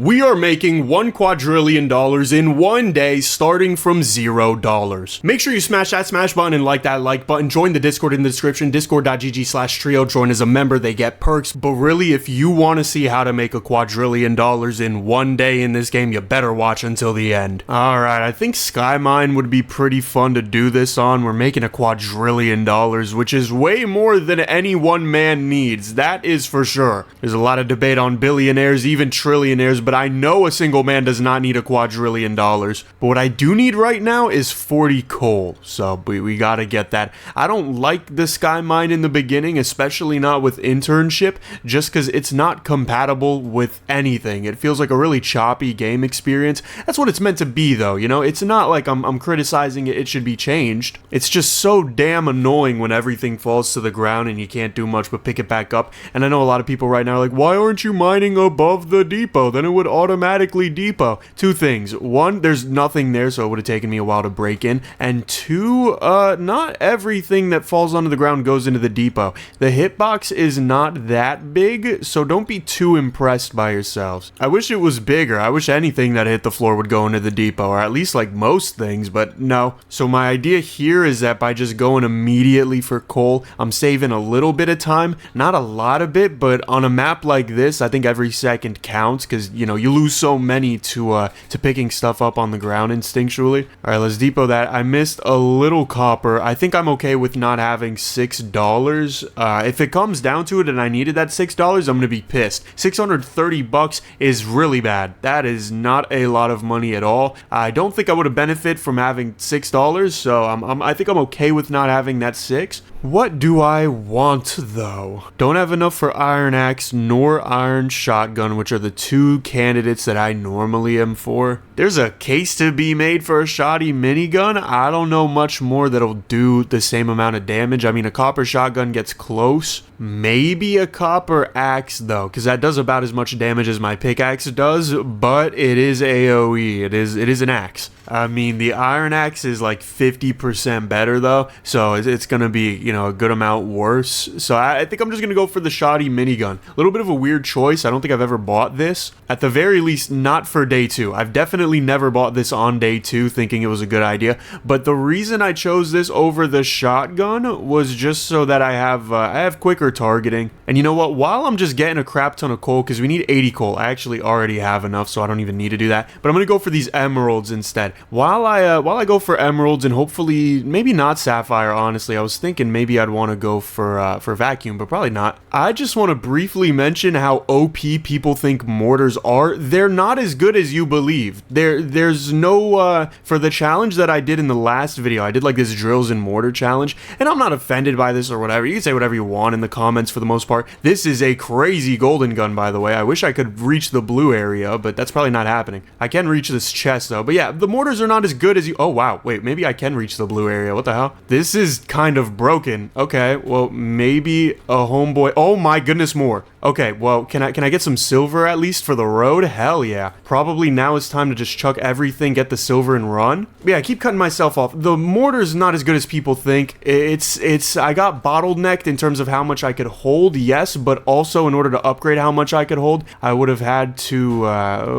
We are making $1 quadrillion in one day starting from $0. Make sure you smash that smash button and like that like button. Join the Discord in the description, discord.gg/trio. Join as a member, they get perks. But really, if you want to see how to make $1 quadrillion in one day in this game, you better watch until the end. Alright, I think Sky Mine would be pretty fun to do this on. We're making $1 quadrillion, which is way more than any one man needs. That is for sure. There's a lot of debate on billionaires, even trillionaires, but I know a single man does not need $1 quadrillion. But what I do need right now is 40 coal, so we gotta get that. I don't like the Sky Mine in the beginning, especially not with internship, just because it's not compatible with anything. It feels like a really choppy game experience. That's what it's meant to be, though, you know? It's not like I'm criticizing it should be changed. It's just so damn annoying when everything falls to the ground and you can't do much but pick it back up. And I know a lot of people right now are like, why aren't you mining above the depot? Then it would automatically depot. Two things. One, there's nothing there, so it would have taken me a while to break in. And two, not everything that falls onto the ground goes into the depot. The hitbox is not that big, so don't be too impressed by yourselves. I wish it was bigger. I wish anything that hit the floor would go into the depot, or at least like most things, but no. So my idea here is that by just going immediately for coal, I'm saving a little bit of time. Not a lot of it, but on a map like this, I think every second counts, because, you know, you lose so many to picking stuff up on the ground instinctually. All right, let's depot that. I missed a little copper. I think I'm okay with not having $6. If it comes down to it and I needed that $6, I'm gonna be pissed. 630 bucks is really bad. That is not a lot of money at all. I don't think I would have benefited from having $6, so I think I'm okay with not having that 6. What do I want, though? Don't have enough for iron axe nor iron shotgun, which are the two candidates that I normally am for. There's a case to be made for a shoddy minigun. I don't know much more that'll do the same amount of damage. I mean, a copper shotgun gets close. Maybe a copper axe, though, because that does about as much damage as my pickaxe does, but it is AoE. It is an axe. I mean, the iron axe is like 50% better, though, so it's gonna be, you know, a good amount worse. So I think I'm just gonna go for the shoddy minigun. A little bit of a weird choice. I don't think I've ever bought this. At the very least, not for day 2. I've definitely never bought this on day 2 thinking it was a good idea, but the reason I chose this over the shotgun was just so that I have quicker targeting. And you know what? While I'm just getting a crap ton of coal, because we need 80 coal, I actually already have enough, so I don't even need to do that. But I'm gonna go for these emeralds instead. While I go for emeralds and hopefully maybe not sapphire, honestly, I was thinking maybe I'd want to go for vacuum, but probably not. I just want to briefly mention how OP people think mortars are. They're not as good as you believe. There's no for the challenge that I did in the last video. I did like this drills and mortar challenge, and I'm not offended by this or whatever. You can say whatever you want in the comments for the most part. This is a crazy golden gun, by the way. I wish I could reach the blue area, but that's probably not happening. I can reach this chest though. But yeah, the mortars are not as good as you. Oh wow, wait, maybe I can reach the blue area. What the hell? This is kind of broken. Okay, well, maybe a homeboy. Oh my goodness, more. Okay, well, can I get some silver at least for the road? Hell yeah. Probably now is time to just chuck everything, get the silver, and run. But yeah, I keep cutting myself off. The mortar's not as good as people think. I got bottlenecked in terms of how much I could hold, yes, but also in order to upgrade how much I could hold, I would have had to,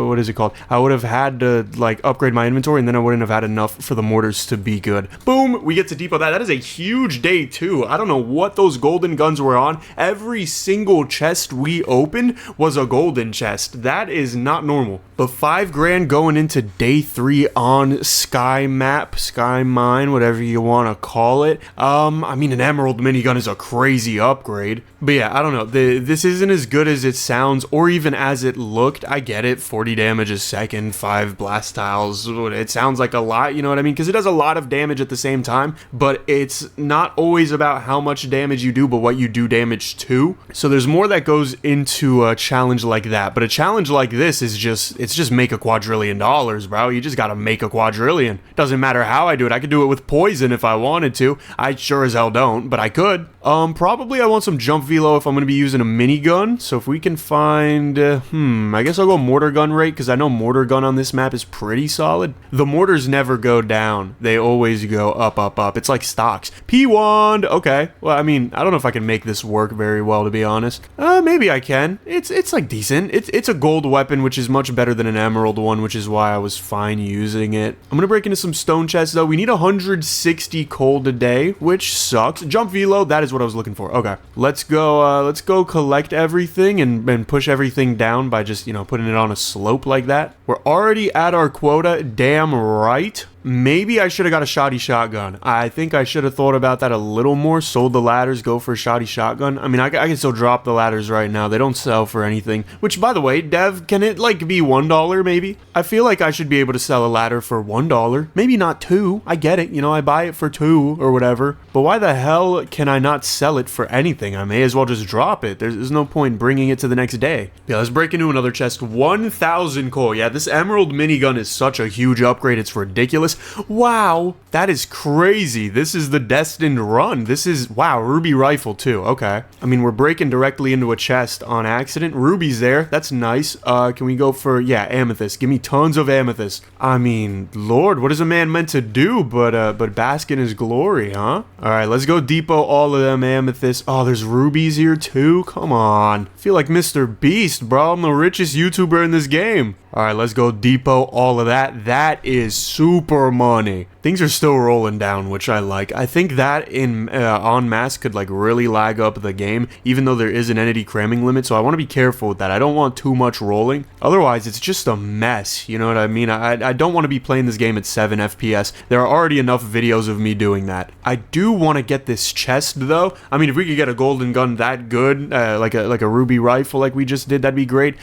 what is it called? I would have had to, like, upgrade my inventory, and then I wouldn't have had enough for the mortars to be good. Boom, we get to depot that. That is a huge day, too. I don't know what those golden guns were on. Every single chest we opened was a golden chest. That is not normal. But 5 grand going into day 3 on Sky Map, Sky Mine, whatever you want to call it. I mean, an emerald minigun is a crazy upgrade. But yeah, I don't know. This isn't as good as it sounds or even as it looked. I get it. 40 damage a second, 5 blast tiles. It sounds like a lot, you know what I mean? Because it does a lot of damage at the same time, but it's not always about how much damage you do, but what you do damage to. So there's more that goes into a challenge like that. But a challenge like this is just make $1 quadrillion, bro. You just gotta make $1 quadrillion. Doesn't matter how I do it. I could do it with poison if I wanted to. I sure as hell don't, but I could. Probably I want some jump velo if I'm gonna be using a minigun. So if we can find, I guess I'll go mortar gun rate, because I know mortar gun on this map is pretty solid. The mortars never go down. They always go up, up, up. It's like stocks. P-wand. Okay. Well, I mean, I don't know if I can make this work very well, to be honest. Maybe maybe I can. It's like decent. It's a gold weapon, which is much better than an emerald one, which is why I was fine using it. I'm gonna break into some stone chests though. We need 160 coal today, which sucks. Jump velo, that is what I was looking for. Okay, let's go collect everything and push everything down by just, you know, putting it on a slope like that. We're already at our quota, damn right. Maybe I should have got a shoddy shotgun. I think I should have thought about that a little more. Sold the ladders, go for a shoddy shotgun. I mean, I can still drop the ladders right now. They don't sell for anything. Which, by the way, Dev, can it like be $1 maybe? I feel like I should be able to sell a ladder for $1. Maybe not 2. I get it. You know, I buy it for 2 or whatever. But why the hell can I not sell it for anything? I may as well just drop it. There's no point bringing it to the next day. Yeah, let's break into another chest. 1,000 coal. Yeah, this emerald minigun is such a huge upgrade. It's ridiculous. Wow, that is crazy. This is the destined run. This is, wow, ruby rifle too. Okay. I mean, we're breaking directly into a chest on accident. Ruby's there. That's nice. Can we go for, yeah, amethyst. Give me tons of amethyst. I mean, Lord, what is a man meant to do but bask in his glory, huh? All right, let's go depot all of them amethyst. Oh, there's rubies here too? Come on. I feel like Mr. Beast, bro. I'm the richest YouTuber in this game. All right, let's go depot all of that. That is super money. Things are still rolling down, which I like. I think that in en masse could like really lag up the game, even though there is an entity cramming limit. So I want to be careful with that. I don't want too much rolling. Otherwise, it's just a mess. You know what I mean? I don't want to be playing this game at 7 FPS. There are already enough videos of me doing that. I do want to get this chest though. I mean, if we could get a golden gun that good, like a ruby rifle like we just did, that'd be great.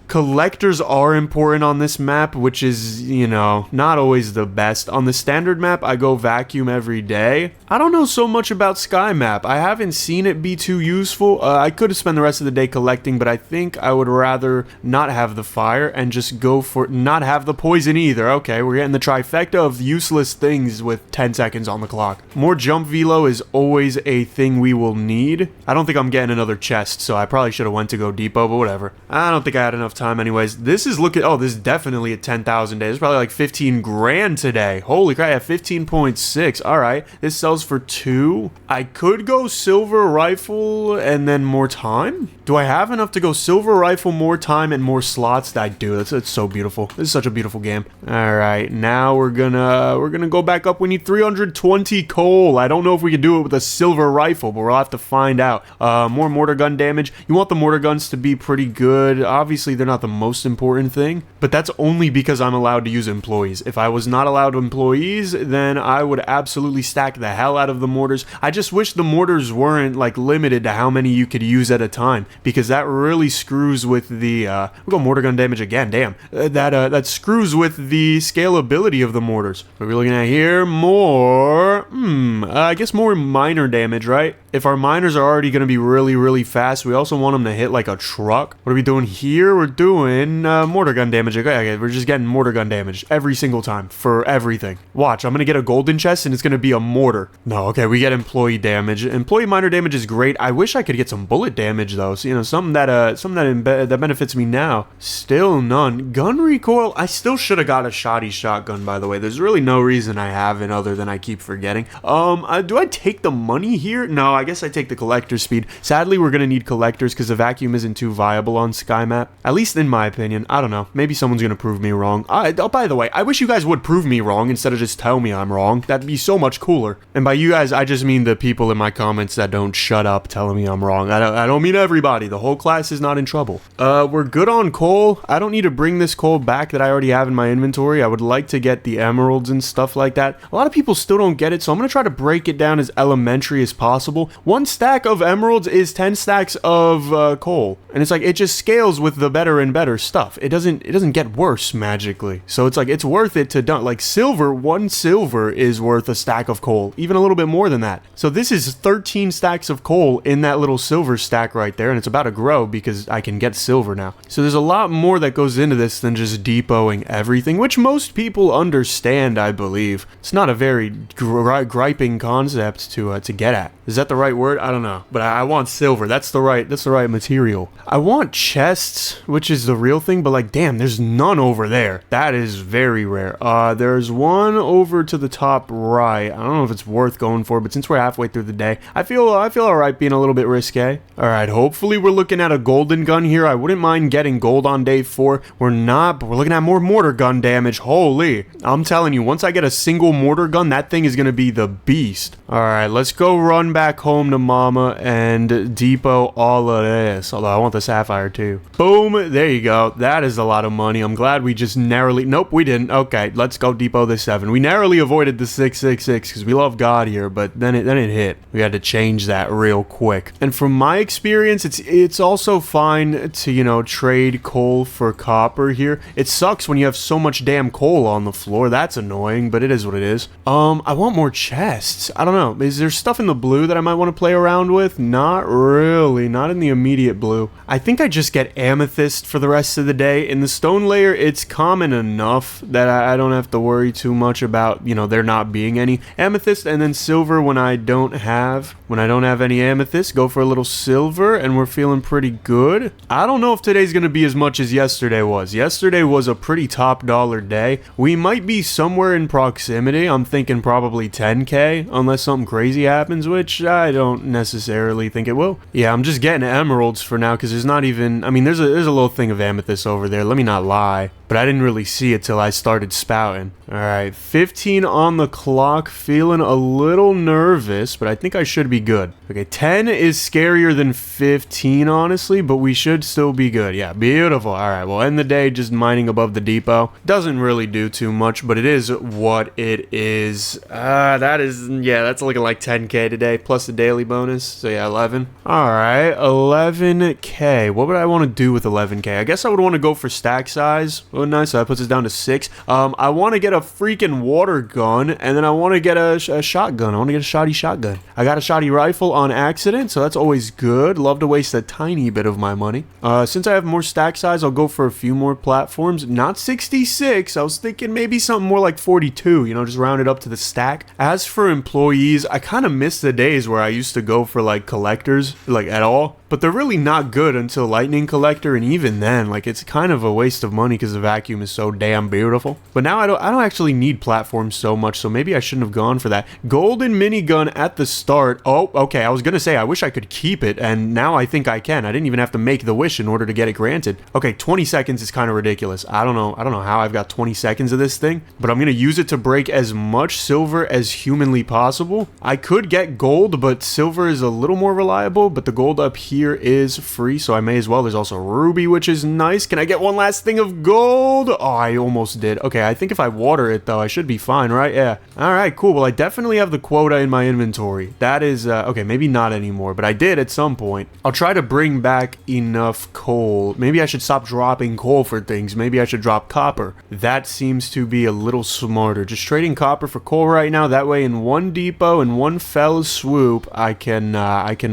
Collectors are important on this map, which is, you know, not always the best. On the standard map, I go vacuum every day. I don't know so much about Sky map. I haven't seen it be too useful. I could have spent the rest of the day collecting, but I think I would rather not have the fire and just go for not have the poison either. Okay, we're getting the trifecta of useless things with 10 seconds on the clock. More jump velo is always a thing we will need. I don't think I'm getting another chest, so I probably should have went to go depot, but whatever. I don't think I had enough time anyways. This is looking, oh, this is definitely a 10,000 days. It's probably like 15 grand today. Holy crap, I have 15.6. All right, this sells for 2. I could go silver rifle and then more time. Do I have enough to go silver rifle, more time, and more slots? I do. It's so beautiful. This is such a beautiful game. All right, now we're gonna go back up. We need 320 coal. I don't know if we can do it with a silver rifle, but we'll have to find out. More mortar gun damage. You want the mortar guns to be pretty good. Obviously, they're not the most important thing, but that's only because I'm allowed to use employees. If I was not allowed employees, then I would absolutely stack the hell out of the mortars. I just wish the mortars weren't like limited to how many you could use at a time, because that really screws with the we'll go mortar gun damage again. Damn, that screws with the scalability of the mortars. What are we looking at here? More I guess more minor damage, right? If our miners are already going to be really fast, we also want them to hit like a truck. What are we doing here? We're doing mortar gun damage. Okay, we're just getting mortar gun damage every single time for everything. Watch, I'm going to get a golden chest and it's going to be a mortar. No, okay, we get employee damage. Employee minor damage is great. I wish I could get some bullet damage though. So, you know, something that benefits me now. Still none. Gun recoil, I still should have got a shoddy shotgun, by the way. There's really no reason I haven't other than I keep forgetting. Do I take the money here? No, I guess I take the collector speed. Sadly, we're going to need collectors because the vacuum isn't too viable on Sky Map. At least in my opinion. I don't know. Maybe someone's going to prove me wrong. Oh, by the way, I wish you guys would prove me wrong instead of just tell me I'm wrong. That'd be so much cooler. And by you guys, I just mean the people in my comments that don't shut up telling me I'm wrong. I don't mean everybody. The whole class is not in trouble. We're good on coal. I don't need to bring this coal back that I already have in my inventory. I would like to get the emeralds and stuff like that. A lot of people still don't get it, so I'm going to try to break it down as elementary as possible. 1 stack of emeralds is 10 stacks of coal. And it's like, it just scales with the better and better stuff. It doesn't get worse magically. So it's like, it's worth it to dump. Like silver, 1 silver is worth a stack of coal. Even a little bit more than that. So this is 13 stacks of coal in that little silver stack right there. And it's about to grow because I can get silver now. So there's a lot more that goes into this than just depoting everything, which most people understand, I believe. It's not a very griping concept to get at. Is that the right word? I don't know. But I want silver. That's the right material. I want chests, which is the real thing, but like, damn, there's none over there. That is very rare. There's one over to the top right. I don't know if it's worth going for, but since we're halfway through the day, I feel alright being a little bit risque. Alright, hopefully we're looking at a golden gun here. I wouldn't mind getting gold on day 4. We're not, but we're looking at more mortar gun damage. Holy. I'm telling you, once I get a single mortar gun, that thing is going to be the beast. Alright, let's go run back home to mama and depot all of this. Although I want the sapphire too. Boom. There you go. That is a lot of money. I'm glad we just narrowly... Nope, we didn't. Okay, let's go depot the 7. We narrowly avoided the 666 because we love God here, but then it hit. We had to change that real quick. And from my experience, it's also fine to, you know, trade coal for copper here. It sucks when you have so much damn coal on the floor. That's annoying, but it is what it is. I want more chests. I don't know. Is there stuff in the blue that I might want to play around with? Not really. Not in the immediate blue. I think I just get amethyst for the rest of the day. In the stone layer, it's common enough that I don't have to worry too much about, you know, there not being any amethyst. And then silver when I don't have any amethyst, go for a little silver and we're feeling pretty good. I don't know if today's gonna be as much as yesterday was. Yesterday was a pretty top dollar day. We might be somewhere in proximity. I'm thinking probably 10k unless something crazy happens, which I don't necessarily think it will. Yeah, I'm just getting emeralds for now because there's not even, I mean, there's a little thing of amethyst over there, let me not lie, but I didn't really see it till I started spouting. Alright, 15 on the clock, feeling a little nervous, but I think I should be good. Okay, 10 is scarier than 15, honestly, but we should still be good. Yeah, beautiful. Alright, we'll end the day just mining above the depot. Doesn't really do too much, but it is what it is. That's looking like 10k today, plus the daily bonus, so yeah, 11. Alright, 11k. What would I want to do with 11k? I guess I would want to go for stack size. Oh, nice, so that puts us down to 6. I want to get a freaking water gun, and then I want to get a shotgun. I want to get a shoddy shotgun. I got a shoddy rifle on accident, so that's always good. Love to waste a tiny bit of my money. Since I have more stack size, I'll go for a few more platforms. Not 66. I was thinking maybe something more like 42, you know, just round it up to the stack. As for employees, I kind of miss the days where I used to go for like collectors, like at all. But they're really not good until lightning collector, and even then, like, it's kind of a waste of money because the vacuum is so damn beautiful. But now I don't actually need platforms so much, so maybe I shouldn't have gone for that. Golden minigun at the start. Oh, okay, I was gonna say I wish I could keep it, and now I think I can. I didn't even have to make the wish in order to get it granted. Okay, 20 seconds is kind of ridiculous. I don't know how I've got 20 seconds of this thing, but I'm gonna use it to break as much silver as humanly possible. I could get gold, but silver is a little more reliable, but the gold up here is free, so I may as well. There's also ruby, which is nice. Can I get one last thing of gold? Oh, I almost did. Okay, I think if I water it, though, I should be fine, right? Yeah. All right, cool. Well, I definitely have the quota in my inventory. That is, okay, maybe not anymore, but I did at some point. I'll try to bring back enough coal. Maybe I should stop dropping coal for things. Maybe I should drop copper. That seems to be a little smarter. Just trading copper for coal right now. That way, in one depot, in one fell swoop, I can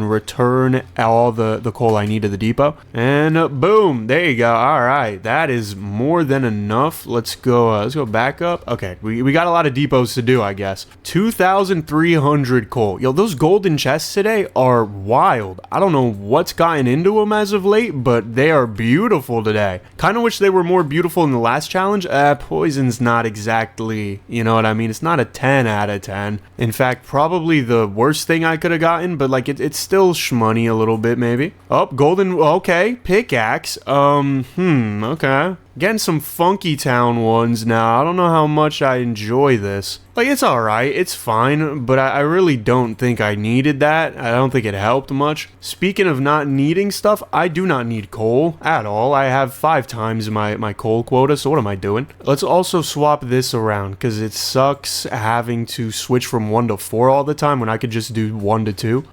return all the coal I need to the depot. And boom, there you go. All right, that is more than enough. Let's go back up. Okay, we got a lot of depots to do, I guess. 2,300 coal. Yo, those golden chests today are wild. I don't know what's gotten into them as of late, but they are beautiful today. Kind of wish they were more beautiful in the last challenge. Poison's not exactly, you know what I mean? It's not a 10 out of 10. In fact, probably the worst thing I could have gotten, but like it's still shmoney a little bit, maybe. Oh, golden, okay, pickaxe. Okay. Getting some funky town ones now. I don't know how much I enjoy this. Like, it's alright, it's fine, but I really don't think I needed that. I don't think it helped much. Speaking of not needing stuff, I do not need coal at all. I have 5 times my coal quota, so what am I doing? Let's also swap this around, because it sucks having to switch from 1 to 4 all the time when I could just do 1 to 2.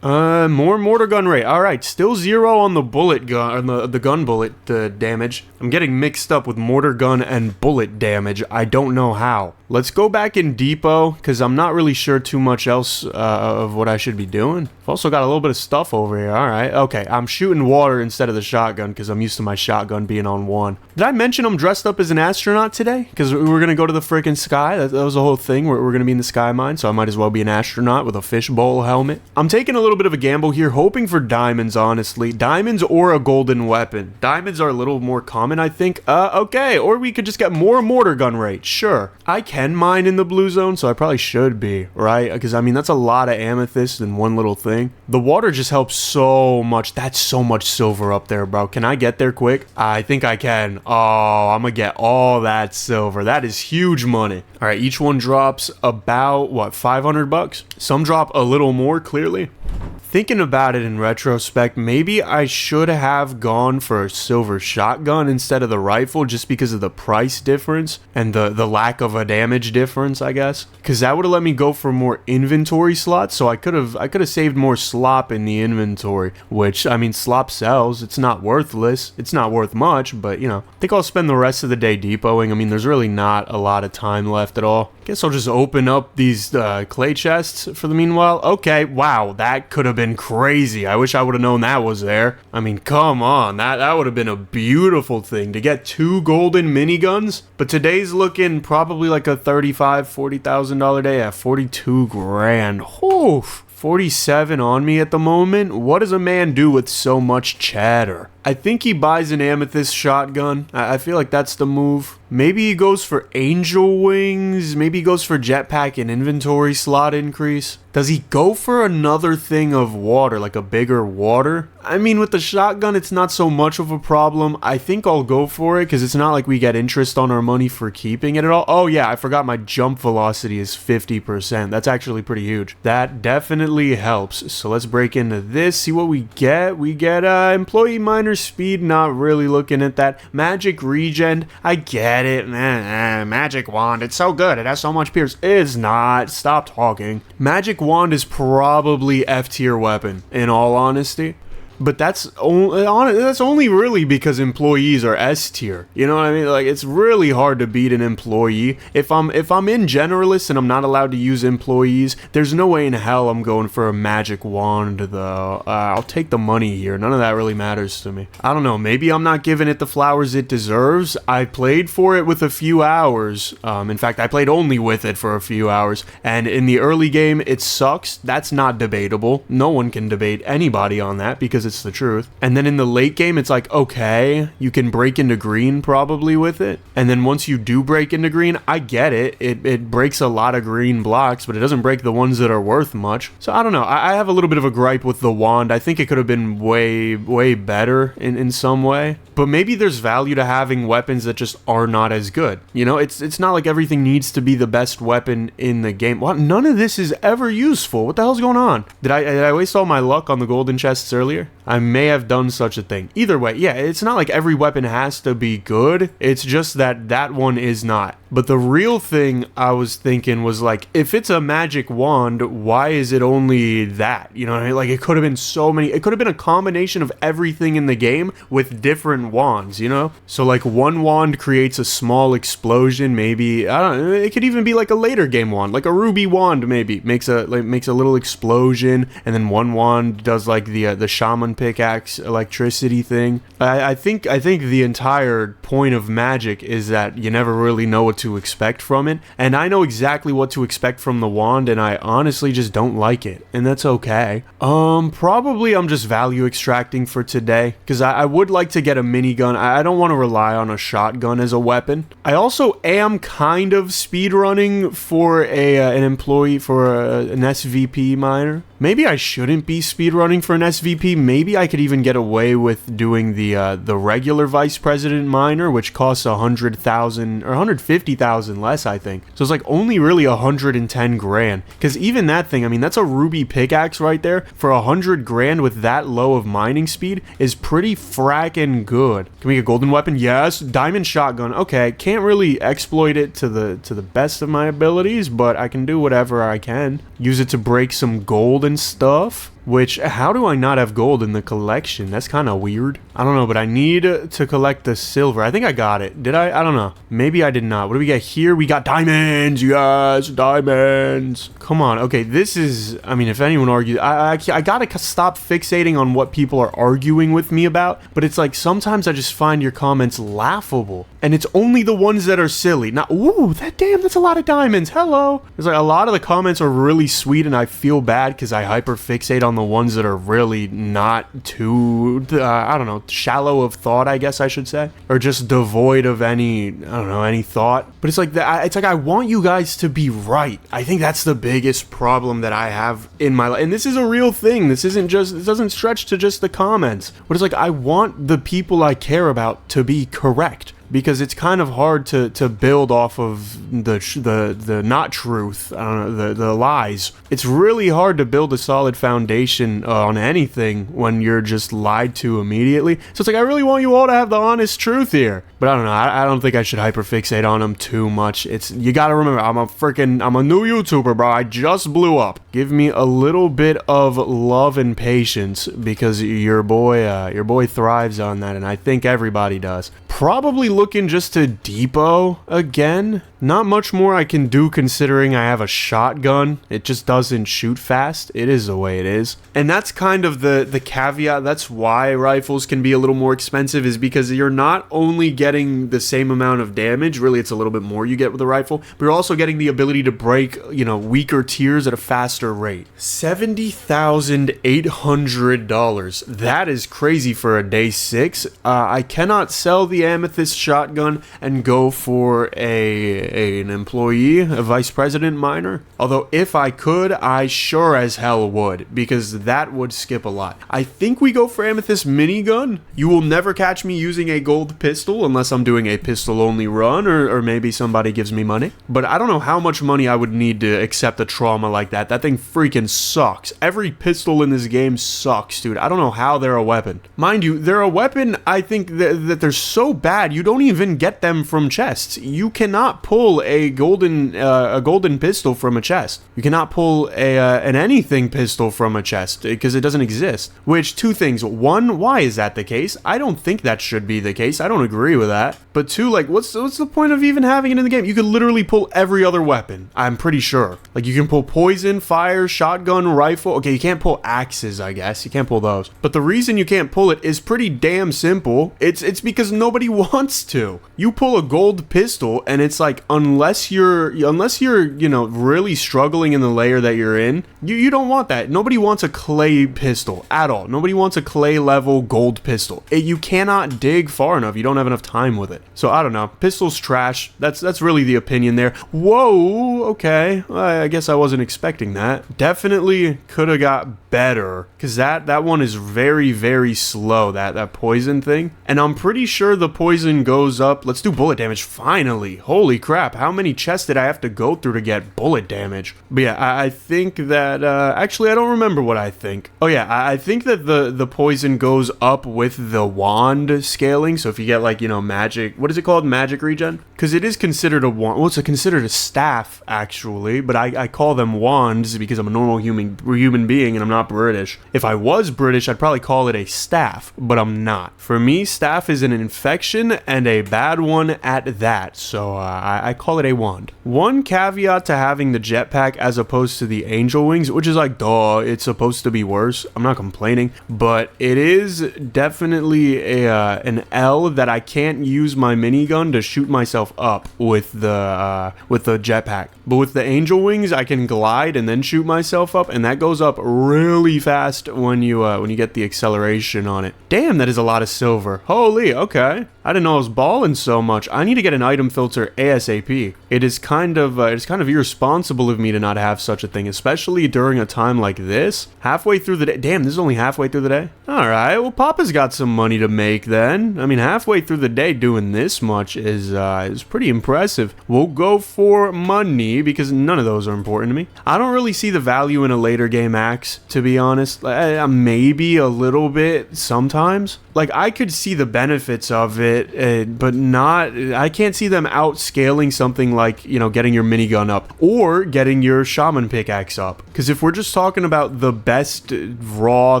More mortar gun rate. Alright, still 0 on the bullet gun, the gun bullet damage. I'm getting mixed up with mortar gun and bullet damage. I don't know how. Let's go back in depot, because I'm not really sure too much else of what I should be doing. I've also got a little bit of stuff over here. All right. Okay, I'm shooting water instead of the shotgun, because I'm used to my shotgun being on one. Did I mention I'm dressed up as an astronaut today? Because we're going to go to the freaking sky. That was the whole thing. We're going to be in the sky mine, so I might as well be an astronaut with a fishbowl helmet. I'm taking a little bit of a gamble here, hoping for diamonds, honestly. Diamonds or a golden weapon. Diamonds are a little more common, I think. Okay, or we could just get more mortar gun rate. Sure. I can mine in the blue zone, so I probably should be, right? Because, I mean, that's a lot of amethyst in one little thing. The water just helps so much. That's so much silver up there, bro. Can I get there quick? I think I can. Oh, I'm gonna get all that silver. That is huge money. All right, each one drops about, what, 500 bucks? Some drop a little more, clearly. Thinking about it in retrospect, maybe I should have gone for a silver shotgun instead of the rifle, just because of the price difference and the lack of a damage difference, I guess. Because that would have let me go for more inventory slots, so I could have saved more slop in the inventory, which, I mean, slop sells. It's not worthless. It's not worth much, but, you know, I think I'll spend the rest of the day depoting. I mean, there's really not a lot of time left at all. Guess I'll just open up these clay chests for the meanwhile. Okay, wow, that could have been crazy. I wish I would have known that was there. I mean, come on, that would have been a beautiful thing to get 2 golden miniguns. But today's looking probably like a $35,000-$40,000 day at 42 grand. Oof. 47 on me at the moment. What does a man do with so much cheddar? I think he buys an amethyst shotgun. I feel like that's the move. Maybe he goes for angel wings. Maybe he goes for jetpack and inventory slot increase. Does he go for another thing of water, like a bigger water? I mean, with the shotgun, it's not so much of a problem. I think I'll go for it because it's not like we get interest on our money for keeping it at all. Oh yeah, I forgot my jump velocity is 50%. That's actually pretty huge. That definitely helps. So let's break into this, see what we get. We get employee miner speed, not really looking at that. Magic regen, I get it. Magic wand, it's so good. It has so much pierce. It's not. Stop talking. Magic wand is probably F tier weapon, in all honesty. But that's only really because employees are S tier. You know what I mean? Like, it's really hard to beat an employee. If I'm in generalist and I'm not allowed to use employees, there's no way in hell I'm going for a magic wand though. I'll take the money here. None of that really matters to me. I don't know. Maybe I'm not giving it the flowers it deserves. I played for it with a few hours. In fact, I played only with it for a few hours. And in the early game, it sucks. That's not debatable. No one can debate anybody on that because it's the truth. And then in the late game, it's like, okay, you can break into green probably with it. And then once you do break into green, I get it. It breaks a lot of green blocks, but it doesn't break the ones that are worth much. So I don't know. I have a little bit of a gripe with the wand. I think it could have been way better in some way. But maybe there's value to having weapons that just are not as good. You know, it's not like everything needs to be the best weapon in the game. What? None of this is ever useful. What the hell's going on? Did I waste all my luck on the golden chests earlier? I may have done such a thing. Either way, yeah, it's not like every weapon has to be good. It's just that one is not. But the real thing I was thinking was like, if it's a magic wand, why is it only that? You know what I mean? Like, it could have been so many. It could have been a combination of everything in the game with different wands, you know? So like one wand creates a small explosion, maybe. I don't know. It could even be like a later game wand, like a ruby wand maybe makes a little explosion, and then one wand does like the shaman pickaxe electricity thing. I think the entire point of magic is that you never really know what to expect from it, and I know exactly what to expect from the wand, and I honestly just don't like it, and that's okay. Probably I'm just value extracting for today, because I would like to get a minigun. I don't want to rely on a shotgun as a weapon. I also am kind of speedrunning for an employee, for an SVP miner. Maybe I shouldn't be speedrunning for an SVP. Maybe I could even get away with doing the regular vice president miner, which costs 100,000 or 150,000 less, I think. So it's like only really 110 grand. Because even that thing, I mean, that's a ruby pickaxe right there. For 100 grand with that low of mining speed is pretty fracking good. Can we get a golden weapon? Yes. Diamond shotgun. Okay, can't really exploit it to the best of my abilities, but I can do whatever I can. Use it to break some gold and stuff. which, how do I not have gold in the collection? That's kind of weird. I don't know, but I need to collect the silver. I think I got it. Did I? I don't know. Maybe I did not. What do we get here? We got diamonds. Yes, diamonds. Come on. Okay, this is, I mean, if anyone argues, I gotta stop fixating on what people are arguing with me about, but it's like sometimes I just find your comments laughable, and it's only the ones that are silly. Not, ooh, that's a lot of diamonds. Hello. There's like a lot of the comments are really sweet, and I feel bad because I hyper fixate on the ones that are really not too, I don't know, shallow of thought, I guess I should say, or just devoid of any, I don't know, any thought. But it's like it's like I want you guys to be right. I think that's the biggest problem that I have in my life, and this is a real thing. This doesn't stretch to just the comments, but it's like I want the people I care about to be correct, because it's kind of hard to build off of the not truth, I don't know, the lies. It's really hard to build a solid foundation on anything when you're just lied to immediately. So it's like I really want you all to have the honest truth here, but I don't know. I don't think I should hyperfixate on them too much. You gotta remember, I'm a new YouTuber, bro. I just blew up. Give me a little bit of love and patience, because your boy thrives on that, and I think everybody does. Probably looking just to depot again. Not much more I can do considering I have a shotgun. It just doesn't shoot fast. It is the way it is. And that's kind of the caveat. That's why rifles can be a little more expensive, is because you're not only getting the same amount of damage, really it's a little bit more you get with a rifle, but you're also getting the ability to break, weaker tiers at a faster rate. $70,800. That is crazy for a day 6. I cannot sell the amethyst shotgun and go for an employee, a vice president miner. Although if I could, I sure as hell would, because that would skip a lot. I think we go for amethyst minigun. You will never catch me using a gold pistol unless I'm doing a pistol only run, or maybe somebody gives me money. But I don't know how much money I would need to accept a trauma like that. That thing freaking sucks. Every pistol in this game sucks, dude. I don't know how they're a weapon. Mind you, they're a weapon. I think that they're so bad you don't even get them from chests. You cannot pull a golden pistol from a chest. You cannot pull an anything pistol from a chest because it doesn't exist. Which, two things. One, why is that the case? I don't think that should be the case. I don't agree with that. But two, like, what's the point of even having it in the game? You could literally pull every other weapon, I'm pretty sure. Like, you can pull poison, fire, shotgun, rifle. Okay, you can't pull axes, I guess. You can't pull those. But the reason you can't pull it is pretty damn simple. It's because nobody wants to. You pull a gold pistol, and it's like, unless you're really struggling in the layer that you're in, you don't want that. Nobody wants a clay pistol at all. Nobody wants a clay level gold pistol. You cannot dig far enough. You don't have enough time with it. So I don't know. Pistol's trash. That's really the opinion there. Whoa, okay. I guess I wasn't expecting that. Definitely could have got better, because that one is very, very slow, that poison thing. And I'm pretty sure the poison goes up. Let's do bullet damage finally. Holy crap, how many chests did I have to go through to get bullet damage? But yeah, I think that actually I don't remember what I think. Oh yeah, I think that the poison goes up with the wand scaling. So if you get, like, magic, what is it called, magic regen? Because it is considered a wand. Well, it's considered a staff actually, but I call them wands because I'm a normal human being and I'm not British. If I was British, I'd probably call it a staff, but I'm not. For me, staff is an infection, and a bad one at that, so I call it a wand. One caveat to having the jetpack as opposed to the angel wings, which is like, duh, it's supposed to be worse. I'm not complaining, but it is definitely an L that I can't use my minigun to shoot myself up with the jetpack. But with the angel wings, I can glide and then shoot myself up, and that goes up really fast when you get the acceleration on it. Damn, that is a lot of silver. Holy, okay. I didn't know I was balling so much. I need to get an item filter ASAP. It is kind of irresponsible of me to not have such a thing, especially during a time like this. Halfway through the day. Damn, this is only halfway through the day? Alright, well, Papa's got some money to make then. I mean, halfway through the day doing this much is pretty impressive. We'll go for money, because none of those are important to me. I don't really see the value in a later game axe, to be honest. Maybe a little bit sometimes. Like, I could see the benefits of it, but I can't see them outscaling something like, getting your minigun up or getting your shaman pickaxe up. Because if we're just talking about the best raw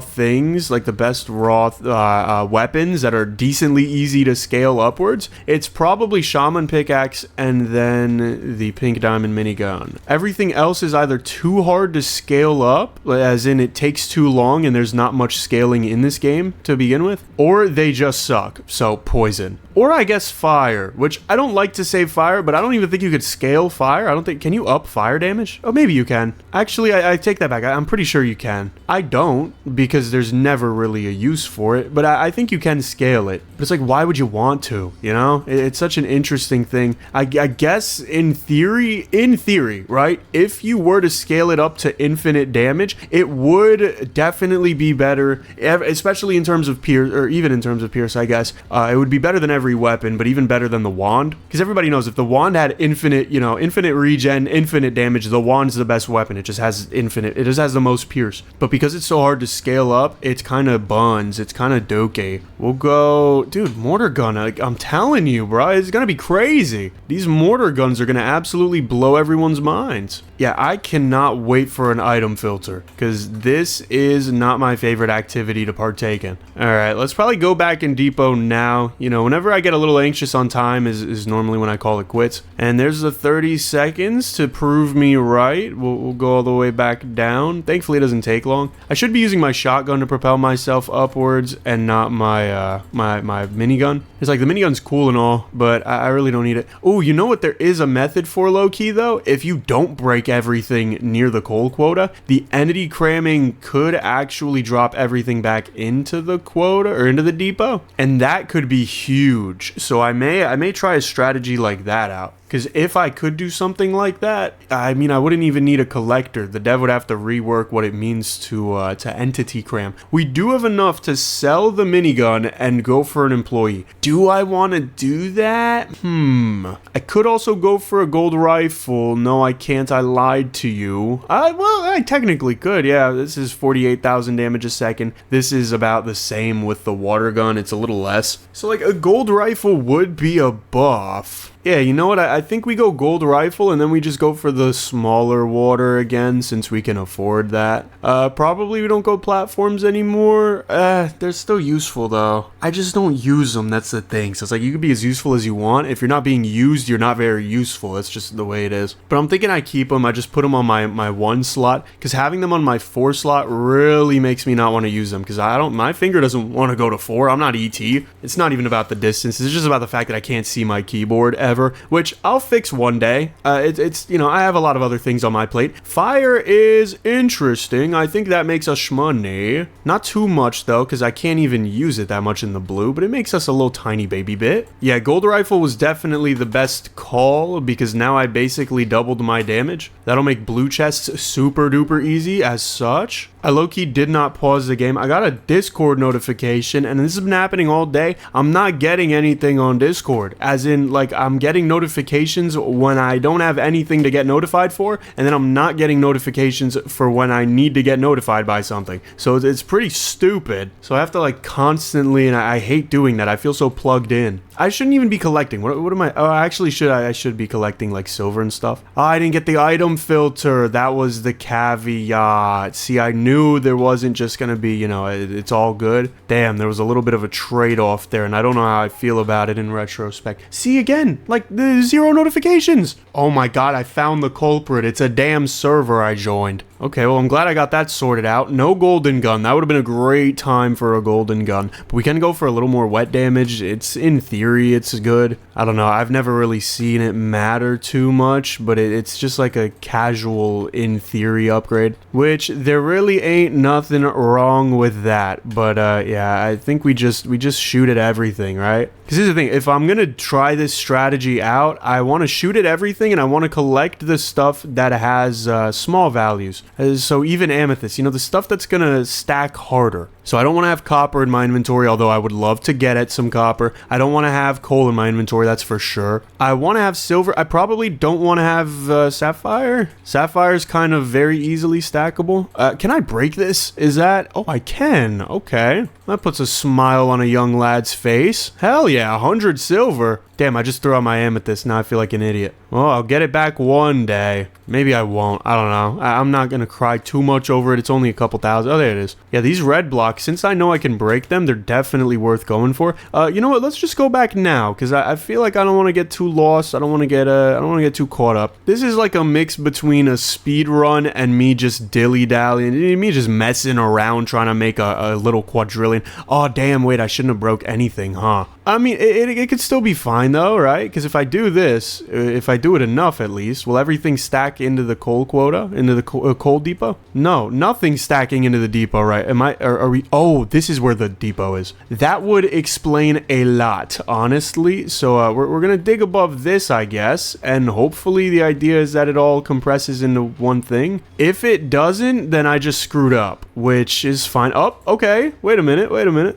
things, like the best raw weapons that are decently easy to scale upwards, it's probably shaman pickaxe and then the pink diamond minigun. Everything else is either too hard to scale up, as in it takes too long and there's not much scaling in this game to begin with, or they just suck, so poison. Or I guess fire, which I don't like to say fire, but I don't even think you could scale fire. Can you up fire damage? Oh, maybe you can. Actually, I take that back. I'm pretty sure you can. I don't, because there's never really a use for it, but I think you can scale it. But it's like, why would you want to, It's such an interesting thing. I guess in theory, right? If you were to scale it up to infinite damage, it would definitely be better, especially in terms of pierce, or even in terms of pierce, I guess. It would be better than every weapon, but even better than the wand, because everybody knows if the wand had infinite regen, infinite damage, the wand's the best weapon. It just has the most pierce. But because it's so hard to scale up, it's kind of buns. It's kind of dokey. We'll go, dude, mortar gun. I'm telling you, bro, it's gonna be crazy. These mortar guns are gonna absolutely blow everyone's minds. Yeah, I cannot wait for an item filter, because this is not my favorite activity to partake in. All right, let's probably go back in depot now. Whenever I get a little anxious on time is normally when I call it quits. And there's the 30 seconds to prove me right. We'll go all the way back down. Thankfully, it doesn't take long. I should be using my shotgun to propel myself upwards and not my my minigun. It's like the minigun's cool and all, but I really don't need it. Oh, you know what there is a method for, low-key, though? If you don't break everything near the coal quota, the entity cramming could actually drop everything back into the quota or into the depot, and that could be huge. So I may try a strategy like that out. Because if I could do something like that, I wouldn't even need a collector. The dev would have to rework what it means to entity cram. We do have enough to sell the minigun and go for an employee. Do I want to do that? I could also go for a gold rifle. No, I can't. I lied to you. I technically could. Yeah, this is 48,000 damage a second. This is about the same with the water gun. It's a little less. So like a gold rifle would be a buff. Yeah, you know what? I think we go gold rifle and then we just go for the smaller water again since we can afford that. Probably we don't go platforms anymore. They're still useful though. I just don't use them. That's the thing. So it's like you can be as useful as you want. If you're not being used, you're not very useful. That's just the way it is. But I'm thinking I keep them. I just put them on my 1 slot because having them on my 4 slot really makes me not want to use them because my finger doesn't want to go to 4. I'm not ET. It's not even about the distance. It's just about the fact that I can't see my keyboard ever. Which I'll fix one day. It's I have a lot of other things on my plate. Fire is interesting. I think that makes us shmoney. Not too much though, because I can't even use it that much in the blue, but it makes us a little tiny baby bit. Yeah, gold rifle was definitely the best call because now I basically doubled my damage. That'll make blue chests super duper easy as such. I low-key did not pause the game. I got a Discord notification, and this has been happening all day. I'm not getting anything on Discord, as in, like, I'm getting notifications when I don't have anything to get notified for, and then I'm not getting notifications for when I need to get notified by something. So it's pretty stupid. So I have to, like, constantly, and I hate doing that. I feel so plugged in. I shouldn't even be collecting. What am I? Oh, actually, I should be collecting, like, silver and stuff. Oh, I didn't get the item filter. That was the caveat. See, I knew there wasn't just gonna be, it's all good. Damn, there was a little bit of a trade-off there, and I don't know how I feel about it in retrospect. See, again, like, the 0 notifications. Oh my god, I found the culprit. It's a damn server I joined. Okay, well, I'm glad I got that sorted out. No golden gun. That would have been a great time for a golden gun. But we can go for a little more wet damage. It's, in theory, it's good. I don't know. I've never really seen it matter too much, but it's just like a casual, in theory, upgrade. Which, there really ain't nothing wrong with that. But, yeah, I think we just shoot at everything, right? Because here's the thing. If I'm going to try this strategy out, I want to shoot at everything, and I want to collect the stuff that has small values. So even amethyst, the stuff that's gonna stack harder. So I don't want to have copper in my inventory, although I would love to get at some copper. I don't want to have coal in my inventory, that's for sure. I want to have silver. I probably don't want to have sapphire. Sapphire is kind of very easily stackable. Can I break this? Is that... Oh, I can. Okay. That puts a smile on a young lad's face. Hell yeah, 100 silver. Damn, I just threw out my amethyst. Now I feel like an idiot. Well, I'll get it back one day. Maybe I won't. I don't know. I'm not going to cry too much over it. It's only a couple thousand. Oh, there it is. Yeah, these red blocks, since I know I can break them, they're definitely worth going for. You know what? Let's just go back now, because I feel like I don't want to get too lost. I don't want to get too caught up. This is like a mix between a speed run and me just dilly-dallying, me just messing around trying to make a little quadrillion. Oh, damn, wait, I shouldn't have broke anything, huh? I mean, it could still be fine though, right? Because if I do this, if I do it enough at least, will everything stack into the coal quota, into the coal depot? No, nothing's stacking into the depot, right? Are we? Oh, this is where the depot is. That would explain a lot, honestly. So we're gonna dig above this, I guess, and hopefully the idea is that it all compresses into one thing. If it doesn't, then I just screwed up, which is fine. Oh, okay. Wait a minute.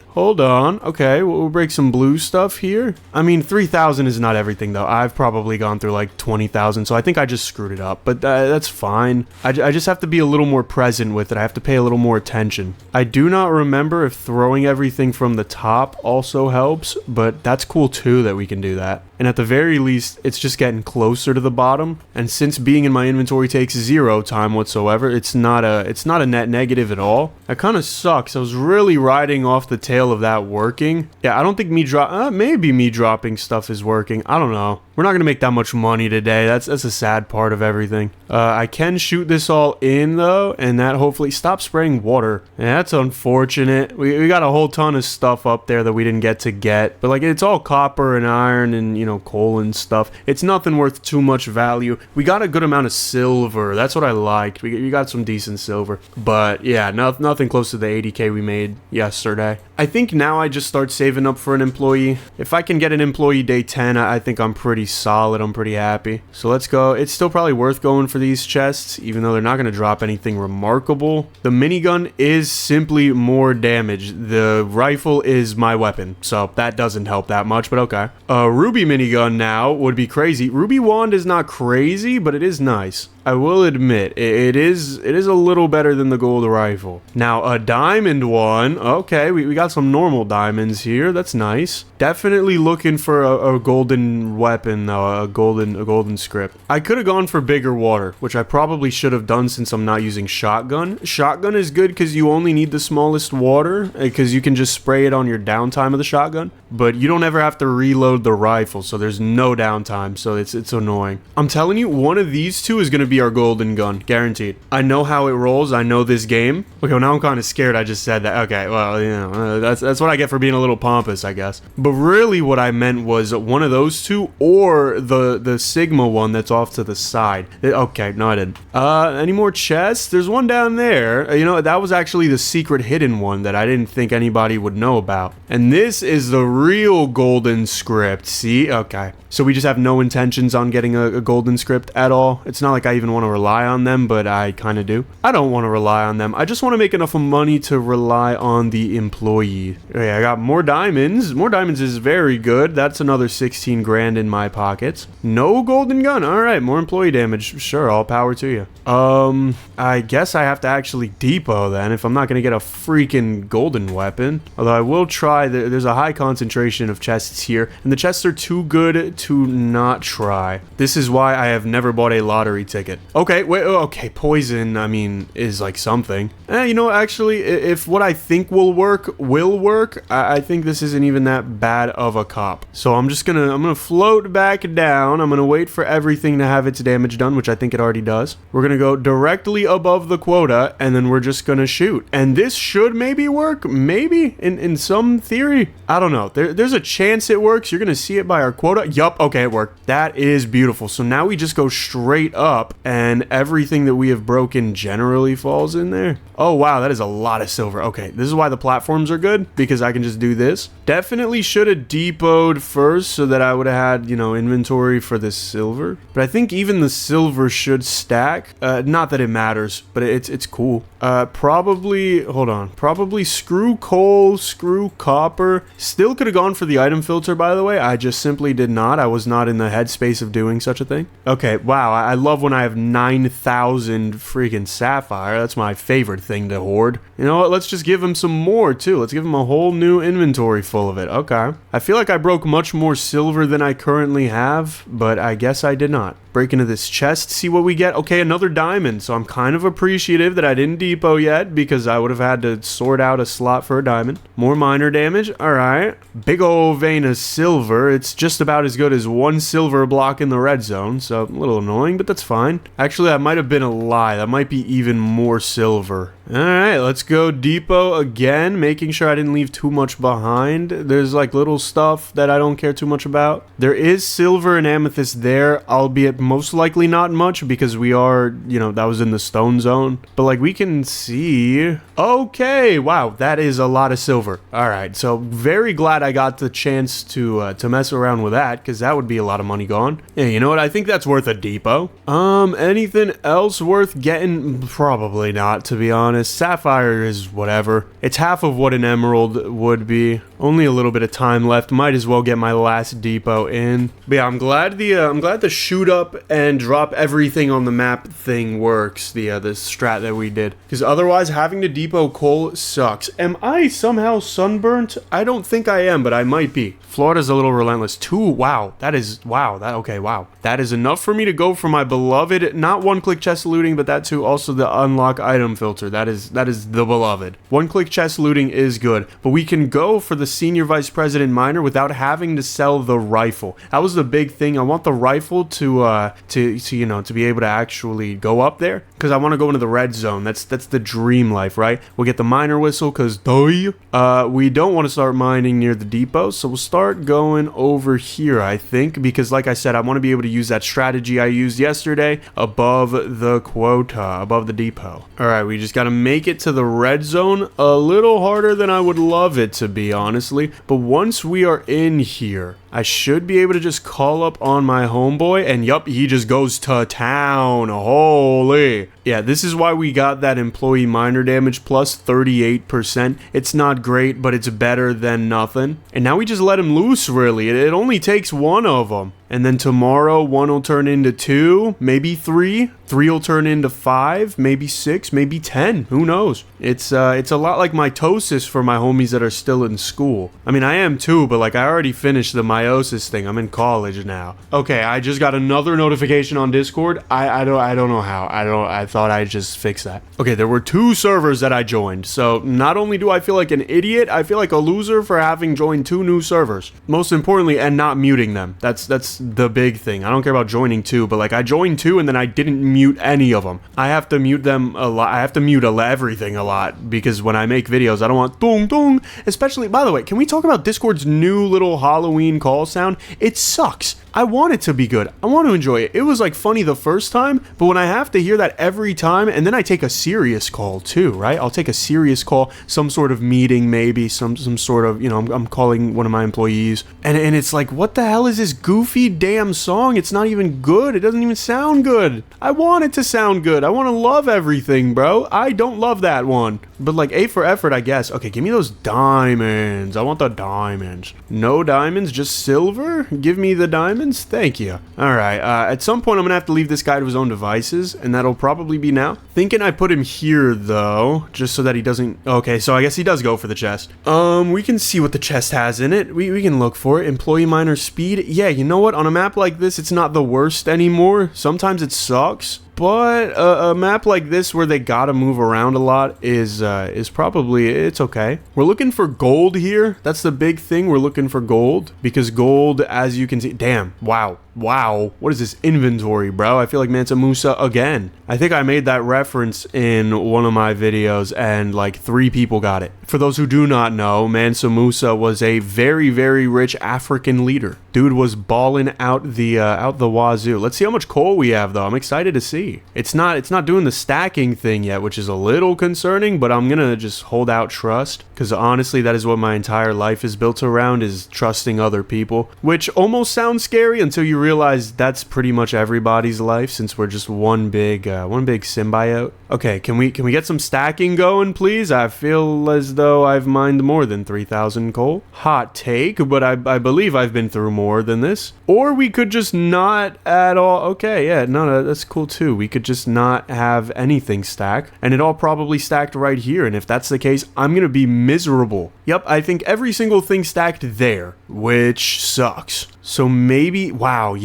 Hold on. Okay, we'll break some blue stuff here. I mean, 3,000 is not everything though. I've probably gone through like 20,000, so I think I just screwed it up, but that's fine. I just have to be a little more present with it. I have to pay a little more attention. I do not remember if throwing everything from the top also helps, but that's cool too that we can do that. And at the very least, it's just getting closer to the bottom. And since being in my inventory takes 0 time whatsoever, it's not a net negative at all. That kind of sucks. I was really riding off the tail of that working. Yeah, I don't think maybe me dropping stuff is working. I don't know. We're not gonna make that much money today. That's a sad part of everything. I can shoot this all in though, and that hopefully... Stop spraying water. Yeah, that's unfortunate. We got a whole ton of stuff up there that we didn't get to get, but like it's all copper and iron and, you know, coal and stuff. It's nothing worth too much value. We got a good amount of silver. That's what I liked. We got some decent silver, but yeah, nothing close to the 80k we made yesterday. I think now I just start saving up for an employee. If I can get an employee day 10, I think I'm pretty solid. I'm pretty happy. So let's go. It's still probably worth going for these chests, even though they're not going to drop anything remarkable. The minigun is simply more damage. The rifle is my weapon, so that doesn't help that much, but okay. Ruby minigun now would be crazy. Ruby wand is not crazy, but it is nice. I will admit, it is a little better than the gold rifle. Now, a diamond one. Okay, we got some normal diamonds here. That's nice. Definitely looking for a golden weapon, though. A golden script. I could have gone for bigger water, which I probably should have done since I'm not using shotgun. Shotgun is good because you only need the smallest water, because you can just spray it on your downtime of the shotgun. But you don't ever have to reload the rifle, so there's no downtime, so it's annoying. I'm telling you, one of these two is going to be our golden gun, guaranteed. I know how it rolls. I know this game. Okay, well, now I'm kind of scared I just said that. Okay, well, you know, that's what I get for being a little pompous, I guess. But really what I meant was one of those two or the Sigma one that's off to the side. Okay, no, I didn't. Any more chests? There's one down there. You know, that was actually the secret hidden one that I didn't think anybody would know about. And this is the real golden script. See? Okay. So we just have no intentions on getting a golden script at all. It's not like I even want to rely on them, but I kind of do. I don't want to rely on them. I just want to make enough money to rely on the employee. Okay, I got more diamonds. More diamonds is very good. That's another 16 grand in my pockets. No golden gun. All right, more employee damage. Sure, all power to you. I guess I have to actually depot then if I'm not going to get a freaking golden weapon. Although I will try. There's a high concentration of chests here, and the chests are too good to not try. This is why I have never bought a lottery ticket. Okay, wait, okay, poison, I mean, is like something. You know, actually, if what I think will work, I think this isn't even that bad of a cop. So I'm gonna float back down. I'm gonna wait for everything to have its damage done, which I think it already does. We're gonna go directly above the quota, and then we're just gonna shoot. And this should maybe work, maybe, in some theory. I don't know. There's a chance it works. You're gonna see it by our quota? Yup, okay, it worked. That is beautiful. So now we just go straight up and everything that we have broken generally falls in there. Oh, wow, that is a lot of silver. Okay, this is why the platforms are good, because I can just do this. Definitely should have depoted first so that I would have had, you know, inventory for this silver. But I think even the silver should stack. Not that it matters, but it's cool. Probably, hold on, probably screw coal, screw copper. Still could have gone for the item filter, by the way. I just simply did not. I was not in the headspace of doing such a thing. Okay, wow, I love when I have 9,000 freaking sapphire. That's my favorite thing to hoard. You know what, let's just give him some more too. Let's give him a whole new inventory full of it. Okay. I feel like I broke much more silver than I currently have, but I guess I did not. Break into this chest, see what we get. Okay, another diamond. So I'm kind of appreciative that I didn't depot yet, because I would have had to sort out a slot for a diamond. More miner damage. All right. Big old vein of silver. It's just about as good as one silver block in the red zone, so a little annoying, but that's fine. Actually, that might have been a lie. That might be even more silver. All right, let's go depot again, making sure I didn't leave too much behind. There's like little stuff that I don't care too much about. There is silver and amethyst there, albeit most likely not much, because we are, you know, that was in the stone zone. But like we can see, okay, wow, that is a lot of silver. All right, so very glad I got the chance to mess around with that, because that would be a lot of money gone. Yeah, you know what? I think that's worth a depot. Anything else worth getting? Probably not, to be honest. Sapphire is whatever. It's half of what an emerald would be. Only a little bit of time left. Might as well get my last depot in. But yeah, I'm glad the shoot up and drop everything on the map thing works. The strat that we did, because otherwise having to depot coal sucks. Am I somehow sunburnt? I don't think I am, but I might be. Florida's a little relentless too. Wow, that is wow. That is enough for me to go for my beloved, not one-click chest looting, but that too, also the unlock item filter. That is the beloved. One-click chest looting is good, but we can go for the senior vice president miner without having to sell the rifle. That was the big thing. I want the rifle to you know, to be able to actually go up there, because I want to go into the red zone. That's the dream life, right? We'll get the miner whistle, because we don't want to start mining near the depot, so we'll start going over here, I think, because like I said, I want to be able to use that strategy I used yesterday above the quota, above the depot. All right, we just got to make it to the red zone. A little harder than I would love it to be, honestly, but once we are in here, I should be able to just call up on my homeboy, and yup, he just goes to town. Holy. Yeah, this is why we got that employee miner damage plus 38%. It's not great, but it's better than nothing. And now we just let him loose, really. It only takes one of them. And then tomorrow, one will turn into 2, maybe 3. 3 will turn into 5, maybe 6, maybe 10. Who knows? It's a lot like mitosis for my homies that are still in school. I mean, I am too, but like I already finished the meiosis thing. I'm in college now. Okay, I just got another notification on Discord. I don't know how. I thought I'd just fix that. Okay, there were 2 servers that I joined. So not only do I feel like an idiot, I feel like a loser for having joined 2 new servers. Most importantly, and not muting them. That's the big thing. I don't care about joining 2, but like I joined 2 and then I didn't mute any of them. I have to mute them a lot. I have to mute everything a lot, because when I make videos, I don't want dong dong. Especially, by the way, can we talk about Discord's new little Halloween call sound? It sucks. I want it to be good. I want to enjoy it. It was like funny the first time, but when I have to hear that every time, and then I take a serious call too, right? I'll take a serious call, some sort of meeting, maybe some sort of, you know, I'm calling one of my employees, and it's like, what the hell is this goofy damn song? It's not even good. It doesn't even sound good. I want it to sound good. I want to love everything, bro. I don't love that one. But like A for effort, I guess. Okay, give me those diamonds. I want the diamonds. No diamonds, just silver? Give me the diamonds? Thank you. Alright, at some point I'm gonna have to leave this guy to his own devices, and that'll probably be now. Thinking I put him here, though, just so that he doesn't... Okay, so I guess he does go for the chest. We can see what the chest has in it. We can look for it. Employee miner speed. Yeah, you know what? On a map like this, it's not the worst anymore. Sometimes it sucks. But a map like this where they gotta move around a lot is probably, it's okay. We're looking for gold here. That's the big thing. We're looking for gold, because gold, as you can see, damn, wow. What is this inventory, bro? I feel like Mansa Musa again. I think I made that reference in one of my videos and like 3 people got it. For those who do not know, Mansa Musa was a very, very rich African leader. Dude was balling out the wazoo. Let's see how much coal we have, though. I'm excited to see. It's not doing the stacking thing yet, which is a little concerning, but I'm gonna just hold out trust, because honestly, that is what my entire life is built around, is trusting other people, which almost sounds scary until you realize that's pretty much everybody's life, since we're just one big symbiote. Okay, can we get some stacking going, please? I feel as though I've mined more than 3,000 coal. Hot take, but I believe I've been through more than this. Or we could just not at all. Okay, yeah, no, that's cool too. We could just not have anything stacked, and it all probably stacked right here, and if that's the case, I'm gonna be miserable. Yep, I think every single thing stacked there, which sucks. So maybe, wow,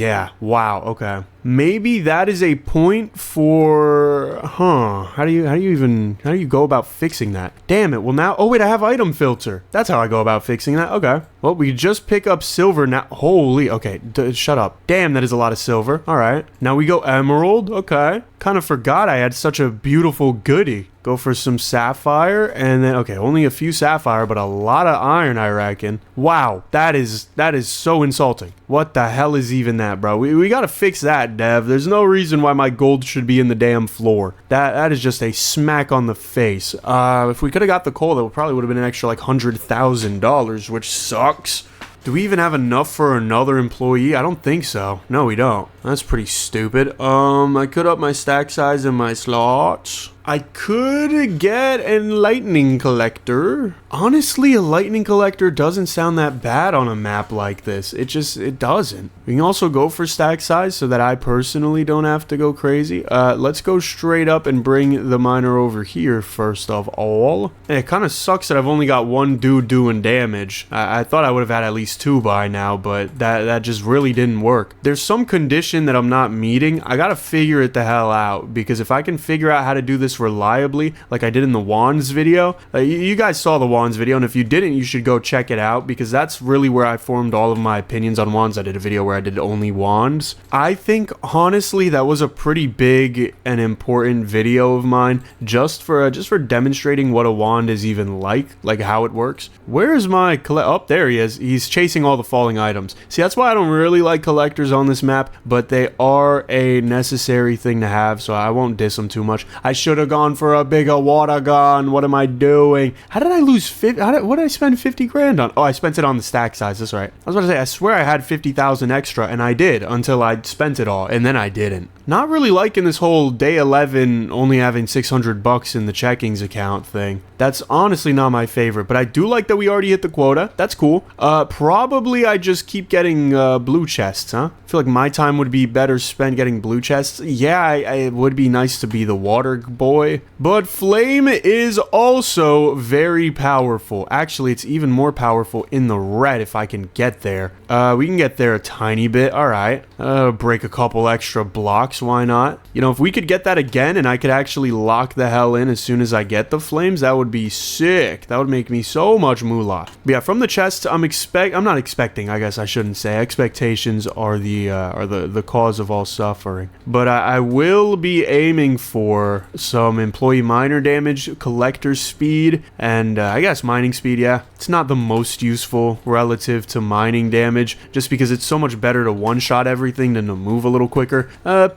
okay. Maybe that is a point for, how do you go about fixing that? Damn it, well now, oh wait, I have item filter. That's how I go about fixing that, okay. Well, we just pick up silver now, holy, okay, shut up. Damn, that is a lot of silver, alright. Now we go emerald, okay. Kind of forgot I had such a beautiful goodie. Go for some sapphire, and then, okay, only a few sapphire, but a lot of iron, I reckon. Wow, that is so insulting. What the hell is even that, bro? We gotta fix that, Dev. There's no reason why my gold should be in the damn floor. That is just a smack on the face. If we could have got the coal, that probably would have been an extra, like, $100,000, which sucks. Do we even have enough for another employee? I don't think so. No, we don't. That's pretty stupid. I could up my stack size in my slots. I could get a lightning collector. Honestly, a lightning collector doesn't sound that bad on a map like this. It doesn't. We can also go for stack size so that I personally don't have to go crazy. Let's go straight up and bring the miner over here first of all. It kind of sucks that I've only got one dude doing damage. I thought I would have had at least two by now, but that just really didn't work. There's some condition that I'm not meeting. I gotta figure it the hell out, because if I can figure out how to do this reliably, like I did in the wands video, you guys saw the wands video, and if you didn't, you should go check it out, because that's really where I formed all of my opinions on wands. I did a video where I did only wands. I think honestly that was a pretty big and important video of mine, just for demonstrating what a wand is even like how it works. Where is my oh, there he is. He's chasing all the falling items. See, that's why I don't really like collectors on this map, but they are a necessary thing to have, so I won't diss them too much. I should have gone for a bigger water gun. What am I doing? How did I lose 50? What did I spend 50 grand on? Oh, I spent it on the stack size. That's right. I was about to say, I swear I had 50,000 extra, and I did until I spent it all, and then I didn't. Not really liking this whole day 11 only having 600 bucks in the checkings account thing. That's honestly not my favorite, but I do like that we already hit the quota. That's cool. Probably I just keep getting blue chests, huh? I feel like my time would be better spent getting blue chests. Yeah, it would be nice to be the water boy, but flame is also very powerful. Actually, it's even more powerful in the red if I can get there. We can get there a tiny bit. All right. Break a couple extra blocks. Why not? You know, if we could get that again and I could actually lock the hell in as soon as I get the flames, that would be sick. That would make me so much moolah. But yeah, from the chest, I'm not expecting, I guess I shouldn't say. Expectations are the cause of all suffering. But I will be aiming for some employee miner damage, collector speed, and I guess mining speed, yeah. It's not the most useful relative to mining damage, just because it's so much better to one-shot everything than to move a little quicker.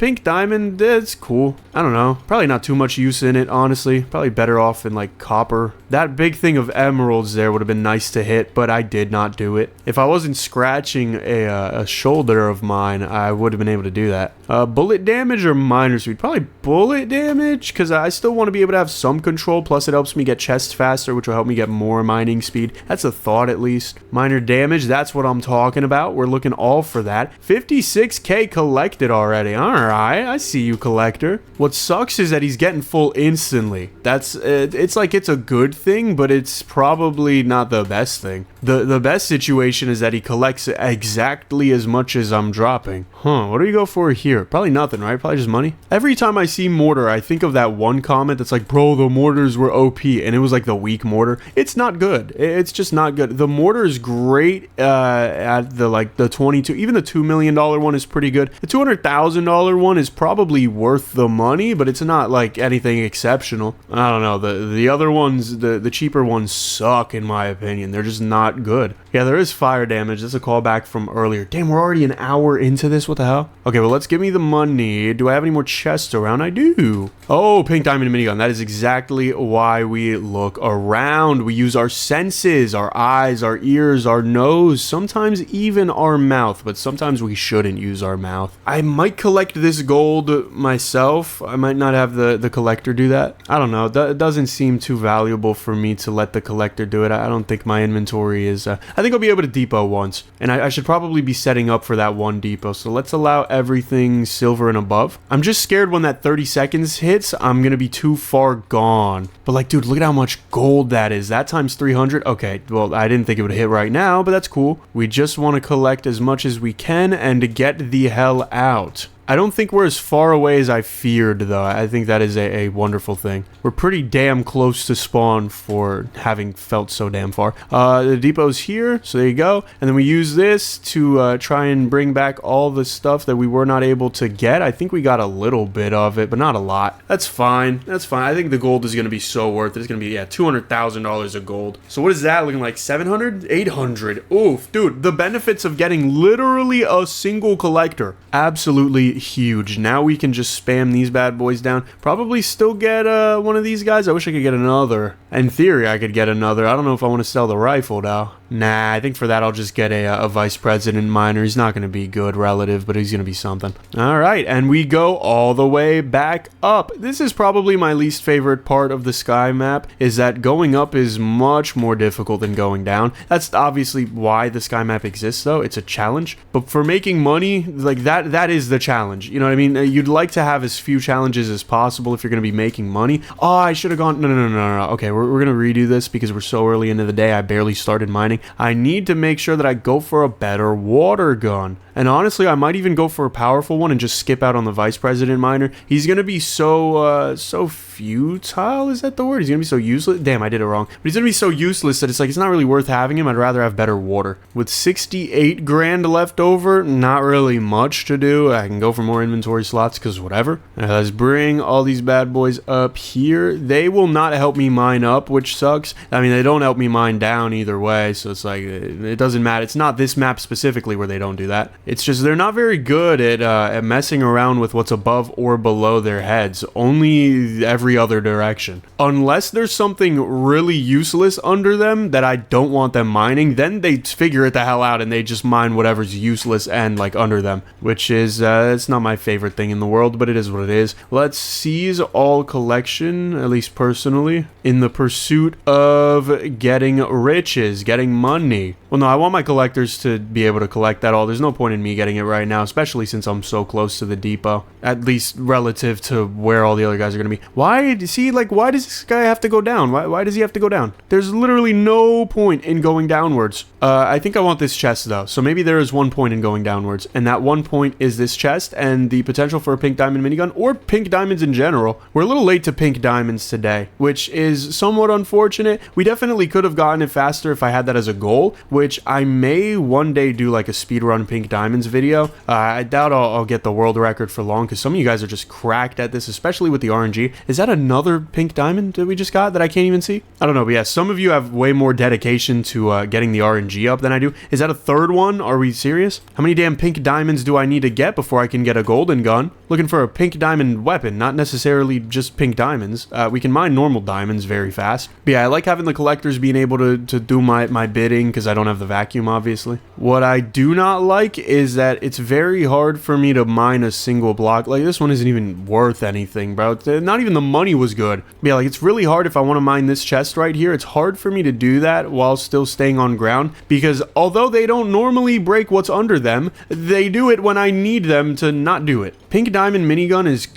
Pink diamond, it's cool. I don't know. Probably not too much use in it, honestly. Probably better off in, like, copper. That big thing of emeralds there would have been nice to hit, but I did not do it. If I wasn't scratching a shoulder of mine, I would have been able to do that. Bullet damage or miner speed? Probably bullet damage, because I still want to be able to have some control, plus it helps me get chests faster, which will help me get more mining speed. That's a thought, at least. Miner damage, that's what I'm talking about. We're looking all for that. 56k collected already. Alright, I see you, collector. What sucks is that he's getting full instantly. It's like it's a good thing, but it's probably not the best thing. The best situation is that he collects exactly as much as I'm dropping. What do you go for here? here? Probably nothing, right? Probably just money. Every time I see mortar, I think of that one comment that's like, bro, the mortars were OP, and it was like the weak mortar. It's not good. It's just not good. The mortar is great at the 22, even the $2 million one is pretty good. The $200,000 one is probably worth the money, but it's not like anything exceptional. I don't know. The other ones, the cheaper ones suck in my opinion. They're just not good. Yeah, there is fire damage. That's a callback from earlier. Damn, we're already an hour into this. What the hell? Okay, well, let's give me the money. Do I have any more chests around? I do. Oh, pink diamond minigun. That is exactly why we look around. We use our senses, our eyes, our ears, our nose, sometimes even our mouth, but sometimes we shouldn't use our mouth. I might collect this gold myself. I might not have the collector do that. I don't know. It doesn't seem too valuable for me to let the collector do it. I don't think my inventory is... I think I'll be able to depot once, and I should probably be setting up for that one depot, so let's allow everything silver and above. I'm just scared when that 30 seconds hits, I'm gonna be too far gone. But like, dude, look at how much gold that is. That times 300. Okay, well, I didn't think it would hit right now, but that's cool. We just want to collect as much as we can and get the hell out. I don't think we're as far away as I feared, though. I think that is a wonderful thing. We're pretty damn close to spawn for having felt so damn far. The depot's here, so there you go. And then we use this to try and bring back all the stuff that we were not able to get. I think we got a little bit of it, but not a lot. That's fine. That's fine. I think the gold is going to be so worth it. It's going to be, yeah, $200,000 of gold. So what is that looking like? 700? 800. Oof, dude, the benefits of getting literally a single collector. Absolutely huge. Now we can just spam these bad boys down. Probably still get one of these guys. I wish I could get another. In theory, I could get another. I don't know if I want to sell the rifle though. Nah, I think for that I'll just get a vice president miner. He's not going to be good relative, but he's going to be something. All right, and we go all the way back up. This is probably my least favorite part of the sky map, is that going up is much more difficult than going down. That's obviously why the sky map exists though. It's a challenge. But for making money, like that is the challenge. You know what I mean? You'd like to have as few challenges as possible if you're going to be making money. Oh, I should have gone... No. Okay, we're going to redo this because we're so early into the day. I barely started mining. I need to make sure that I go for a better water gun. And honestly, I might even go for a powerful one and just skip out on the vice president miner. He's going to be so futile, is that the word? He's going to be so useless. Damn, I did it wrong. But he's going to be so useless that it's not really worth having him. I'd rather have better water. With 68 grand left over, not really much to do. I can go for more inventory slots because whatever. Let's bring all these bad boys up here. They will not help me mine up, which sucks. I mean, they don't help me mine down either way, so it's like, it doesn't matter. It's not this map specifically where they don't do that. It's just they're not very good at messing around with what's above or below their heads. Only every other direction. Unless there's something really useless under them that I don't want them mining, then they figure it the hell out and they just mine whatever's useless and like under them, which is it's not my favorite thing in the world, but it is what it is. Let's seize all collection, at least personally, in the pursuit of getting riches, getting money. Well, no, I want my collectors to be able to collect that all. There's no point in me getting it right now, especially since I'm so close to the depot, at least relative to where all the other guys are going to be. Why does this guy have to go down? Why does he have to go down? There's literally no point in going downwards. I think I want this chest though, so maybe there is one point in going downwards, and that one point is this chest and the potential for a pink diamond minigun, or pink diamonds in general. We're a little late to pink diamonds today, which is somewhat unfortunate. We definitely could have gotten it faster if I had that as a goal, which I may one day do like a speedrun pink diamonds video. I doubt I'll get the world record for long because some of you guys are just cracked at this, especially with the RNG. Is that another pink diamond that we just got that I can't even see? I don't know, but yeah, some of you have way more dedication to getting the RNG up than I do. Is that a third one? Are we serious? How many damn pink diamonds do I need to get before I can get a golden gun? Looking for a pink diamond weapon, not necessarily just pink diamonds. We can mine normal diamonds very fast. But yeah, I like having the collectors being able to do my bidding because I don't have the vacuum, obviously. What I do not like is that it's very hard for me to mine a single block. Like, this one isn't even worth anything, bro. Not even the money was good. But yeah, like, it's really hard if I want to mine this chest right here. It's hard for me to do that while still staying on ground because although they don't normally break what's under them, they do it when I need them to not do it. Pink diamond minigun is,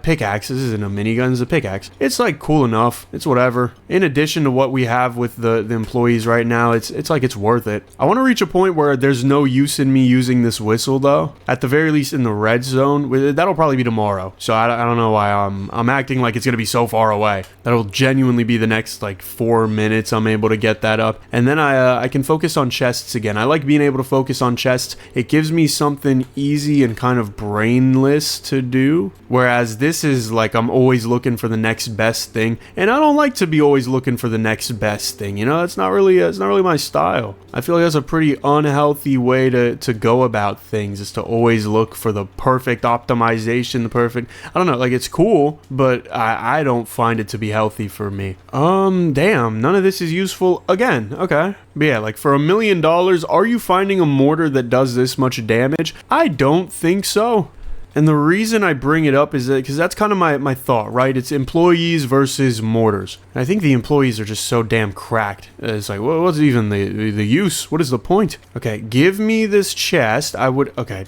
pickaxe. This isn't a minigun, it's a pickaxe. It's like cool enough. It's whatever. In addition to what we have with the employees right now, it's like it's worth it. I want to reach a point where there's no use in me using this whistle though. At the very least in the red zone. That'll probably be tomorrow. So I don't know why I'm acting like it's going to be so far away. That'll genuinely be the next like 4 minutes I'm able to get that up. And then I can focus on chests again. I like being able to focus on chests. It gives me something easy and kind of brainless to do. Whereas this is like I'm always looking for the next best thing. And I don't like to be always looking for the next best thing. You know, it's not really my style. I feel like that's a pretty unhealthy way to go about things, is to always look for the perfect optimization, the perfect, I don't know, like it's cool, but I don't find it to be healthy for me. Damn, none of this is useful again. Okay. But yeah, like for $1 million, are you finding a mortar that does this much damage? I don't think so. And the reason I bring it up is that because that's kind of my thought, right? It's employees versus mortars. And I think the employees are just so damn cracked. It's like, well, what's even the use? What is the point? Okay, give me this chest. I would, okay,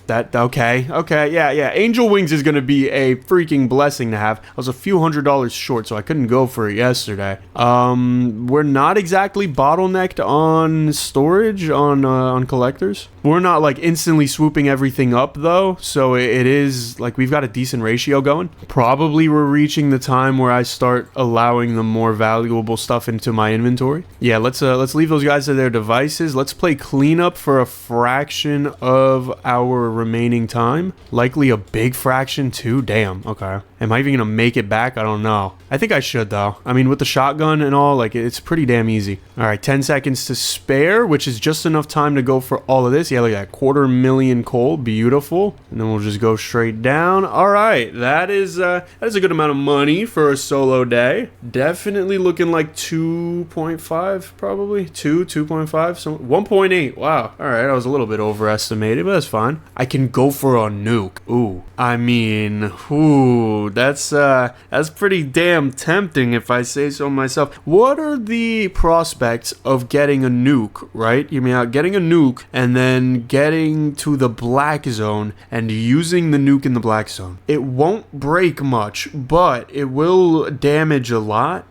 yeah. Angel Wings is going to be a freaking blessing to have. I was a few $100s short, so I couldn't go for it yesterday. We're not exactly bottlenecked on storage, on collectors. We're not like instantly swooping everything up though, so it is like we've got a decent ratio going. Probably we're reaching the time where I start allowing the more valuable stuff into my inventory. Yeah, let's leave those guys to their devices. Let's play cleanup for a fraction of our remaining time. Likely a big fraction too. Damn. Okay. Am I even gonna make it back? I don't know. I think I should though. I mean, with the shotgun and all, like it's pretty damn easy. All right, 10 seconds to spare, which is just enough time to go for all of this. Yeah, look at that, 250,000 coal, beautiful. And then we'll just go straight down. All right, that is a good amount of money for a solo day. Definitely looking like 2.5, probably 2.5, so 1.8. Wow. All right, I was a little bit overestimated, but that's fine. I can go for a nuke. Ooh, I mean, ooh, that's pretty damn tempting if I say so myself. What are the prospects of getting a nuke, right? You mean getting a nuke and then getting to the black zone and using the nuke in the black zone? It won't break much, but it will damage a lot.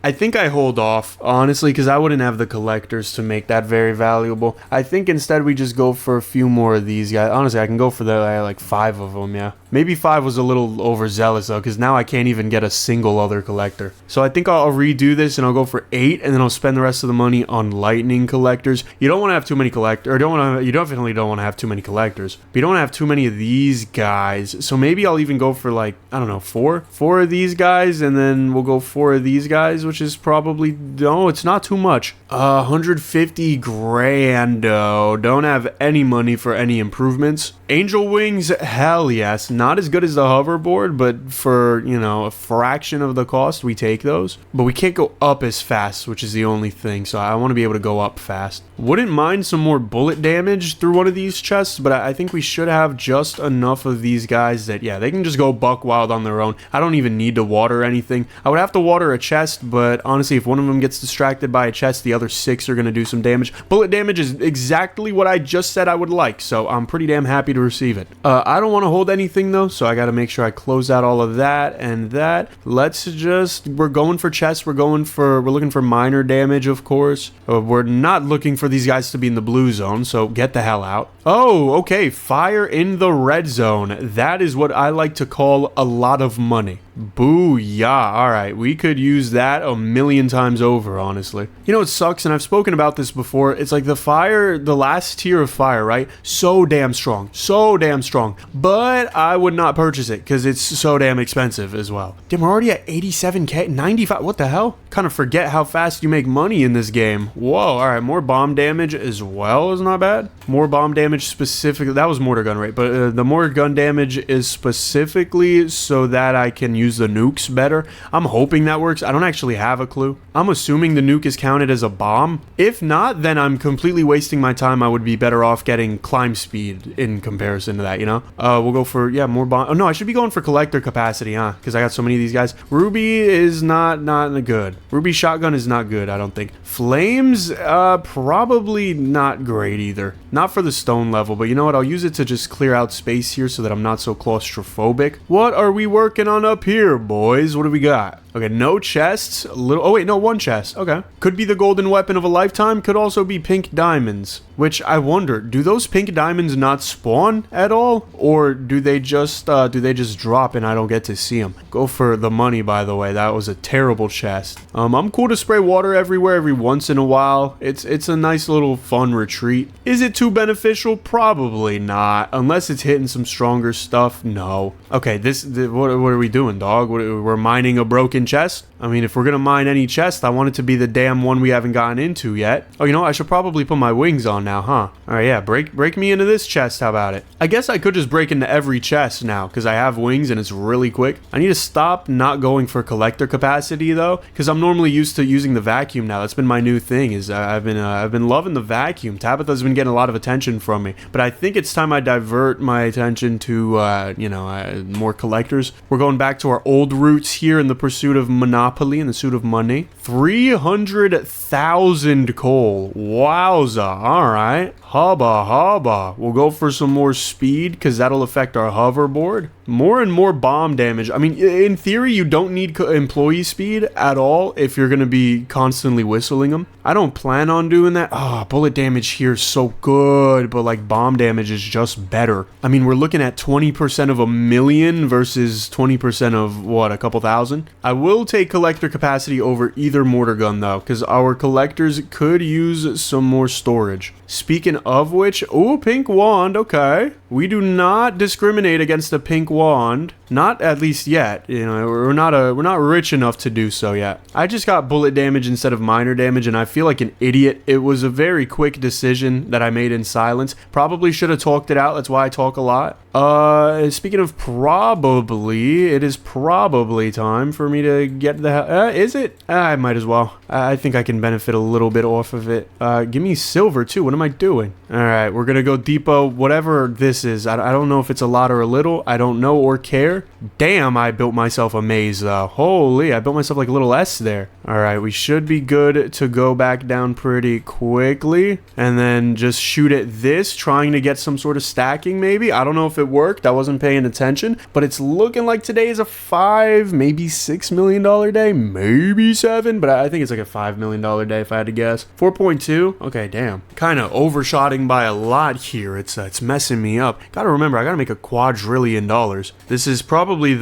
I think I hold off, honestly, because I wouldn't have the collectors to make that very valuable. I think instead we just go for a few more of these guys. Honestly, I can go for like 5 of them, yeah. Maybe 5 was a little overzealous, though, because now I can't even get a single other collector. So I think I'll redo this, and I'll go for 8, and then I'll spend the rest of the money on lightning collectors. You don't want to have too many collectors, or you definitely don't want to have too many collectors. But you don't want to have too many of these guys. So maybe I'll even go for, like, I don't know, 4 of these guys, and then we'll go 4 of these guys, which is probably, no, it's not too much. 150 grand, though. Don't have any money for any improvements. Angel Wings, hell yes. Not as good as the hoverboard, but for, you know, a fraction of the cost, we take those. But we can't go up as fast, which is the only thing, so I want to be able to go up fast. Wouldn't mind some more bullet damage through one of these chests, but I think we should have just enough of these guys that, yeah, they can just go buck wild on their own. I don't even need to water anything. I would have to water a chest, but honestly, if one of them gets distracted by a chest, the other 6 are going to do some damage. Bullet damage is exactly what I just said I would like, so I'm pretty damn happy to receive it. I don't want to hold anything though, so I got to make sure I close out all of that and that. Let's just, we're going for chests, we're looking for minor damage, of course. We're not looking for these guys to be in the blue zone, so get the hell out. Oh, okay, fire in the red zone. That is what I like to call a lot of money. Booyah. Alright, we could use that a million times over, honestly. You know, it sucks, and I've spoken about this before. It's like the last tier of fire, right? So damn strong. But I would not purchase it, because it's so damn expensive as well. Damn, we're already at 87k, 95, what the hell? Kind of forget how fast you make money in this game. Whoa, alright, more bomb damage as well is not bad. More bomb damage specifically, that was mortar gun, right? But the mortar gun damage is specifically so that I can use the nukes better. I'm hoping that works. I don't actually have a clue. I'm assuming the nuke is counted as a bomb. If not, then I'm completely wasting my time. I would be better off getting climb speed in comparison to that, you know? We'll go for, yeah, more bomb. Oh, no, I should be going for collector capacity, huh? Because I got so many of these guys. Ruby is not good. Ruby shotgun is not good, I don't think. Flames, probably not great either. Not for the stone level, but you know what? I'll use it to just clear out space here so that I'm not so claustrophobic. What are we working on up here, boys? What do we got? Okay, no chests. A little. Oh, wait, no, one chest. Okay. Could be the golden weapon of a lifetime. Could also be pink diamonds. Which I wonder, do those pink diamonds not spawn at all? Or do they just drop and I don't get to see them? Go for the money, by the way. That was a terrible chest. I'm cool to spray water everywhere every once in a while. It's a nice little fun retreat. Is it too beneficial? Probably not. Unless it's hitting some stronger stuff. No. Okay, what are we doing, dog? We're mining a broken chest? I mean, if we're gonna mine any chest, I want it to be the damn one we haven't gotten into yet. Oh, you know what? I should probably put my wings on now, huh? Alright, yeah, break me into this chest, how about it? I guess I could just break into every chest now, because I have wings and it's really quick. I need to stop not going for collector capacity, though, because I'm normally used to using the vacuum now. That's been my new thing, is I've been loving the vacuum. Tabitha's been getting a lot of attention from me, but I think it's time I divert my attention to, more collectors. We're going back to our old roots here in the pursuit of monopoly, in the pursuit of money. 300,000 coal. Wowza. Alright. Hubba. We'll go for some more speed, because that'll affect our hoverboard. More and more bomb damage. I mean, in theory, you don't need employee speed at all if you're going to be constantly whistling them. I don't plan on doing that. Bullet damage here is so good, but like bomb damage is just better. I mean, we're looking at 20% of a million versus 20% of what, a couple thousand? I will take collector capacity over either mortar gun though, because our collectors could use some more storage. Speaking of which, oh, pink wand, okay. We do not discriminate against a pink wand. Not at least yet. You know, we're not rich enough to do so yet. I just got bullet damage instead of minor damage, and I feel like an idiot. It was a very quick decision that I made in silence. Probably should have talked it out. That's why I talk a lot. Speaking of probably, it is probably time for me to get the hell. Is it? I might as well. I think I can benefit a little bit off of it. Give me silver too. What am I doing? All right, we're gonna go depot. Whatever this is, I don't know if it's a lot or a little. I don't know or care. Damn, I built myself a maze though. Holy, I built myself like a little S there. All right, we should be good to go back down pretty quickly, and then just shoot at this, trying to get some sort of stacking. Maybe, I don't know if it worked. I wasn't paying attention, but it's looking like today is a $5, maybe $6 million day, maybe 7, but I think it's like a $5 million day if I had to guess. 4.2. Okay, damn, kind of overshotting by a lot here. It's messing me up. Gotta remember, I gotta make a quadrillion dollars. This is probably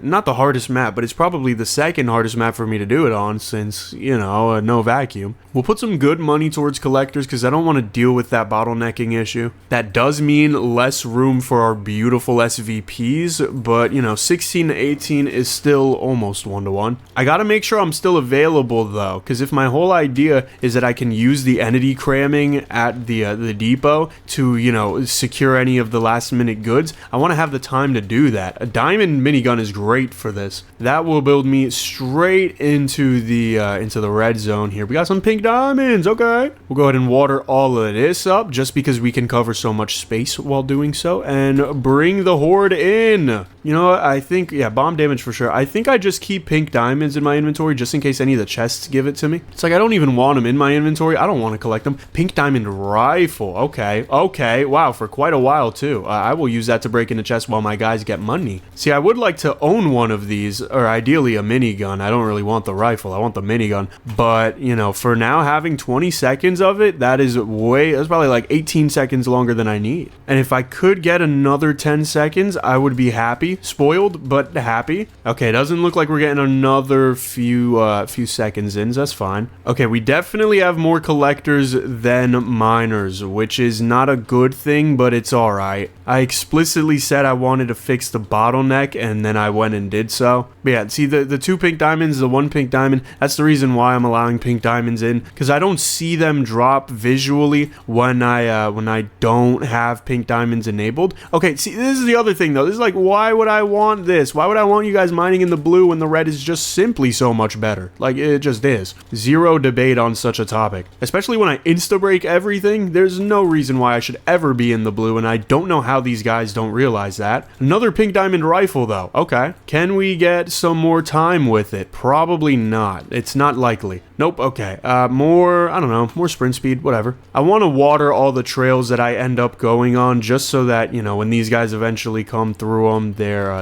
not the hardest map, but it's probably the second hardest map for me to do it on, since, you know, no vacuum. We'll put some good money towards collectors because I don't want to deal with that bottlenecking issue. That does mean less room for our beautiful SVPs, but, you know, 16 to 18 is still almost 1-to-1. I gotta make sure I'm still available though, because if my whole idea is that I can use the entity cramming at the depot to, you know, secure any of the last minute goods, I want to have the time to do that. A diamond minigun is great for this. That will build me straight into the red zone here. We got some pink diamonds. Okay, we'll go ahead and water all of this up just because we can cover so much space while doing so, and bring the horde in. You know what? I think, yeah, bomb damage for sure. I think I just keep pink diamonds in my inventory just in case any of the chests give it to me. It's like I don't even want them in my inventory. I don't want to collect them. Pink diamond rifle. Okay. Wow, for quite a while too. I will use that to break into chests while my guys get money. See, I would like to own one of these, or ideally a minigun. I don't really want the rifle. I want the minigun. But, you know, for now, having 20 seconds of it, that's probably like 18 seconds longer than I need. And if I could get another 10 seconds, I would be happy. Spoiled, but happy. Okay, doesn't look like we're getting another few seconds in. That's fine. Okay, we definitely have more collectors than miners, which is not a good thing, but it's alright. I explicitly said I wanted to fix the bottleneck, and then I went and did so. But yeah, see the 2 pink diamonds, the 1 pink diamond, that's the reason why I'm allowing pink diamonds in, because I don't see them drop visually when I don't have pink diamonds enabled. Okay, see, this is the other thing though. This is like, why would I want this? Why would I want you guys mining in the blue when the red is just simply so much better? Like, it just is. Zero debate on such a topic. Especially when I insta-break everything, there's no reason why I should ever be in the blue, and I don't know how these guys don't realize that. Another pink diamond rifle though. Okay. Can we get some more time with it? Probably not. It's not likely. Nope. Okay. I don't know, more sprint speed, whatever. I want to water all the trails that I end up going on just so that, you know, when these guys eventually come through them,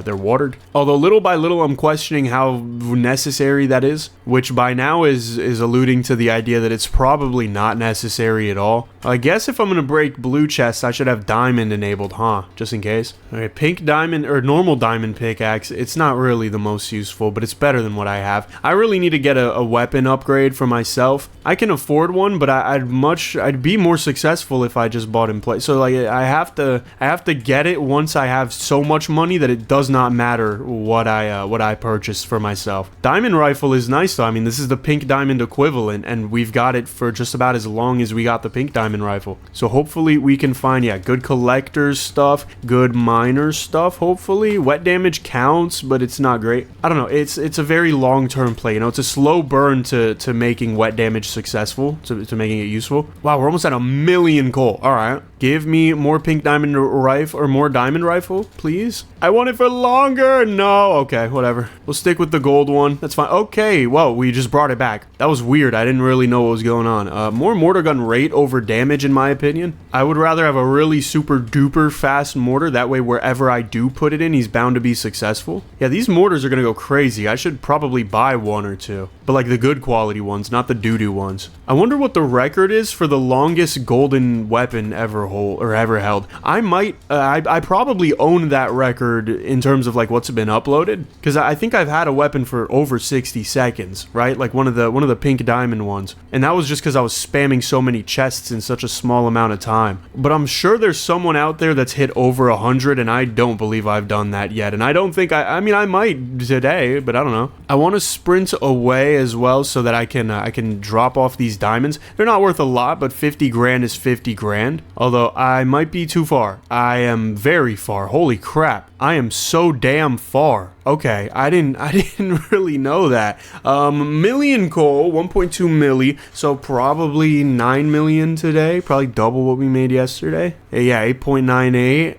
they're watered. Although little by little, I'm questioning how necessary that is, which by now is alluding to the idea that it's probably not necessary at all. I guess if I'm gonna break blue chests, I should have diamond enabled, huh? Just in case. Okay, pink diamond or normal diamond pickaxe. It's not really the most useful, but it's better than what I have. I really need to get a weapon upgrade for myself. I can afford one, but I'd be more successful if I just bought in place. So like I have to get it once I have so much money that it does not matter what I purchase for myself. Diamond rifle is nice though. I mean, this is the pink diamond equivalent, and we've got it for just about as long as we got the pink diamond rifle. So hopefully we can find, yeah, good collector's stuff, good miner's stuff. Hopefully wet damage counts, but it's not great. I don't know. It's a very long-term play. You know, it's a slow burn to making wet damage successful, to making it useful. Wow, we're almost at 1,000,000 coal. All right, give me more pink diamond rifle or more diamond rifle, please. I want it for longer. No, okay, whatever. We'll stick with the gold one. That's fine. Okay, whoa, we just brought it back. That was weird. I didn't really know what was going on. More mortar gun rate over damage, in my opinion. I would rather have a really super duper fast mortar. That way, wherever I do put it in, he's bound to be successful. Yeah, these mortars are gonna go crazy. I should probably buy one or two, but like the good quality ones, not the doo-doo ones. I wonder what the record is for the longest golden weapon ever held. I probably own that record in terms of like what's been uploaded, because I think I've had a weapon for over 60 seconds, right? Like one of the pink diamond ones, and that was just because I was spamming so many chests in such a small amount of time. But I'm sure there's someone out there that's hit over 100, and I don't believe I've done that yet. And I don't think I mean I might today, but I don't know. I want to sprint away as well so that I can drop off these diamonds. They're not worth a lot, but 50 grand is 50 grand. Although I might be too far. I am very far. Holy crap. I am so damn far. Okay, I didn't really know that. Million coal, 1.2 milli, so probably 9 million today. Probably double what we made yesterday. Yeah, 8.98.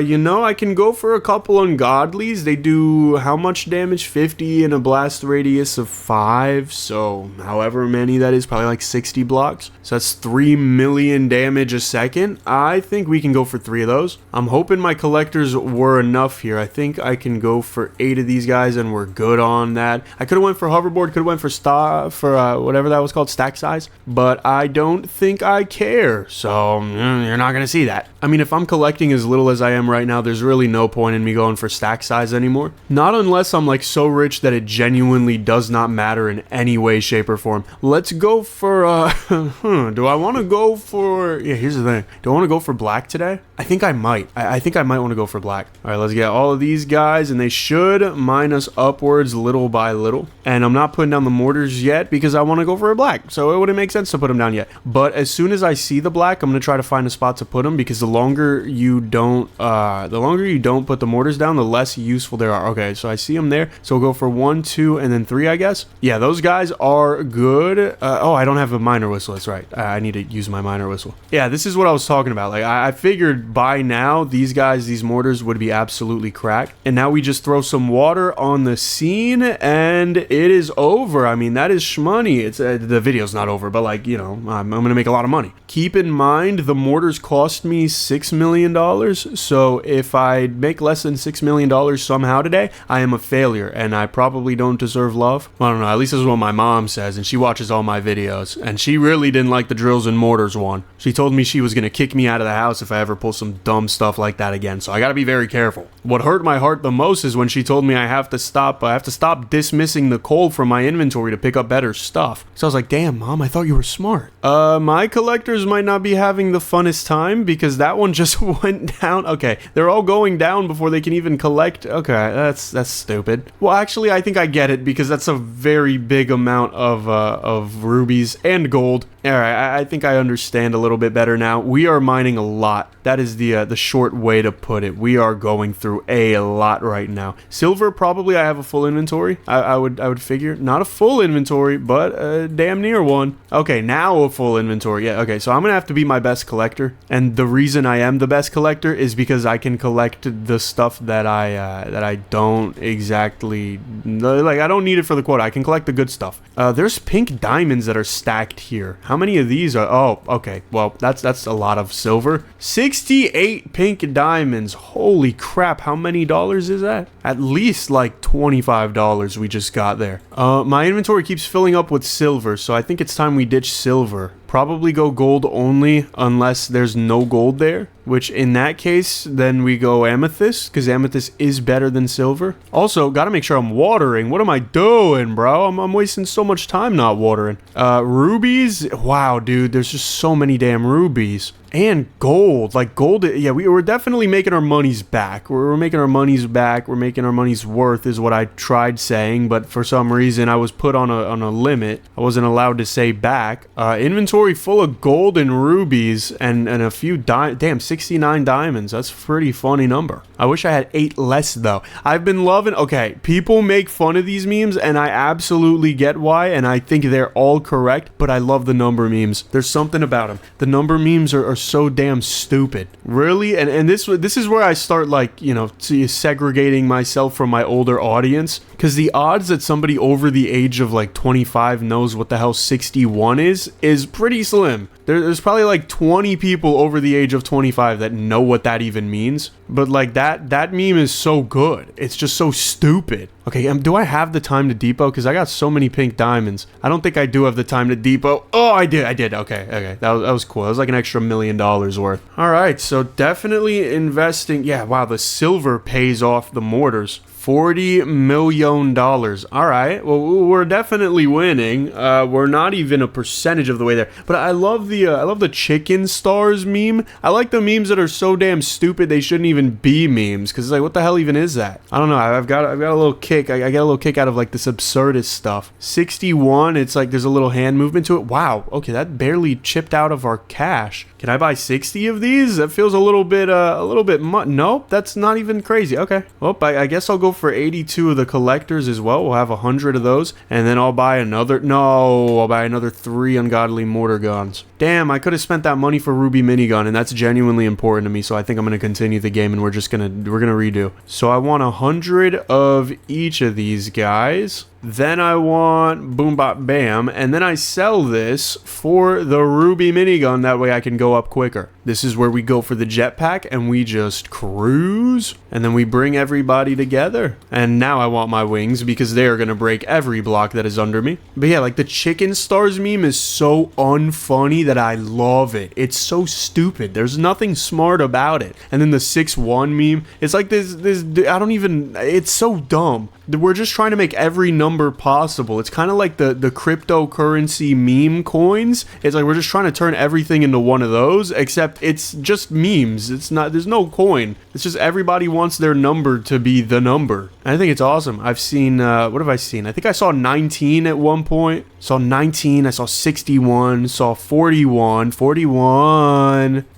You know, I can go for a couple ungodlies. They do how much damage? 50 in a blast radius of 5, so however many that is, probably like 60 blocks. So that's 3 million damage a second. I think we can go for 3 of those. I'm hoping my collectors were enough here. I think I can go for 8 of these guys and we're good on that. I could have went for hoverboard, could have went for whatever that was called, stack size, but I don't think I care. So you're not gonna see that. I mean, if I'm collecting as little as I am right now, there's really no point in me going for stack size anymore. Not unless I'm like so rich that it genuinely does not matter in any way, shape, or form. Let's go for do I want to go for, yeah, here's the thing. Do I want to go for black today? I think I might. I think I might want to go for black. All right, let's get all of these guys, and they should mine us upwards little by little. And I'm not putting down the mortars yet because I want to go for a black, so it wouldn't make sense to put them down yet. But as soon as I see the black, I'm going to try to find a spot to put them, because the longer you don't put the mortars down, the less useful they are. Okay, so I see them there, so we'll go for 1, 2, and then 3, I guess. Yeah, those guys are good. Oh, I don't have a miner whistle. That's right. I need to use my miner whistle. Yeah, this is what I was talking about. Like, I figured by now these mortars would be absolutely cracked, and now we just throw some water on the scene and it is over. I mean, that is shmoney. It's the video's not over, but like, you know, I'm gonna make a lot of money. Keep in mind the mortars cost me $6 million, so if I make less than $6 million somehow today, I am a failure and I probably don't deserve love. I don't know, at least this is what my mom says, and she watches all my videos, and she really didn't like the drills and mortars one. She told me she was gonna kick me out of the house if I ever pull some dumb stuff like that again, so I gotta be very careful. What hurt my heart the most is when she told me I have to stop dismissing the coal from my inventory to pick up better stuff. So I was like, damn, Mom, I thought you were smart. My collectors might not be having the funnest time because that one just went down. Okay, they're all going down before they can even collect. Okay, that's stupid. Well, actually, I think I get it, because that's a very big amount of rubies and gold. All right, I think I understand a little bit better now. We are mining a lot. That is the short way to put it. We are going through a lot right now. Silver, probably I have a full inventory. I would figure. Not a full inventory, but damn near one. Okay, now a full inventory. Yeah, okay, so I'm gonna have to be my best collector. And the reason I am the best collector is because I can collect the stuff that I don't exactly, like, I don't need it for the quota. I can collect the good stuff. There's pink diamonds that are stacked here. How How many of these are... Oh, okay. Well, that's a lot of silver. 68 pink diamonds. Holy crap. How many dollars is that? At least like $25 we just got there. My inventory keeps filling up with silver, so I think it's time we ditch silver. Probably go gold only unless there's no gold there, which in that case, then we go amethyst, because amethyst is better than silver. Also, gotta make sure I'm watering. What am I doing, bro? I'm wasting so much time not watering. Rubies? Wow, dude, there's just so many damn rubies. And gold, like gold, yeah, we're definitely making our monies back. We're making our monies back. We're making our money's worth is what I tried saying, but for some reason I was put on a limit. I wasn't allowed to say back. Inventory full of gold and rubies and a few damn 69 diamonds. That's a pretty funny number. I wish I had 8 less though. I've been loving, okay, people make fun of these memes and I absolutely get why, and I think they're all correct, but I love the number memes. There's something about them. The number memes are so damn stupid. Really? And this is where I start, like, you know, segregating myself from my older audience, because the odds that somebody over the age of like 25 knows what the hell 61 is pretty slim. There's probably like 20 people over the age of 25 that know what that even means. But like that meme is so good. It's just so stupid. Okay, do I have the time to depot? Because I got so many pink diamonds. I don't think I do have the time to depot. Oh, I did. Okay. That was cool. That was like an extra $1 million worth. All right, so definitely investing. Yeah, wow, the silver pays off the mortars. $40 million. All right. Well, we're definitely winning. We're not even a percentage of the way there. But I love the chicken stars meme. I like the memes that are so damn stupid they shouldn't even be memes. Because it's like, what the hell even is that? I don't know. I've got a little kick. I get a little kick out of like this absurdist stuff. 61. It's like there's a little hand movement to it. Wow. Okay, that barely chipped out of our cash. Can I buy 60 of these? That feels a little bit nope, that's not even crazy. Okay. Well, I guess I'll go for 82 of the collectors as well. We'll have 100 of those, and then I'll buy another 3 ungodly mortar guns. Damn, I could have spent that money for ruby minigun, and that's genuinely important to me, so I think I'm going to continue the game, and we're gonna redo. So I want 100 of each of these guys. Then I want boom bop bam, and then I sell this for the ruby minigun. That way I can go up quicker. This is where we go for the jetpack and we just cruise, and then we bring everybody together. And now I want my wings because they are gonna break every block that is under me. But yeah, like the chicken stars meme is so unfunny that I love it. It's so stupid. There's nothing smart about it. And then the 6-1 meme, it's like this it's so dumb. We're just trying to make every number possible. It's kind of like the cryptocurrency meme coins. It's like we're just trying to turn everything into one of those, except it's just memes. It's not, there's no coin. It's just everybody wants their number to be the number. And I think it's awesome. I've seen, what have I seen? I think I saw 19 at one point. Saw 19, I saw 61, saw 41.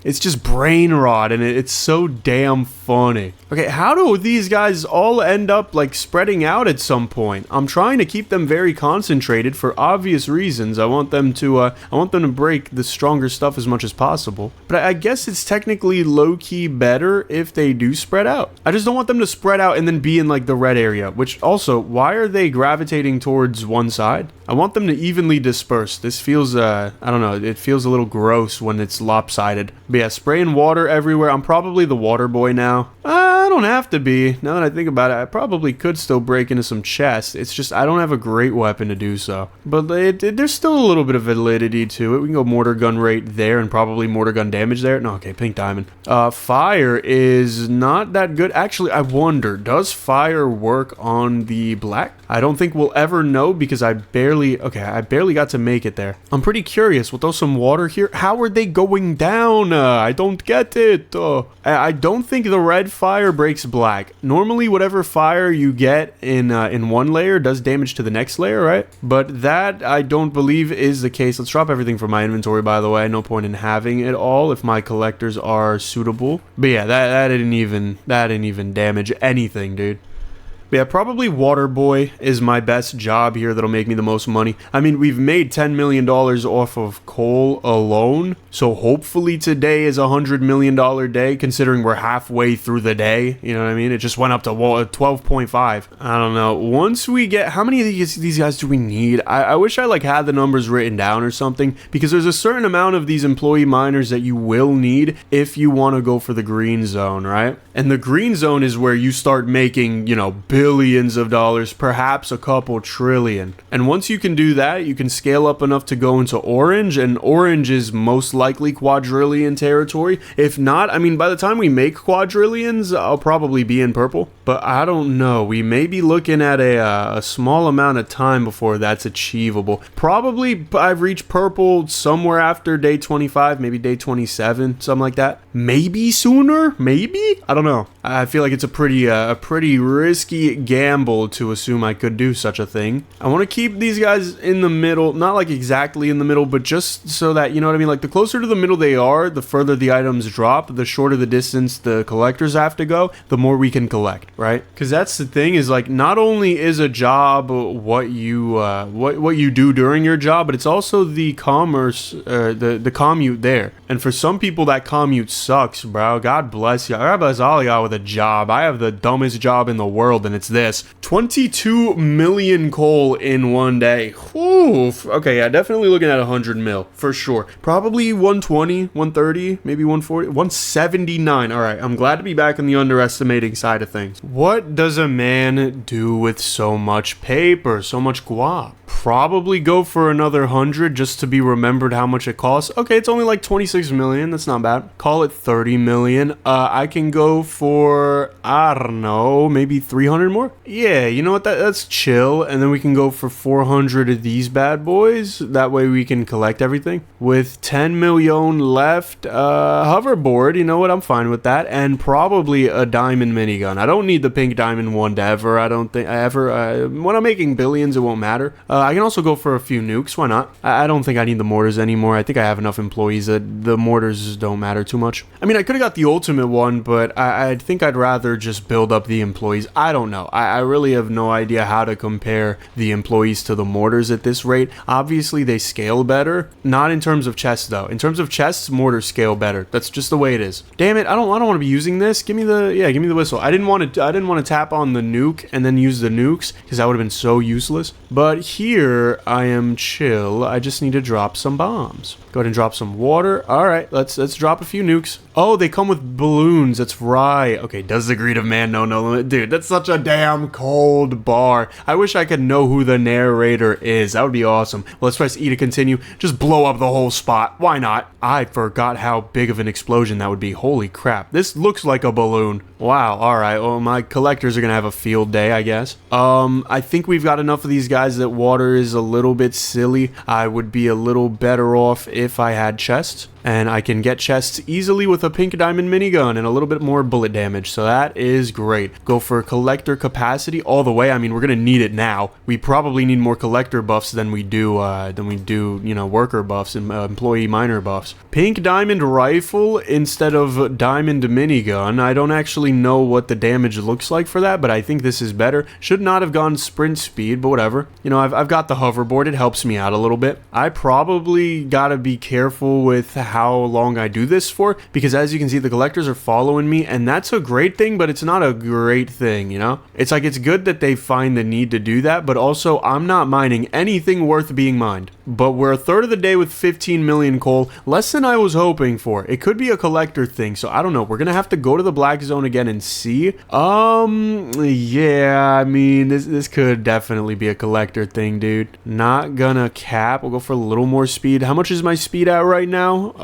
It's just brain rot, and it's so damn funny. Okay, how do these guys all end up like spreading out at some point? I'm trying to keep them very concentrated for obvious reasons. I want them to break the stronger stuff as much as possible. But I guess it's technically low-key better if they do spread out. I just don't want them to spread out and then be in like the red area, which also, why are they gravitating towards one side? I want them to evenly disperse. This feels, I don't know, it feels a little gross when it's lopsided. But yeah, spraying water everywhere. I'm probably the water boy now. I don't have to be. Now that I think about it, I probably could still break into some chests. It's just I don't have a great weapon to do so. But there's still a little bit of validity to it. We can go mortar gun rate there and probably mortar gun damage there. No, okay, pink diamond. Fire is not that good. Actually, I wonder, does fire work on the black? I don't think we'll ever know because I barely got to make it there. I'm pretty curious. We'll throw some water here. How are they going down? I don't get it. I don't think the red fire breaks black. Normally, whatever fire you get in one layer does damage to the next layer, right? But that I don't believe is the case. Let's drop everything from my inventory, by the way. No point in having it all if my collectors are suitable. But yeah, that didn't even damage anything, dude. But yeah, probably water boy is my best job here that'll make me the most money. I mean, we've made $10 million off of coal alone, so hopefully today is $100 million day, considering we're halfway through the day. You know what I mean? It just went up to 12.5. I don't know. Once we get, how many of these guys do we need? I wish I like had the numbers written down or something, because there's a certain amount of these employee miners that you will need if you want to go for the green zone, right? And the green zone is where you start making, you know, billions of dollars, perhaps a couple trillion. And once you can do that, you can scale up enough to go into orange, and orange is most likely quadrillion territory. If not, I mean, by the time we make quadrillions, I'll probably be in purple. But I don't know. We may be looking at a small amount of time before that's achievable. Probably I've reached purple somewhere after day 25, maybe day 27, something like that. Maybe sooner, maybe? I don't know. I feel like it's a pretty risky gamble to assume I could do such a thing. I want to keep these guys in the middle, not like exactly in the middle, but just so that, you know what I mean? Like the closer to the middle they are, the further the items drop, the shorter the distance the collectors have to go, the more we can collect, right? Because that's the thing, is like, not only is a job what you do during your job, but it's also the commerce, the commute there. And for some people that commute sucks, bro. God bless you. God bless all y'all with a job. I have the dumbest job in the world, and it's this. 22 million coal in one day. Oof. Okay, yeah, definitely looking at 100 mil for sure. Probably 120, 130, maybe 140, 179. All right, I'm glad to be back on the underestimating side of things. What does a man do with so much paper, so much guap? Probably go for another 100 just to be remembered how much it costs. Okay, it's only like 26 million. That's not bad. Call it 30 million. I can go for, I don't know, maybe 300 more. Yeah, you know what? That's chill. And then we can go for 400 of these bad boys. That way we can collect everything. With 10 million left, hoverboard, you know what? I'm fine with that. And probably a diamond minigun. I don't need the pink diamond one ever. I don't think I ever, when I'm making billions, it won't matter. I can also go for a few nukes. Why not? I don't think I need the mortars anymore. I think I have enough employees that the mortars don't matter too much. I mean, I could have got the ultimate one, but I think I'd rather just build up the employees. I don't know. I really have no idea how to compare the employees to the mortars at this rate. Obviously, they scale better. Not in terms of chests, though. In terms of chests, mortars scale better. That's just the way it is. Damn it! I don't want to be using this. Give me the whistle. I didn't want to tap on the nuke and then use the nukes, because that would have been so useless. But here I am chill. I just need to drop some bombs. Go ahead and drop some water. All right, let's drop a few nukes. Oh, they come with balloons. That's right. Okay, does the greed of man know no limit? Dude, that's such a damn cold bar. I wish I could know who the narrator is. That would be awesome. Well, let's press E to continue. Just blow up the whole spot. Why not? I forgot how big of an explosion that would be. Holy crap. This looks like a balloon. Wow. All right. Well, my collectors are going to have a field day, I guess. I think we've got enough of these guys that water is a little bit silly. I would be a little better off if I had chests. And I can get chests easily with a pink diamond minigun and a little bit more bullet damage. So that is great. Go for collector capacity all the way. I mean, we're going to need it now. We probably need more collector buffs than we do, you know, worker buffs and employee miner buffs. Pink diamond rifle instead of diamond minigun. I don't actually know what the damage looks like for that, but I think this is better. Should not have gone sprint speed, but whatever. You know, I've got the hoverboard. It helps me out a little bit. I probably got to be careful with how long I do this for, because as you can see, the collectors are following me, and that's a great thing, but it's not a great thing, you know? It's like, it's good that they find the need to do that, but also I'm not mining anything worth being mined. But we're a third of the day with 15 million coal, less than I was hoping for. It could be a collector thing, so I don't know. We're gonna have to go to the black zone again and see. Yeah, I mean, this could definitely be a collector thing, dude. Not gonna cap. We'll go for a little more speed. How much is my speed at right now?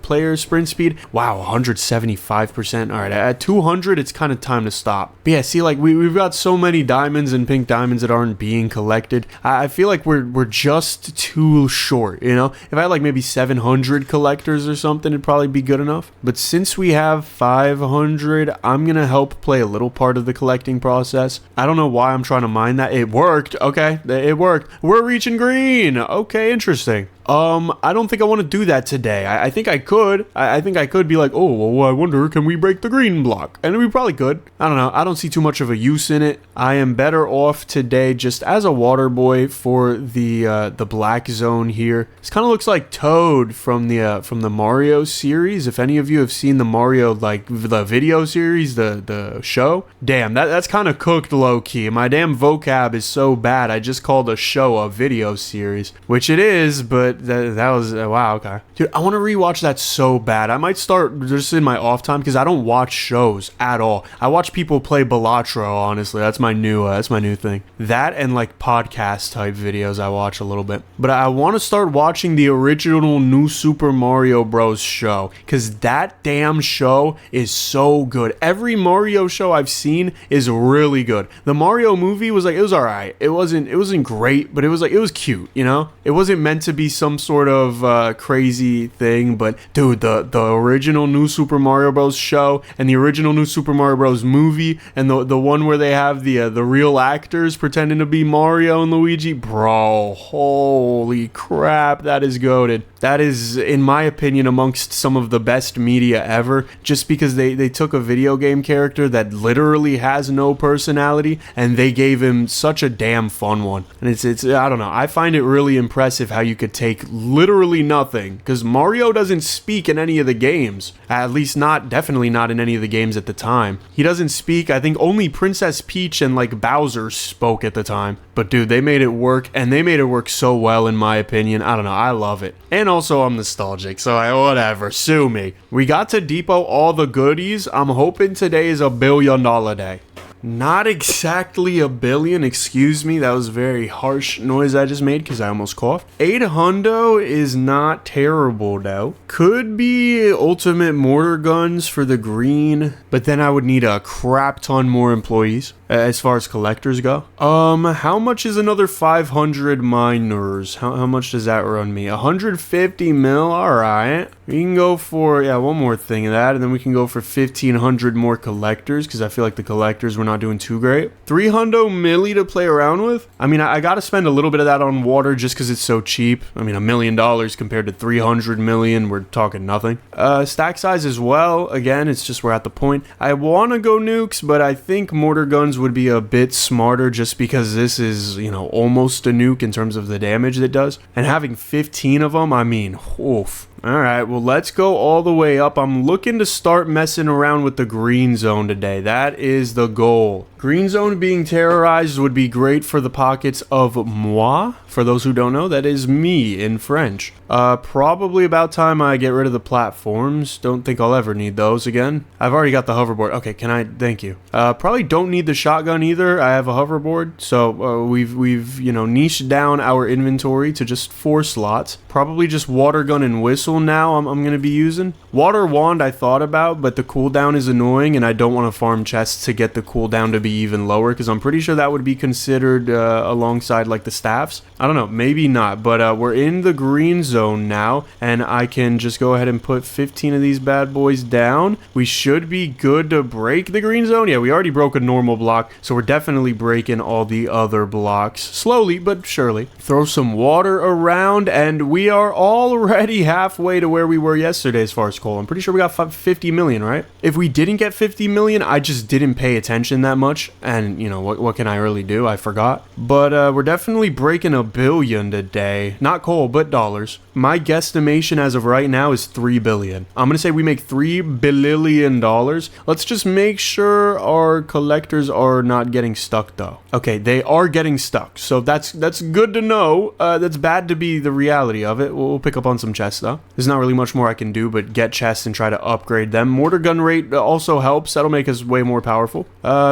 Player sprint speed. Wow, 175%. All right, at 200, it's kind of time to stop. But yeah, see, like we've got so many diamonds and pink diamonds that aren't being collected. I feel like we're just too short, you know? If I had like maybe 700 collectors or something, it'd probably be good enough. But since we have 500, I'm gonna help play a little part of the collecting process. I don't know why I'm trying to mine that. It worked. Okay, it worked. We're reaching green. Okay, interesting. I don't think I want to do that today. I think I could. I think I could be like, oh, well, I wonder, can we break the green block? And we probably could. I don't know. I don't see too much of a use in it. I am better off today just as a water boy for the black zone here. This kind of looks like Toad from the Mario series. If any of you have seen the Mario, like the video series, the show, damn, that's kind of cooked low key. My damn vocab is so bad. I just called a show a video series, which it is, but that was wow. Okay, dude, I want to rewatch that so bad. I might start just in my off time because I don't watch shows at all. I watch people play Balatro. Honestly, that's my new thing. That and like podcast type videos I watch a little bit. But I want to start watching the original New Super Mario Bros. Show because that damn show is so good. Every Mario show I've seen is really good. The Mario movie was like, it was alright. It wasn't great, but it was cute. You know, it wasn't meant to be some sort of crazy thing, but dude, the original New Super Mario Bros. Show and the original New Super Mario Bros. Movie and the one where they have the real actors pretending to be Mario and Luigi, bro, holy crap, that is goated. That is, in my opinion, amongst some of the best media ever, just because they took a video game character that literally has no personality and they gave him such a damn fun one. And it's I don't know, I find it really impressive how you could take literally nothing, because Mario doesn't speak in any of the games, at least definitely not in any of the games at the time. He doesn't speak. I think only Princess Peach and like Bowser spoke at the time, but dude, they made it work, and they made it work so well, in my opinion. I don't know, I love it. And also I'm nostalgic, so whatever, sue me. We got to depot all the goodies. I'm hoping today is $1 billion day. Not exactly $1 billion, excuse me, that was a very harsh noise I just made because I almost coughed. 800 is not terrible though. Could be ultimate mortar guns for the green, but then I would need a crap ton more employees as far as collectors go. How much is another 500 miners? How much does that run me? 150 mil, alright. We can go for, one more thing of that, and then we can go for 1,500 more collectors, because I feel like the collectors were not doing too great. 300 milli to play around with. I mean, I gotta spend a little bit of that on water just because it's so cheap. I mean, $1 million compared to 300 million, we're talking nothing. Stack size as well, again, it's just we're at the point. I want to go nukes, but I think mortar guns would be a bit smarter just because this is, almost a nuke in terms of the damage it does. And having 15 of them, I mean, oof. Alright, well, let's go all the way up. I'm looking to start messing around with the green zone today. That is the goal. Green zone being terrorized would be great for the pockets of moi. For those who don't know, that is me in French. Probably about time I get rid of the platforms. Don't think I'll ever need those again. I've already got the hoverboard. Okay, thank you. Probably don't need the shotgun either. I have a hoverboard. So we've niched down our inventory to just 4 slots. Probably just water gun and whistle now I'm going to be using. Water wand I thought about, but the cooldown is annoying and I don't want to farm chests to get the cooldown to be even lower, because I'm pretty sure that would be considered alongside like the staffs. I don't know, maybe not, but we're in the green zone now, and I can just go ahead and put 15 of these bad boys down. We should be good to break the green zone. Yeah, we already broke a normal block, so we're definitely breaking all the other blocks. Slowly, but surely. Throw some water around, and we are already halfway to where we were yesterday as far as coal. I'm pretty sure we got 50 million, right? If we didn't get 50 million, I just didn't pay attention that much, and what can I really do? I forgot. But we're definitely breaking $1 billion today. Not coal, but dollars. My guesstimation as of right now is $3 billion. I'm gonna say we make $3 billion. Let's just make sure our collectors are not getting stuck though. Okay, they are getting stuck, so that's good to know. That's bad to be the reality of it. We'll pick up on some chests though. There's not really much more I can do but get chests and try to upgrade them. Mortar gun rate also helps. That'll make us way more powerful.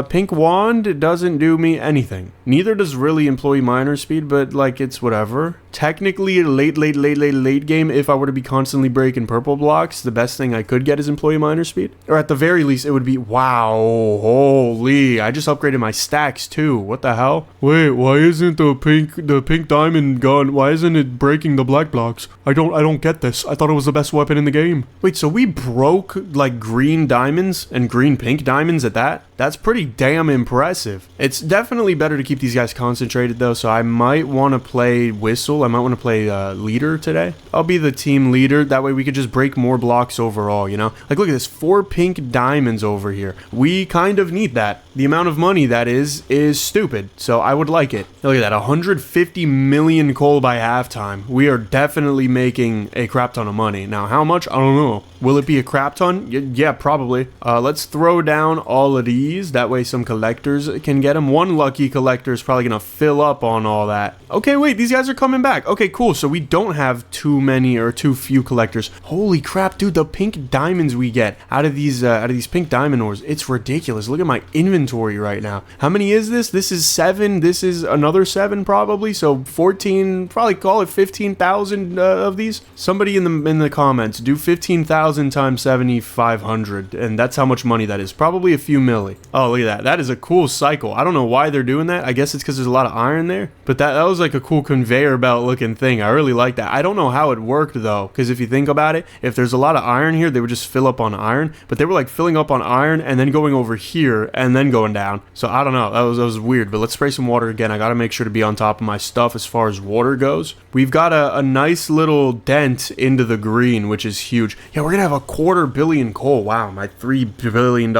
Pink wand doesn't do me anything. Neither does really employee miner speed, but like it's whatever. Technically late game, if I were to be constantly breaking purple blocks, the best thing I could get is employee miner speed. Or at the very least, it would be, wow, holy, I just upgraded my stacks too. What the hell? Wait, why isn't the pink diamond gun, why isn't it breaking the black blocks? I don't get this. I thought it was the best weapon in the game. Wait, so we broke like green diamonds and green pink diamonds at that? That's pretty damn impressive. It's definitely better to keep these guys concentrated though, so I might want to play whistle neutral. I might want to play leader today. I'll be the team leader. That way we could just break more blocks overall, you know? Like, look at this, 4 pink diamonds over here. We kind of need that. The amount of money that is stupid, so I would like it. Look at that, 150 million coal by halftime. We are definitely making a crap ton of money. Now, how much? I don't know. Will it be a crap ton? Yeah, probably. Let's throw down all of these. That way some collectors can get them. One lucky collector is probably going to fill up on all that. Okay, wait, these guys are coming back. Okay, cool. So we don't have too many or too few collectors. Holy crap, dude, the pink diamonds we get out of these pink diamond ores, it's ridiculous. Look at my inventory right now. How many is this? This is 7. This is another 7 probably. So 14, probably call it 15,000 of these. Somebody in the comments, do 15,000 times 7,500, and that's how much money that is. Probably a few milli. Oh, look at that. That is a cool cycle. I don't know why they're doing that. I guess it's because there's a lot of iron there, but that was like a cool conveyor belt looking thing. I really like that. I don't know how it worked though, because if you think about it, if there's a lot of iron here, they would just fill up on iron, but they were like filling up on iron and then going over here and then going down. So I don't know. That was weird, but let's spray some water again. I got to make sure to be on top of my stuff as far as water goes. We've got a nice little dent into the green, which is huge. Yeah, we're gonna have a 250 million coal. Wow, my $3 billion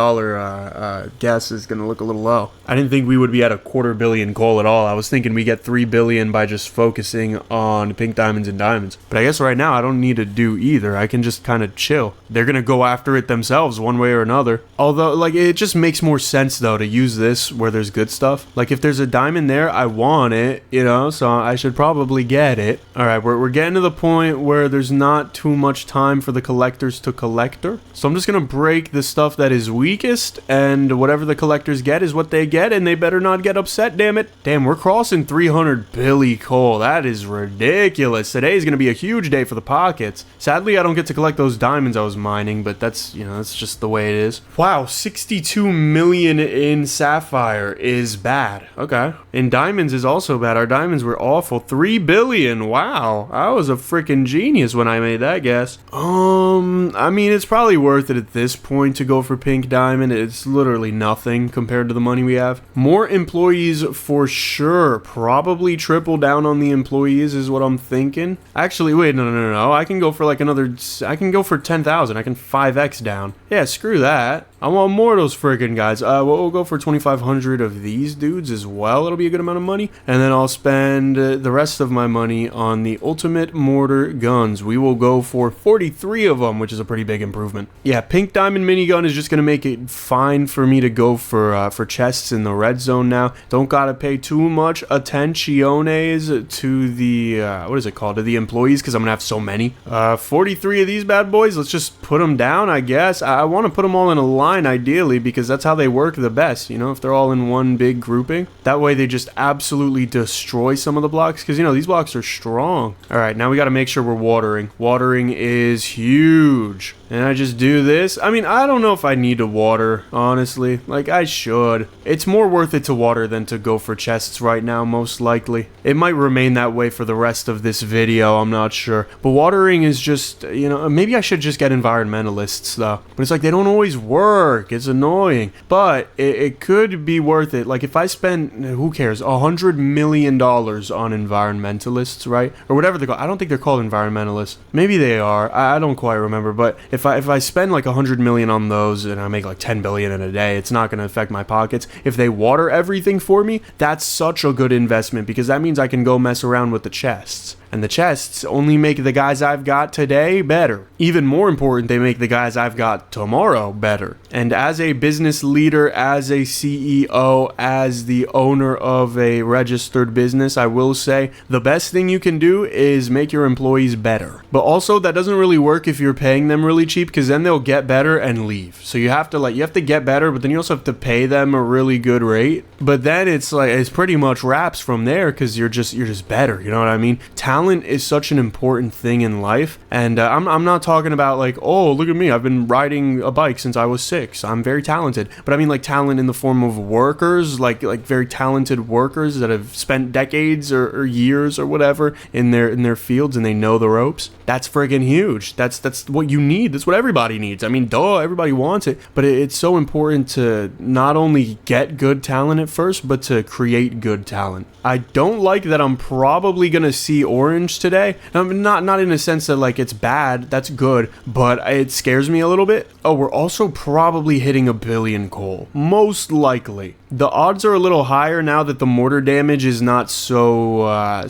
guess is gonna look a little low. I didn't think we would be at a 250 million coal at all. I was thinking we get 3 billion by just focusing on pink diamonds and diamonds. But I guess right now I don't need to do either. I can just kind of chill. They're gonna go after it themselves one way or another. Although, like, it just makes more sense though to use this where there's good stuff. Like, if there's a diamond there, I want it, you know, so I should probably get it. All right, we're getting to the point where there's not too much time for the collectors to collector. So I'm just gonna break the stuff that is weakest, and whatever the collectors get is what they get, and they better not get upset, damn it. Damn, we're crossing 300 billy coal. That is ridiculous. Today is gonna be a huge day for the pockets. Sadly, I don't get to collect those diamonds I was mining, but that's, you know, that's just the way it is. Wow, 62 million in sapphire is bad. Okay. In diamonds is also bad. Our diamonds were awful. 3 billion. Wow. I was a freaking genius when I made that guess. I mean, it's probably worth it at this point to go for pink diamond. It's literally nothing compared to the money we have. More employees for sure. Probably triple down on the employees is what I'm thinking. Actually, wait, no. I can go for like another, I can go for 10,000. I can 5x down. Yeah, screw that. I want more of those friggin' guys. We'll go for 2,500 of these dudes as well. It'll be a good amount of money. And then I'll spend the rest of my money on the ultimate mortar guns. We will go for 43 of them, which is a pretty big improvement. Yeah, pink diamond minigun is just going to make it fine for me to go for chests in the red zone now. Don't got to pay too much attentiones to the, what is it called? To the employees, because I'm going to have so many. 43 of these bad boys. Let's just put them down, I guess. I want to put them all in a line ideally, because that's how they work the best, you know, if they're all in one big grouping. That way they just absolutely destroy some of the blocks, because, you know, these blocks are strong. All right, now we got to make sure we're watering. Watering is huge. And I just do this. I mean, I don't know if I need to water, honestly. Like, I should. It's more worth it to water than to go for chests right now, most likely. It might remain that way for the rest of this video, I'm not sure. But watering is just, you know, maybe I should just get environmentalists, though. But it's like, they don't always work. It's annoying. But it could be worth it. Like, if I spend, who cares, $100 million on environmentalists, right? Or whatever they're called. I don't think they're called environmentalists. Maybe they are. I don't quite remember. But if I spend like 100 million on those and I make like 10 billion in a day, it's not going to affect my pockets. If they water everything for me, that's such a good investment, because that means I can go mess around with the chests. And the chests only make the guys I've got today better. Even more important, they make the guys I've got tomorrow better. And as a business leader, as a CEO, as the owner of a registered business, I will say the best thing you can do is make your employees better. But also, that doesn't really work if you're paying them really cheap, because then they'll get better and leave. So you have to get better, but then you also have to pay them a really good rate. But then it's pretty much wraps from there, because you're just better. You know what I mean? Talent is such an important thing in life, and I'm not talking about like, oh, look at me, I've been riding a bike since I was 6, I'm very talented. But I mean like talent in the form of workers, like very talented workers that have spent decades or years or whatever in their fields, and they know the ropes. That's friggin' huge. That's what you need. That's what everybody needs. I mean, duh, everybody wants it, but it's so important to not only get good talent at first, but to create good talent. I don't like that I'm probably gonna see orange orange today. Not in a sense that like it's bad, that's good, but it scares me a little bit. Oh, we're also probably hitting 1 billion coal, most likely. The odds are a little higher now that the mortar damage is not so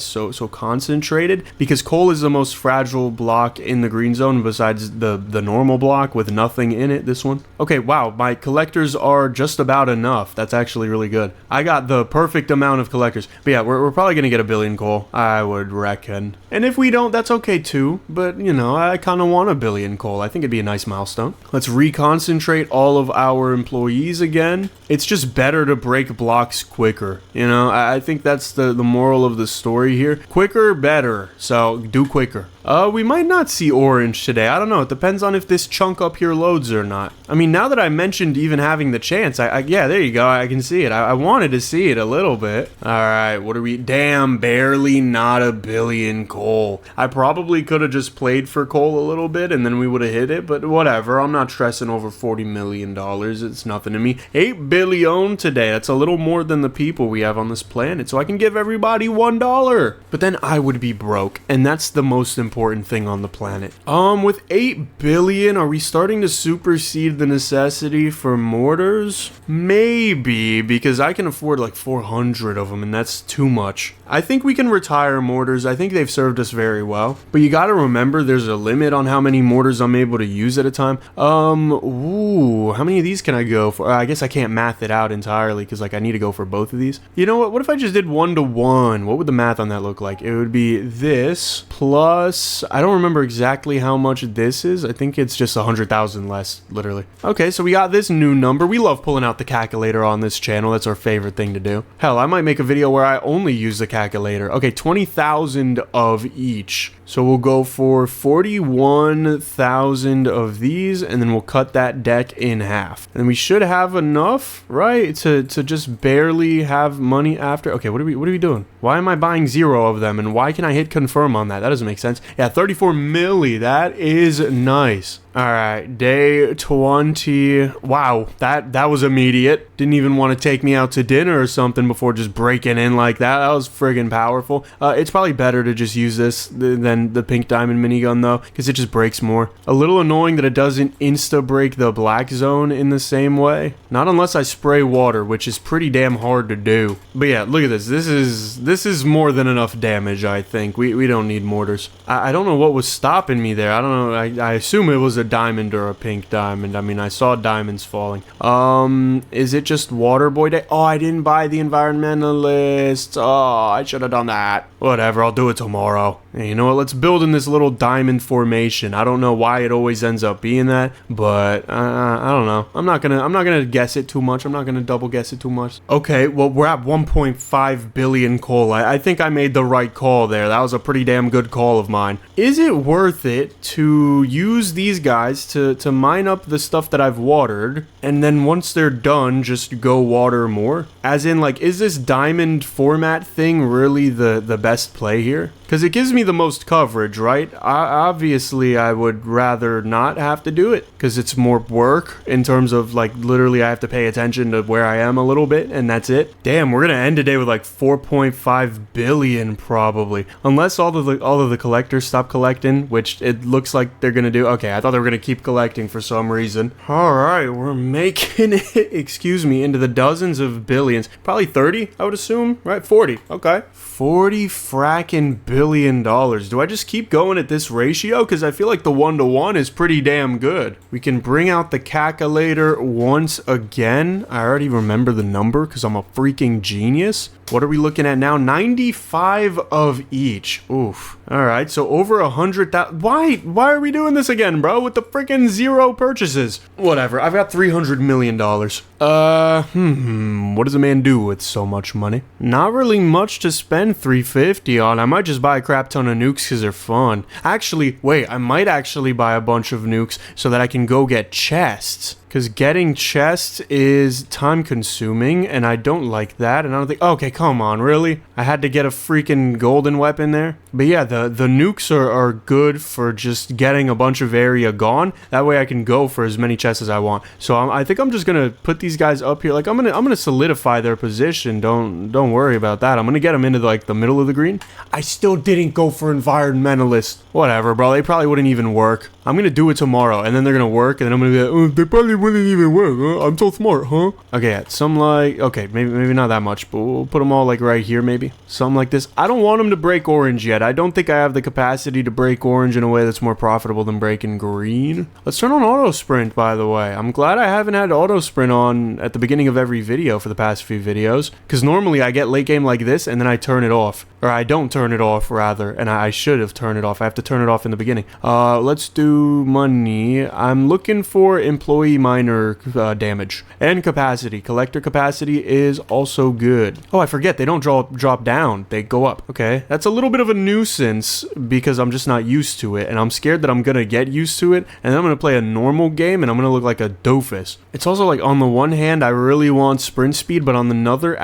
concentrated, because coal is the most fragile block in the green zone besides the normal block with nothing in it, this one. Okay, wow, my collectors are just about enough. That's actually really good. I got the perfect amount of collectors. But yeah, we're probably gonna get 1 billion coal, I would reckon. And if we don't, that's okay too, but you know, I kind of want 1 billion coal. I think it'd be a nice milestone. Let's reconcentrate all of our employees again. It's just better to break blocks quicker, you know. I think that's the moral of the story here. Quicker, better, so do quicker. We might not see orange today. I don't know. It depends on if this chunk up here loads or not. I mean, now that I mentioned even having the chance, yeah, there you go. I can see it. I wanted to see it a little bit. All right, what are we? Damn, barely not 1 billion coal. I probably could have just played for coal a little bit and then we would have hit it, but whatever. I'm not stressing over $40 million. It's nothing to me. 8 billion today. That's a little more than the people we have on this planet, so I can give everybody $1. But then I would be broke, and that's the most important thing on the planet. With 8 billion, are we starting to supersede the necessity for mortars? Maybe, because I can afford like 400 of them, and that's too much. I think we can retire mortars. I think they've served us very well, but you gotta remember there's a limit on how many mortars I'm able to use at a time. Ooh, how many of these can I go for? I guess I can't math it out entirely because like I need to go for both of these. You know what if I just did 1 to 1? What would the math on that look like? It would be this plus, I don't remember exactly how much this is. I think it's just 100,000 less, literally. Okay, so we got this new number. We love pulling out the calculator on this channel. That's our favorite thing to do. Hell, I might make a video where I only use the calculator. Okay, 20,000 of each. So we'll go for 41,000 of these, and then we'll cut that deck in half. And we should have enough, right, to just barely have money after. Okay, what are we doing? Why am I buying 0 of them, and why can I hit confirm on that? That doesn't make sense. Yeah, 34 milli. That is nice. All right, day 20. Wow, that was immediate. Didn't even want to take me out to dinner or something before just breaking in like that. That was friggin' powerful. It's probably better to just use this than the pink diamond minigun though, because it just breaks more. A little annoying that it doesn't insta break the black zone in the same way. Not unless I spray water, which is pretty damn hard to do. But yeah, look at this. This is more than enough damage. I think we don't need mortars. I don't know what was stopping me there. I don't know. I assume it was a diamond or a pink diamond. I mean, I saw diamonds falling. Is it just water boy day? Oh, I didn't buy the environmentalist. Oh, I should have done that. Whatever, I'll do it tomorrow. Hey, you know what? Let's build in this little diamond formation. I don't know why it always ends up being that, but I don't know. I'm not gonna guess it too much. I'm not gonna double guess it too much. Okay, well, we're at 1.5 billion coal. I think I made the right call there. That was a pretty damn good call of mine. Is it worth it to use these guys to mine up the stuff that I've watered, and then once they're done, just go water more? As in, like, is this diamond format thing really the best play here? Because it gives me the most coverage, right? Obviously, I would rather not have to do it because it's more work in terms of, like, literally I have to pay attention to where I am a little bit, and that's it. Damn, we're going to end today with, like, 4.5 billion probably. Unless all of the collectors stop collecting, which it looks like they're going to do. Okay, I thought they were going to keep collecting for some reason. All right, we're making it, excuse me, into the dozens of billions. Probably 30, I would assume, right? 40, okay. 40 fracking billion dollars. Do I just keep going at this ratio? Because I feel like the 1 to 1 is pretty damn good. We can bring out the calculator once again. I already remember the number because I'm a freaking genius. What are we looking at now? 95 of each. Oof. All right, so over 100,000. Why are we doing this again, bro? With the freaking 0 purchases. Whatever. I've got $300 million. What does a man do with so much money? Not really much to spend 350 on. I might just buy a crap ton of nukes because they're fun. Actually, wait, I might actually buy a bunch of nukes so that I can go get chests. because getting chests is time consuming and I don't like that. And I don't think, okay, come on, really? I had to get a freaking golden weapon there. But yeah, the nukes are good for just getting a bunch of area gone. That way I can go for as many chests as I want. So I think I'm just gonna put these guys up here. Like I'm gonna solidify their position. Don't worry about that. I'm gonna get them into like the middle of the green. I still didn't go for environmentalist. Whatever, bro. They probably wouldn't even work. I'm gonna do it tomorrow, and then they're gonna work, and then I'm gonna be like, oh, they probably wouldn't even work. Huh? I'm so smart, huh? Okay, yeah, some like, okay, maybe not that much, but we'll put them all like right here, maybe something like this. I don't want them to break orange yet. I don't think I have the capacity to break orange in a way that's more profitable than breaking green. Let's turn on auto sprint, by the way. I'm glad I haven't had auto sprint on at the beginning of every video for the past few videos, because normally I get late game like this, and then I turn it off. Or I don't turn it off, rather, and I should have turned it off. I have to turn it off in the beginning. Let's do money. I'm looking for employee miner damage and capacity. Collector capacity is also good. Oh, I forget, they don't drop down. They go up. Okay, that's a little bit of a nuisance because I'm just not used to it, and I'm scared that I'm gonna get used to it, and then I'm gonna play a normal game, and I'm gonna look like a doofus. It's also like, on the one hand, I really want sprint speed, but on the other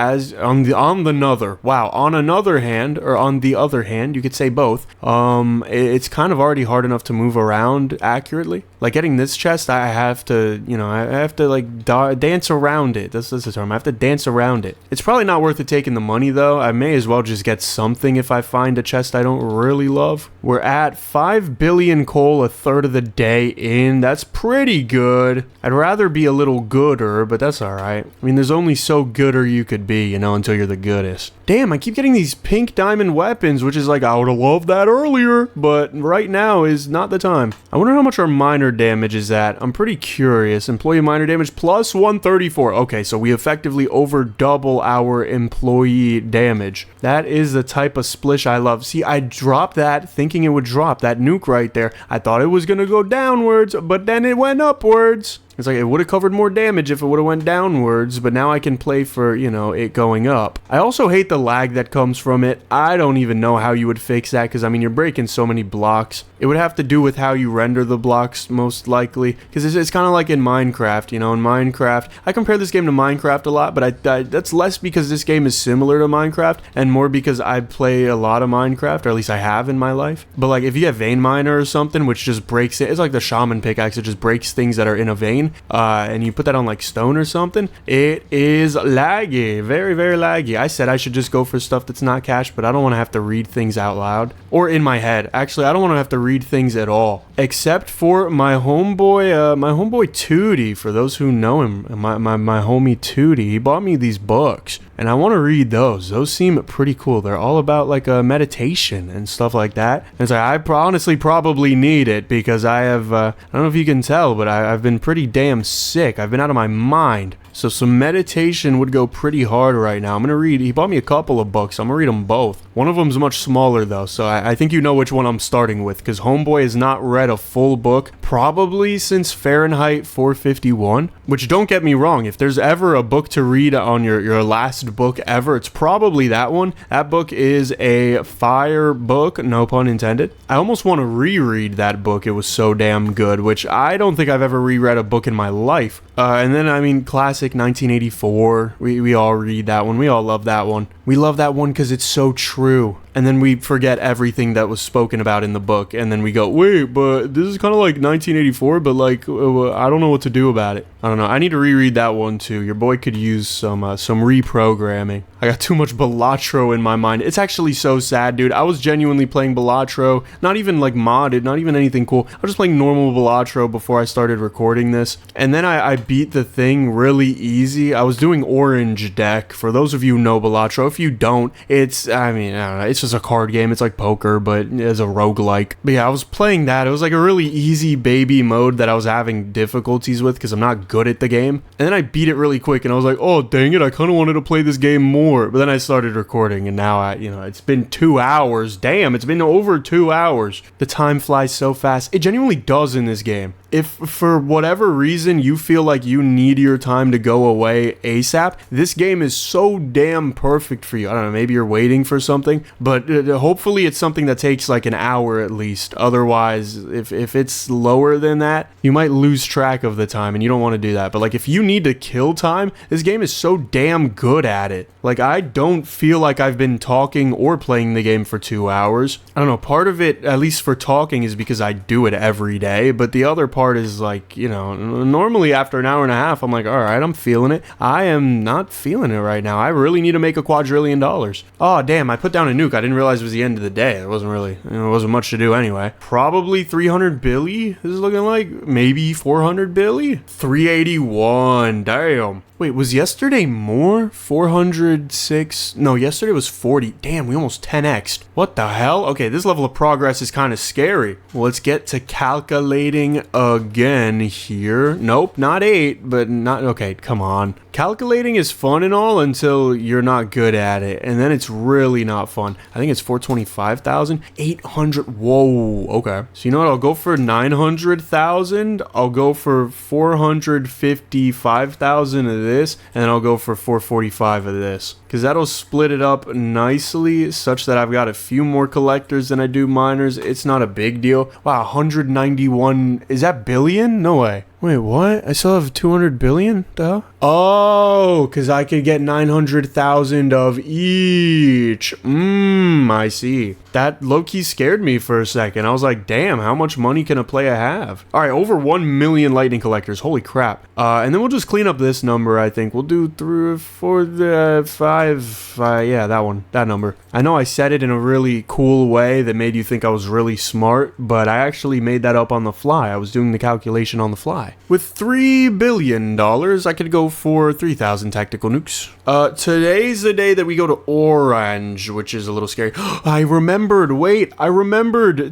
hand, or on the other hand, you could say both, it's kind of already hard enough to move around accurately. Like getting this chest, I have to, I have to like dance around it. That's the term. I have to dance around it. It's probably not worth it taking the money though. I may as well just get something if I find a chest I don't really love. We're at 5 billion coal, a third of the day in. That's pretty good. I'd rather be a little gooder, but that's alright. I mean, there's only so gooder you could be, until you're the goodest. Damn, I keep getting these pink diamond weapons, which is like, I would have loved that earlier, but right now is not the time. I wonder how much our miner damage is at. I'm pretty curious. Employee miner damage plus 134. Okay, so we effectively over double our employee damage. That is the type of splish I love. See, I dropped that thinking it would drop, that nuke right there. I thought it was gonna go downwards, but then it went upwards. It's like, it would have covered more damage if it would have went downwards, but now I can play for, it going up. I also hate the lag that comes from it. I don't even know how you would fix that, because, you're breaking so many blocks. It would have to do with how you render the blocks, most likely, because it's kind of like in Minecraft, in Minecraft. I compare this game to Minecraft a lot, but that's less because this game is similar to Minecraft, and more because I play a lot of Minecraft, or at least I have in my life. But, like, if you have vein miner or something, which just breaks it, it's like the shaman pickaxe, it just breaks things that are in a vein. And you put that on like stone or something, it is laggy, very, very laggy. I said I should just go for stuff that's not cached, but I don't want to have to read things out loud or in my head. Actually, I don't want to have to read things at all, except for my homeboy Tootie. For those who know him, my homie Tootie, he bought me these books, and I want to read those. Those seem pretty cool. They're all about like a meditation and stuff like that. And it's like, I honestly probably need it because I have, I don't know if you can tell, but I've been pretty damn sick. I've been out of my mind. So some meditation would go pretty hard right now. I'm going to read, he bought me a couple of books. I'm going to read them both. One of them's much smaller though, so I think you know which one I'm starting with, because homeboy has not read a full book probably since Fahrenheit 451, which, don't get me wrong, if there's ever a book to read on your last book ever, it's probably that one. That book is a fire book, no pun intended. I almost want to reread that book. It was so damn good, which I don't think I've ever reread a book in my life. And then, classic 1984, we all read that one. We all love that one. We love that one because it's so true. And then we forget everything that was spoken about in the book, and then we go, wait, but this is kind of like 1984, but like, I don't know what to do about it. I don't know. I need to reread that one too. Your boy could use some reprogramming. I got too much Balatro in my mind. It's actually so sad, dude. I was genuinely playing Balatro, not even like modded, not even anything cool. I was just playing normal Balatro before I started recording this, and then I beat the thing really easy. I was doing orange deck. For those of you who know Balatro, if you don't, it's, I don't know, it's just a card game. It's like poker, but as a roguelike. But yeah, I was playing that. It was like a really easy baby mode that I was having difficulties with because I'm not good at the game. And then I beat it really quick, and I was like, oh, dang it, I kind of wanted to play this game more. But then I started recording, and now it's been 2 hours. Damn, it's been over 2 hours. The time flies so fast. It genuinely does in this game. if for whatever reason you feel like you need your time to go away ASAP, this game is so damn perfect for you. I don't know, maybe you're waiting for something, but hopefully it's something that takes like an hour at least. Otherwise, if it's lower than that, you might lose track of the time and you don't want to do that. But like if you need to kill time, this game is so damn good at it. Like I don't feel like I've been talking or playing the game for 2 hours. I don't know, part of it, at least for talking, is because I do it every day, but the other part is like, you know, normally after an hour and a half, I'm like, all right, I'm feeling it. I am not feeling it right now. I really need to make $1 quadrillion. Oh, damn, I put down a nuke. I didn't realize it was the end of the day. It wasn't really, it wasn't much to do anyway. Probably 300 billy, this is looking like. Maybe 400 billy? 381, damn. Wait, was yesterday more? 406? No, yesterday was 40. Damn, we almost 10x'd. What the hell? Okay, this level of progress is kind of scary. Well, let's get to calculating again here. Nope, not 8, but not... Okay, come on. Calculating is fun and all until you're not good at it, and then it's really not fun. I think it's 425,000. 800... Whoa, okay. So you know what? I'll go for 900,000. I'll go for 455,000 of this, and then I'll go for 445 of this, because that'll split it up nicely such that I've got a few more collectors than I do miners. It's not a big deal. Wow, 191. Is that billion? No way. Wait, what? I still have 200 billion? Duh. Oh, because I could get 900,000 of each. I see. That low-key scared me for a second. I was like, damn, how much money can a player have? All right, over 1 million lightning collectors. Holy crap. And then we'll just clean up this number, I think. We'll do 3, 4, 5. Yeah, that one. That number. I know I said it in a really cool way that made you think I was really smart, but I actually made that up on the fly. I was doing the calculation on the fly. With $3 billion, I could go for 3,000 tactical nukes. Today's the day that we go to Orange, which is a little scary. I remembered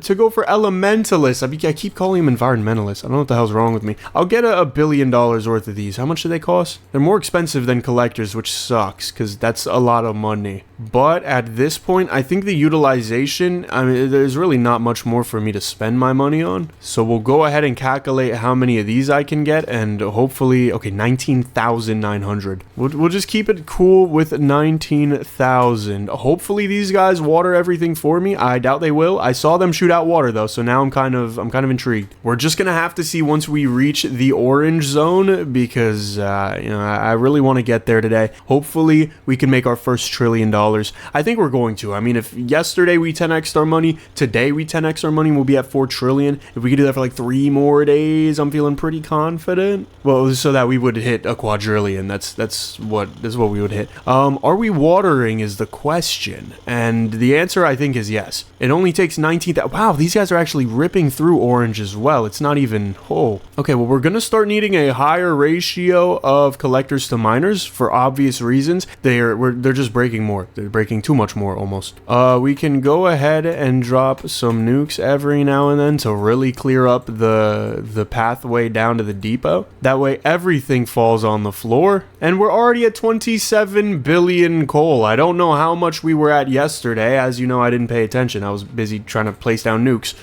to go for Elementalists. I keep calling them Environmentalists. I don't know what the hell's wrong with me. I'll get $1 billion worth of these. How much do they cost? They're more expensive than collectors, which sucks, because that's a lot of money. But at this point, I think the utilization, I mean, there's really not much more for me to spend my money on. So we'll go ahead and calculate how many of these I can get, and hopefully, okay, 19,900. We'll just keep it cool with 19,000. Hopefully these guys water everything for me. I doubt they will. I saw them shoot out water though, so now I'm kind of intrigued. We're just gonna have to see once we reach the orange zone, because you know, I really want to get there today. Hopefully we can make our first $1 trillion. I think we're going to. I mean, if yesterday we 10x'd our money, today we 10x our money, we'll be at 4 trillion. If we could do that for like 3 more days, I'm feeling pretty confident. Well, so that we would hit a quadrillion. That's what we would hit. Are we watering is the question, and the answer I think is yes. It only takes 19. Wow, these guys are actually ripping through orange as well. It's not even. Oh, okay. Well, we're gonna start needing a higher ratio of collectors to miners for obvious reasons. They're just breaking more. They're breaking too much more almost. We can go ahead and drop some nukes every now and then to really clear up the pathway down to the depot. That way everything falls on the floor, and we're already at 27 billion coal. I don't know how much we were at yesterday. As you know, I didn't pay attention. I was busy trying to place down nukes.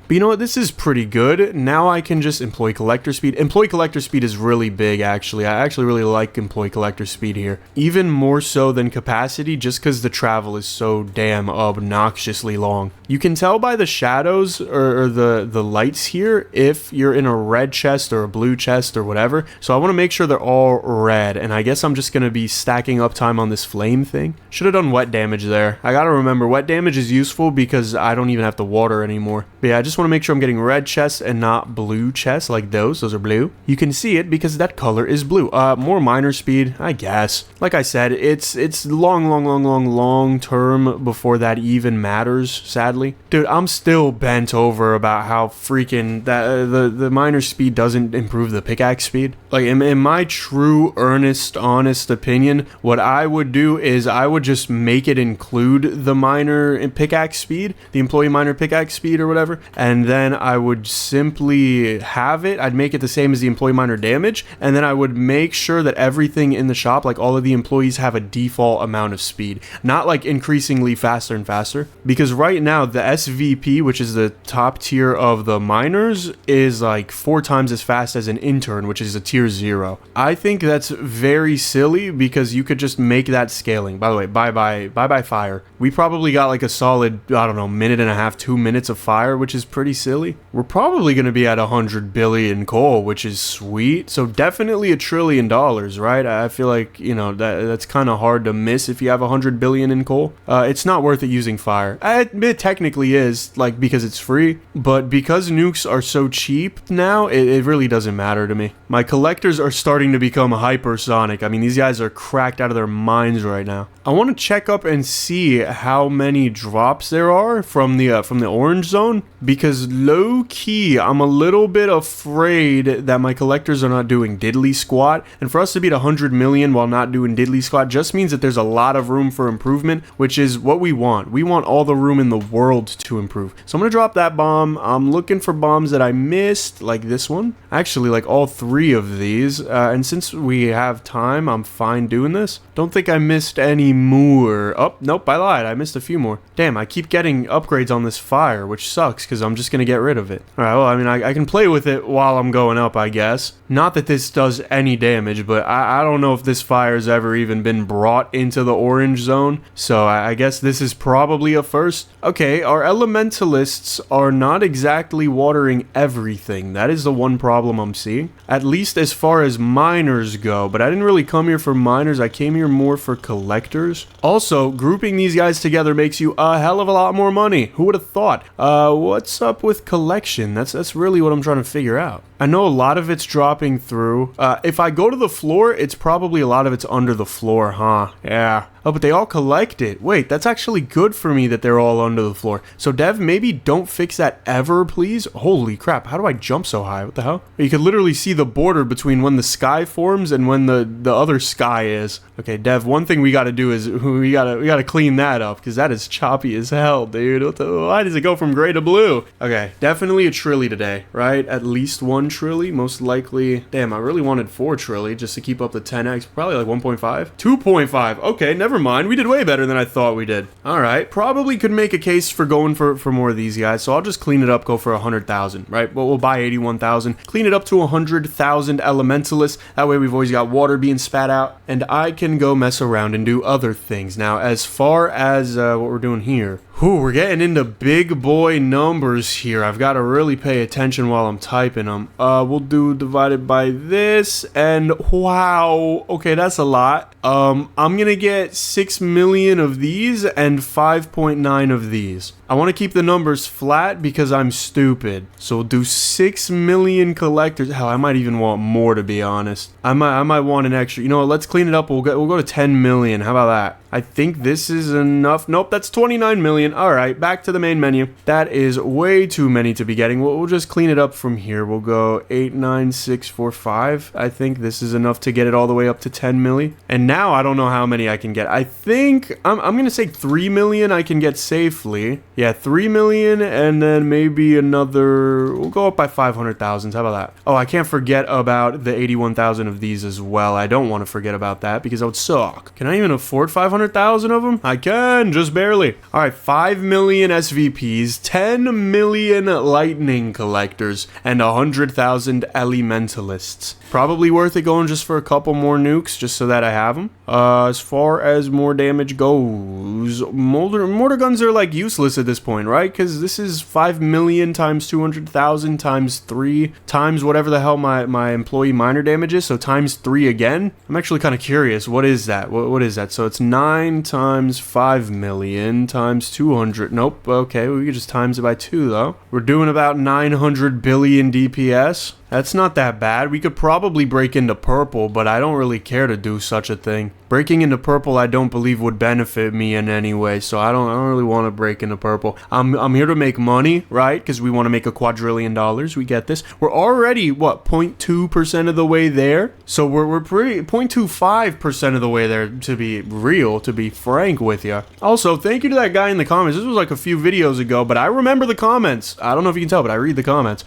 But you know what? This is pretty good. Now I can just employ collector speed. Employee collector speed is really big, actually. I actually really like employee collector speed here. Even more so than capacity, just because the travel is so damn obnoxiously long. You can tell by the shadows or the lights here if you're in a red chest or a blue chest or whatever. So I want to make sure they're all red. And I guess I'm just going to be stacking up time on this flame thing. Should have done wet damage there. I got to remember, wet damage is useful because I don't even have to water anymore. But yeah, I just want to make sure I'm getting red chests and not blue chests like those. Those are blue. You can see it because that color is blue. More miner speed, I guess. Like I said, it's long term before that even matters, sadly. Dude, I'm still bent over about how freaking that the miner speed doesn't improve the pickaxe speed. Like in my true, earnest, honest opinion, what I would do is I would just make it include the miner pickaxe speed, the employee miner pickaxe speed or whatever, and then I would simply have it. I'd make it the same as the employee miner damage, and then I would make sure that everything in the shop, like all of the employees, have a default amount of speed, not like increasingly faster and faster, because right now the SVP, which is the top tier of the miners, is like 4 times as fast as an intern, which is a tier 0. I think that's very silly because you could just make that scaling. By the way, bye-bye fire. We probably got like a solid, I don't know, minute and a half, 2 minutes of fire, which is pretty silly. We're probably going to be at 100 billion coal, which is sweet. So definitely $1 trillion, right? I feel like, you know, that's kind of hard to miss if you have 100 billion in coal. It's not worth it using fire. It technically is, like, because it's free, but because nukes are so cheap now, it really doesn't matter to me. My collectors are starting to become hypersonic. I mean, these guys are cracked out of their minds right now. I want to check up and see how many drops there are from the orange zone, because low-key, I'm a little bit afraid that my collectors are not doing diddly squat, and for us to beat 100 million while not doing diddly squat just means that there's a lot of room for improvement, which is what we want. We want all the room in the world to improve. So I'm gonna drop that bomb. I'm looking for bombs that I missed, like this one. Actually, like all 3 of these, and since we have time, I'm fine doing this. Don't think I missed any more. Oh, nope, I lied. I missed a few more. Damn, I keep getting upgrades on this fire, which sucks because I'm just gonna get rid of it. Alright, well, I mean, I can play with it while I'm going up, I guess. Not that this does any damage, but I don't know if this fire's ever even been brought into the orange zone, so I guess this is probably a first. Okay, our elementalists are not exactly watering everything. That is the one problem I'm seeing. At least as far as miners go, but I didn't really come here for miners. I came here more for collectors. Also, grouping these guys together makes you a hell of a lot more money. Who would have thought? What's up with collection? That's really what I'm trying to figure out. I know a lot of it's dropping through. If I go to the floor, it's probably a lot of it's under the floor, huh? Yeah. Oh, but they all collect it. Wait, that's actually good for me that they're all under the floor. So Dev, maybe don't fix that ever, please. Holy crap, how do I jump so high? What the hell? You could literally see the border between when the sky forms and when the other sky is. Okay, Dev, one thing we gotta do is we gotta clean that up, because that is choppy as hell, dude. Why does it go from gray to blue? Okay, definitely a trilly today, right? At least 1 trilly, most likely. Damn, I really wanted 4 trilly just to keep up the 10x. Probably like 1.5. 2.5. Okay, never mind. We did way better than I thought we did. All right, probably could make a case for going for more of these guys, so I'll just clean it up, go for 100,000, right? Well, we'll buy 81,000, clean it up to 100,000 elementalists. That way we've always got water being spat out, and I can go mess around and do other things. Now, as far as what we're doing here, we're getting into big boy numbers here. I've got to really pay attention while I'm typing them. We'll do divided by this, and wow, okay, that's a lot. I'm gonna get 6 million of these and 5.9 of these. I want to keep the numbers flat because I'm stupid. So we'll do 6 million collectors. Hell, I might even want more, to be honest. I might want an extra. You know what? Let's clean it up. We'll go to 10 million. How about that? I think this is enough. Nope, that's 29 million. All right, back to the main menu. That is way too many to be getting. We'll just clean it up from here. We'll go 8, 9, 6, 4, 5. I think this is enough to get it all the way up to 10 milli. And now I don't know how many I can get. I think I'm going to say 3 million I can get safely. Yeah, 3 million, and then maybe another, we'll go up by 500,000. How about that? Oh, I can't forget about the 81,000 of these as well. I don't want to forget about that because that would suck. Can I even afford 500,000 of them? I can, just barely. All right, 5 million SVPs, 10 million lightning collectors, and 100,000 elementalists. Probably worth it going just for a couple more nukes, just so that I have them. As far as more damage goes, mortar guns are like useless at this point, right? Because this is 5 million times 200,000 times 3 times whatever the hell my employee miner damage is, so times 3 again. I'm actually kind of curious. What is that? What is that? So it's 9 times 5 million times 200. Nope. Okay, we could just times it by 2 though. We're doing about 900 billion DPS. That's not that bad. We could probably break into purple, but I don't really care to do such a thing. Breaking into purple, I don't believe would benefit me in any way, so I don't really want to break into purple. I'm here to make money, right? Because we want to make a quadrillion dollars. We get this. We're already, what, 0.2% of the way there? So we're pretty, 0.25% of the way there, to be real, to be frank with you. Also, thank you to that guy in the comments. This was like a few videos ago, but I remember the comments. I don't know if you can tell, but I read the comments.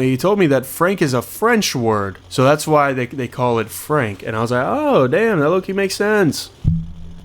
He told me that frank is a French word, so that's why they call it frank. And I was like, oh, damn, that low-key makes sense.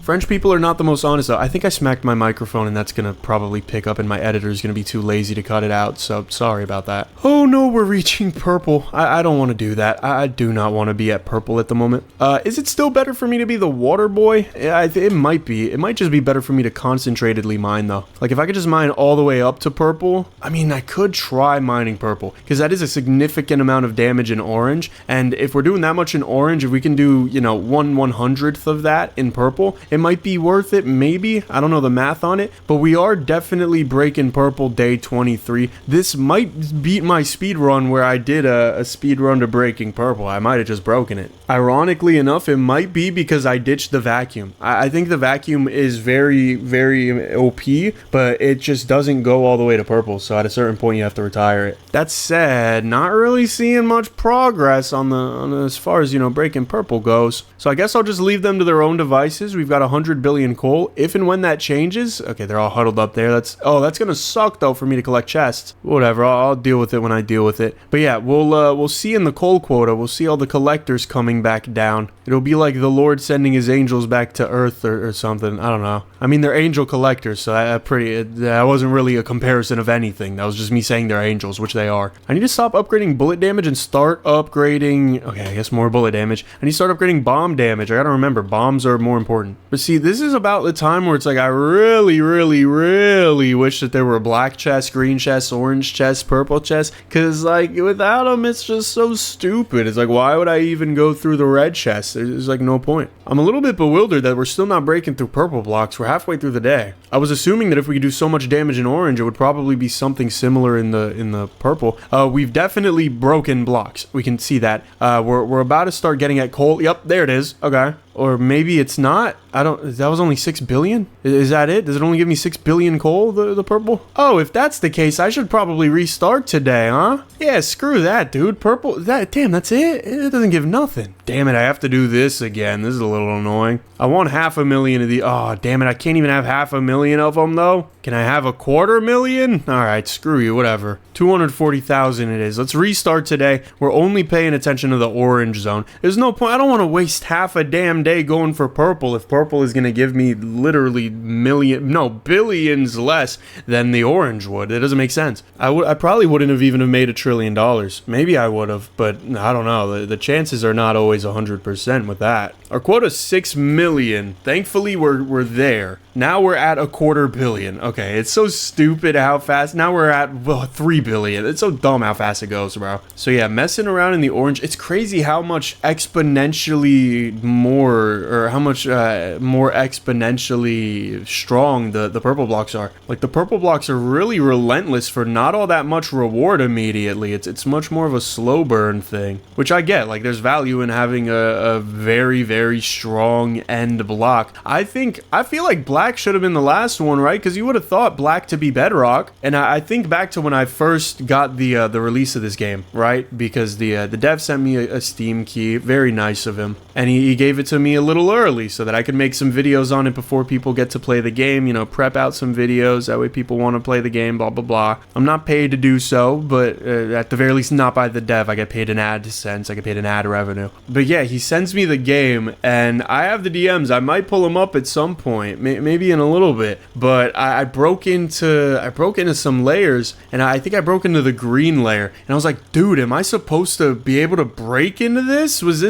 French people are not the most honest, though. I think I smacked my microphone, and that's going to probably pick up, and my editor is going to be too lazy to cut it out, so sorry about that. Oh, no, we're reaching purple. I don't want to do that. I do not want to be at purple at the moment. Is it still better for me to be the water boy? It might be. It might just be better for me to concentratedly mine, though. Like, if I could just mine all the way up to purple, I mean, I could try mining purple, because that is a significant amount of damage in orange, and if we're doing that much in orange, if we can do, you know, 1/100th of that in purple, it might be worth it, maybe. I don't know the math on it, but we are definitely breaking purple day 23. This might beat my speed run where I did a speed run to breaking purple. I might have just broken it. Ironically enough, it might be because I ditched the vacuum. I think the vacuum is very, very OP, but it just doesn't go all the way to purple, so at a certain point you have to retire it. That said, not really seeing much progress on the as far as, you know, breaking purple goes. So I guess I'll just leave them to their own devices. We've got 100 billion coal. If and when that changes, okay, they're all huddled up there. That's gonna suck though for me to collect chests. Whatever, I'll deal with it when I deal with it. But yeah, we'll see in the coal quota. We'll see all the collectors coming back down. It'll be like the Lord sending his angels back to Earth or something. I don't know. I mean, they're angel collectors, so that wasn't really a comparison of anything. That was just me saying they're angels, which they are. I need to stop upgrading bullet damage and start upgrading. Okay, I guess more bullet damage. I need to start upgrading bomb damage. I gotta remember, bombs are more important. But see, this is about the time where it's like I really, really, really wish that there were black chests, green chests, orange chests, purple chests, because like without them it's just so stupid. It's like, why would I even go through the red chests? There's like no point. I'm a little bit bewildered that we're still not breaking through purple blocks. We're halfway through the day. I was assuming that if we could do so much damage in orange, it would probably be something similar in the purple. We've definitely broken blocks. We can see that. We're about to start getting at coal. Yep, there it is. Okay. Or maybe it's not. That was only 6 billion? Is that it? Does it only give me 6 billion coal, the purple? Oh, if that's the case, I should probably restart today, huh? Yeah, screw that, dude. Purple, damn, that's it? It doesn't give nothing. Damn it, I have to do this again. This is a little annoying. I want 500,000 of the, oh, damn it, I can't even have 500,000 of them, though. Can I have 250,000? All right, screw you, whatever. 240,000 it is. Let's restart today. We're only paying attention to the orange zone. There's no point. I don't want to waste half a damn day going for purple if purple is going to give me literally billions less than the orange would. It doesn't make sense. I probably wouldn't have even have made $1 trillion. Maybe I would have, but I don't know. The chances are not always 100% with that. Our quota is 6 million. Thankfully, we're there. Now we're at 250 million. Okay, it's so stupid how fast. Now we're at 3 billion. It's so dumb how fast it goes, bro. So yeah, messing around in the orange. It's crazy how much exponentially more, or how much more exponentially strong the purple blocks are. Like the purple blocks are really relentless for not all that much reward immediately. It's much more of a slow burn thing, which I get. Like there's value in having a very, very strong end block. I feel like black should have been the last one, right? Because you would have thought black to be bedrock. And I think back to when I first got the release of this game, right? Because the dev sent me a Steam key, very nice of him, and he gave it to me a little early so that I could make some videos on it before people get to play the game. You know, prep out some videos that way people want to play the game. Blah blah blah. I'm not paid to do so, but at the very least, not by the dev. I get paid in AdSense. I get paid in ad revenue. But yeah, he sends me the game, and I have the DMs. I might pull them up at some point, maybe in a little bit. But I broke into some layers, and I think I broke into the green layer, and I was like, dude, am I supposed to be able to break into this? Is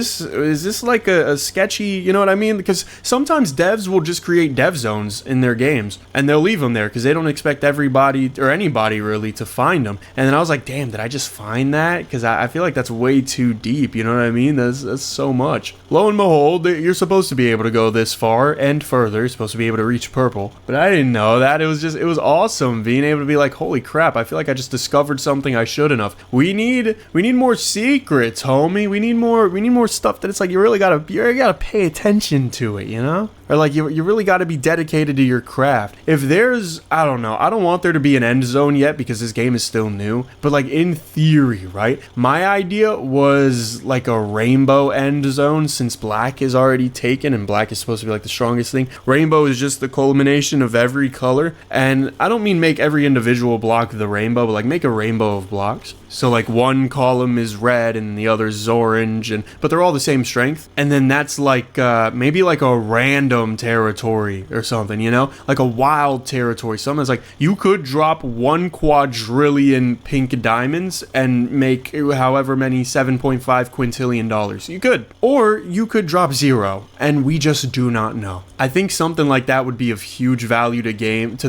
this like a sketchy, you know what I mean? Because sometimes devs will just create dev zones in their games, and they'll leave them there because they don't expect everybody or anybody really to find them. And then I was like, damn, did I just find that? Because I feel like that's way too deep, you know what I mean? That's so much. Lo and behold, gold, you're supposed to be able to go this far and further. You're supposed to be able to reach purple. But I didn't know that. It was awesome being able to be like, holy crap, I feel like I just discovered something I shouldn't have. We need more secrets, homie. We need more stuff that it's like you really gotta pay attention to it, you know? Or like you really got to be dedicated to your craft. If there's, I don't know, I don't want there to be an end zone yet because this game is still new, but like in theory, right? My idea was like a rainbow end zone since black is already taken and black is supposed to be like the strongest thing. Rainbow is just the culmination of every color, and I don't mean make every individual block the rainbow, but like make a rainbow of blocks. So like one column is red and the other is orange, but they're all the same strength. And then that's like maybe like a random territory or something, you know, like a wild territory. Something that's like you could drop 1 quadrillion pink diamonds and make however many 7.5 quintillion dollars. You could, or you could drop 0, and we just do not know. I think something like that would be of huge value to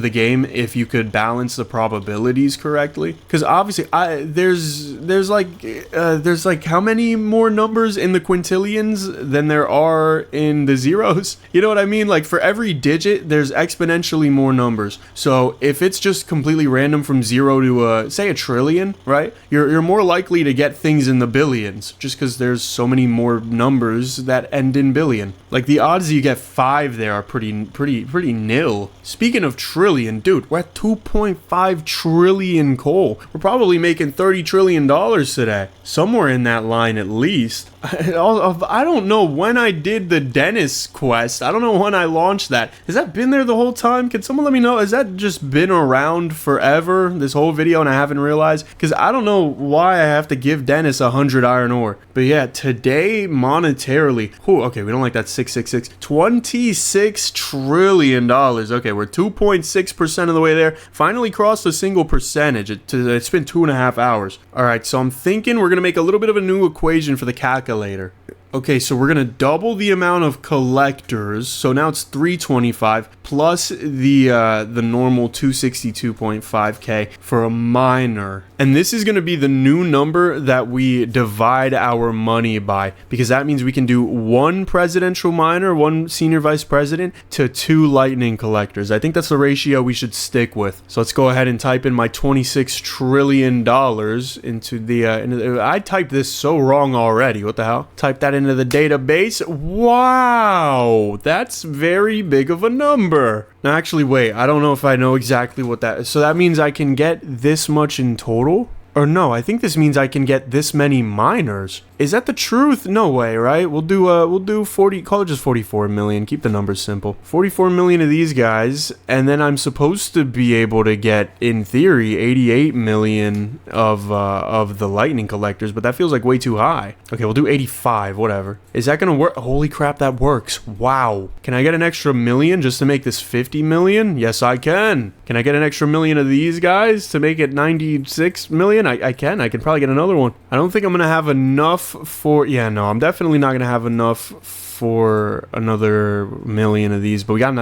the game if you could balance the probabilities correctly. Because obviously, there's like how many more numbers in the quintillions than there are in the zeros? You know what I mean? Like for every digit, there's exponentially more numbers. So if it's just completely random from 0 to say a trillion, right? You're more likely to get things in the billions just because there's so many more numbers that end in billion. Like the odds that you get 5 there are pretty nil. Speaking of trillion, dude, we're at 2.5 trillion coal. We're probably making $30 trillion today. Somewhere in that line at least. I don't know when I did the dentist quest. I don't know when I launched that. Has that been there the whole time? Can someone let me know? Has that just been around forever, this whole video, and I haven't realized? Because I don't know why I have to give Dennis 100 iron ore. But yeah, today, monetarily, okay, we don't like that 666. $26 trillion. Okay, we're 2.6% of the way there. Finally crossed a single percentage. It's been 2.5 hours. All right, so I'm thinking we're going to make a little bit of a new equation for the calculator. Okay, so we're going to double the amount of collectors. So now it's 325 plus the normal 262.5k for a miner. And this is going to be the new number that we divide our money by, because that means we can do 1 presidential miner, 1 senior vice president to 2 lightning collectors. I think that's the ratio we should stick with. So let's go ahead and type in my $26 trillion into the I typed this so wrong already. What the hell? Type that into the database. Wow, that's very big of a number. Now actually wait, I don't know if I know exactly what that is. So that means I can get this much in total? Or no, I think this means I can get this many miners. Is that the truth? No way, right? We'll do 40, call it just 44 million. Keep the numbers simple. 44 million of these guys, and then I'm supposed to be able to get, in theory, 88 million of the lightning collectors, but that feels like way too high. Okay, we'll do 85, whatever. Is that gonna work? Holy crap, that works. Wow. Can I get an extra million just to make this 50 million? Yes, I can. Can I get an extra million of these guys to make it 96 million? I can. I can probably get another one. I don't think I'm gonna have enough for, yeah, no, I'm definitely not gonna have enough for another million of these, but we got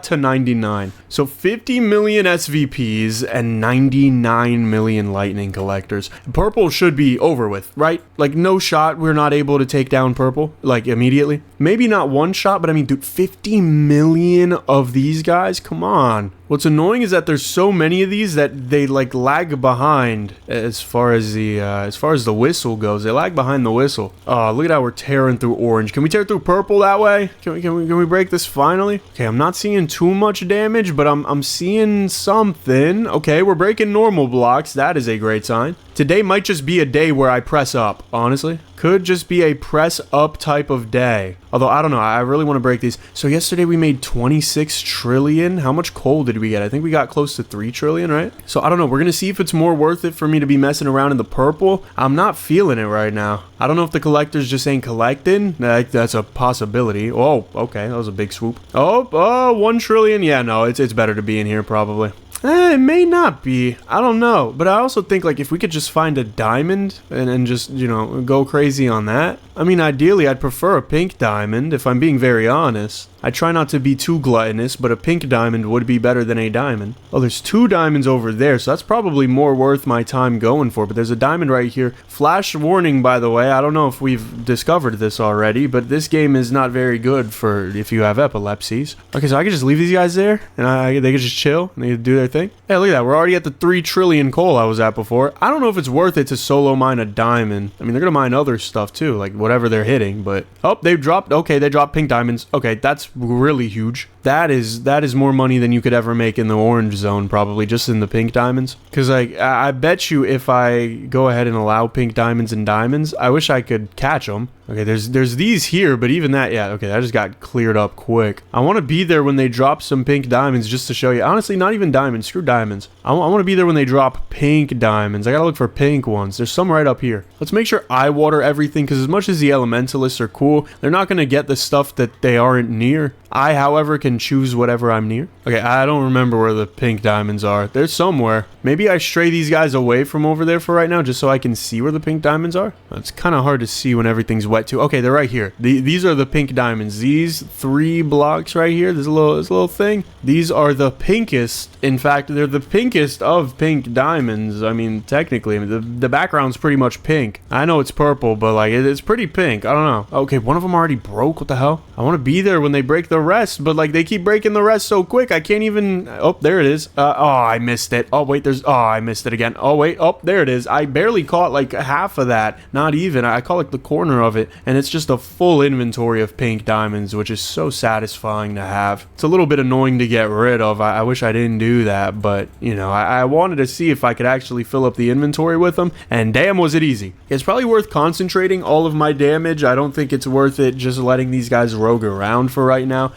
to 99. So 50 million SVPs and 99 million lightning collectors. Purple should be over with, right? Like no shot we're not able to take down purple like immediately. Maybe not one shot, but I mean, dude, 50 million of these guys, come on. What's annoying is that there's so many of these that they like lag behind as far as the whistle goes. They lag behind the whistle. Oh, look at how we're tearing through orange. Can we tear through purple that way? Can we break this finally? Okay, I'm not seeing too much damage, but I'm seeing something. Okay, we're breaking normal blocks. That is a great sign. Today might just be a day where I press up, honestly. Could just be a press up type of day. Although, I don't know, I really want to break these. So yesterday we made 26 trillion. How much coal did we get? I think we got close to 3 trillion, right? So I don't know, we're going to see if it's more worth it for me to be messing around in the purple. I'm not feeling it right now. I don't know if the collectors just ain't collecting. That's a possibility. Oh, okay, that was a big swoop. Oh, 1 trillion. Yeah, no, it's better to be in here probably. It may not be. I don't know. But I also think, like, if we could just find a diamond and just, you know, go crazy on that. I mean, ideally, I'd prefer a pink diamond, if I'm being very honest. I try not to be too gluttonous, but a pink diamond would be better than a diamond. Oh, there's 2 diamonds over there, so that's probably more worth my time going for, but there's a diamond right here. Flash warning, by the way, I don't know if we've discovered this already, but this game is not very good for if you have epilepsies. Okay, so I can just leave these guys there, and they can just chill, and they can do their thing. Hey, look at that, we're already at the 3 trillion coal I was at before. I don't know if it's worth it to solo mine a diamond. I mean, they're gonna mine other stuff too, like whatever they're hitting, but... Oh, they've dropped... Okay, they dropped pink diamonds. Okay, that's really huge. That is more money than you could ever make in the orange zone, probably, just in the pink diamonds. Because, like, I bet you if I go ahead and allow pink diamonds and diamonds, I wish I could catch them. Okay, there's these here, but even that, yeah, okay, that just got cleared up quick. I want to be there when they drop some pink diamonds just to show you. Honestly, not even diamonds, screw diamonds. I want to be there when they drop pink diamonds. I gotta look for pink ones. There's some right up here. Let's make sure I water everything, because as much as the elementalists are cool, they're not gonna get the stuff that they aren't near. I, however, can choose whatever I'm near. Okay, I don't remember where the pink diamonds are. They're somewhere. Maybe I stray these guys away from over there for right now, just so I can see where the pink diamonds are. It's kind of hard to see when everything's wet too. Okay, they're right here. These are the pink diamonds. These 3 blocks right here, this little thing. These are the pinkest. In fact, they're the pinkest of pink diamonds. I mean, technically, I mean, the background's pretty much pink. I know it's purple, but like it's pretty pink. I don't know. Okay, one of them already broke. What the hell? I want to be there when they break the rest, but like they keep breaking the rest so quick. I can't even... Oh, there it is. Oh, I missed it. Oh, wait, there's... Oh, I missed it again. Oh, wait. Oh, there it is. I barely caught like half of that. Not even. I caught like the corner of it, and it's just a full inventory of pink diamonds, which is so satisfying to have. It's a little bit annoying to get rid of. I wish I didn't do that, but, you know, I wanted to see if I could actually fill up the inventory with them, and damn was it easy. It's probably worth concentrating all of my damage. I don't think it's worth it just letting these guys rogue around for right now.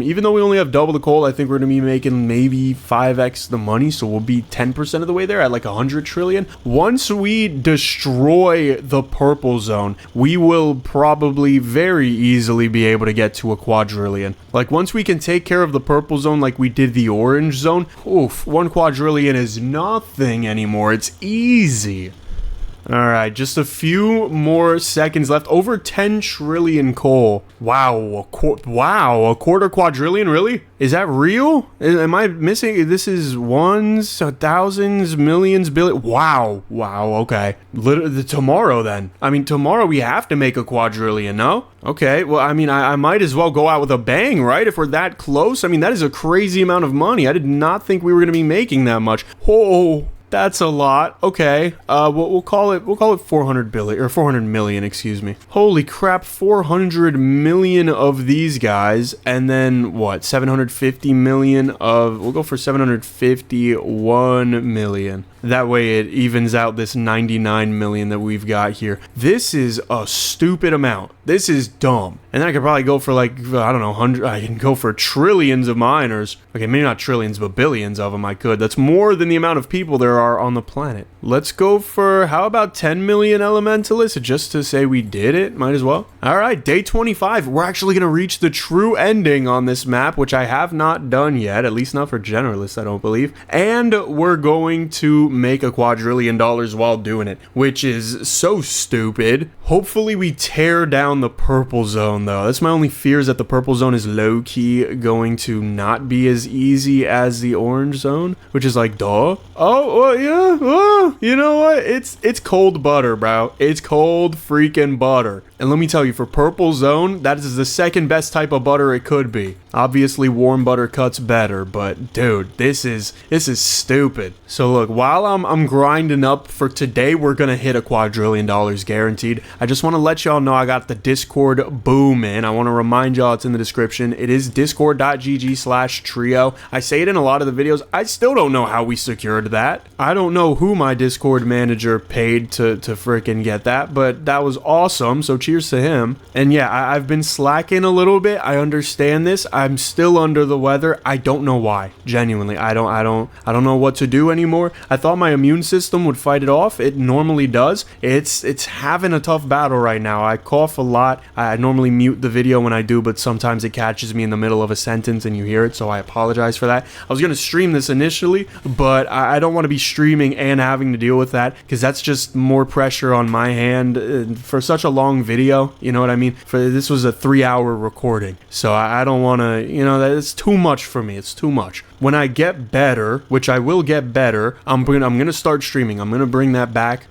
Even though we only have double the coal, I think we're going to be making maybe 5x the money, so we'll be 10% of the way there at like 100 trillion. Once we destroy the purple zone, we will probably very easily be able to get to a quadrillion. Like, once we can take care of the purple zone like we did the orange zone, oof, 1 quadrillion is nothing anymore. It's easy. Alright, just a few more seconds left. Over 10 trillion coal. Wow, a quarter quadrillion, really? Is that real? Am I missing? This is ones, thousands, millions, billion. Wow, okay. Tomorrow then. I mean, tomorrow we have to make a quadrillion, no? Okay, well, I mean, I might as well go out with a bang, right? If we're that close. I mean, that is a crazy amount of money. I did not think we were going to be making that much. Oh, that's a lot. Okay. We'll call it 400 billion or 400 million, excuse me. Holy crap, 400 million of these guys, and then what? 750 million of... We'll go for 751 million. That way it evens out this 99 million that we've got here. This is a stupid amount. This is dumb. And then I could probably go for like, I don't know, I can go for trillions of miners. Okay, maybe not trillions, but billions of them I could. That's more than the amount of people there are on the planet. Let's go for, how about 10 million elementalists just to say we did it? Might as well. All right, day 25. We're actually going to reach the true ending on this map, which I have not done yet, at least not for generalists, I don't believe. And we're going to make a quadrillion dollars while doing it, which is so stupid. Hopefully we tear down the purple zone, though. That's my only fear, is that the purple zone is low-key going to not be as easy as the orange zone, which is like, duh. Oh, well, yeah, oh, you know what? It's cold butter, bro. It's cold freaking butter. And let me tell you, for purple zone, that is the second best type of butter it could be. Obviously, warm butter cuts better, but dude, this is stupid. So look, while I'm grinding up for today, we're gonna hit a quadrillion dollars guaranteed. I just want to let y'all know I got the Discord booming. I want to remind y'all it's in the description. It is discord.gg/trio. I say it in a lot of the videos. I still don't know how we secured that. I don't know who my Discord manager paid to freaking get that, but that was awesome. So cheers to him. And yeah, I've been slacking a little bit. I understand this. I'm still under the weather. I don't know why. Genuinely, I don't know what to do anymore. I thought my immune system would fight it off. It normally does. It's having a tough battle right now. I cough a lot. I normally mute the video when I do, but sometimes it catches me in the middle of a sentence and you hear it, so I apologize for that. I was gonna stream this initially, but I don't want to be streaming and having to deal with that, because that's just more pressure on my hand for such a long video. You know what I mean? This was a 3-hour recording, so I don't want to, you know, that's too much for me. It's too much. When I get better, which I will get better, I'm gonna start streaming. I'm gonna bring that back.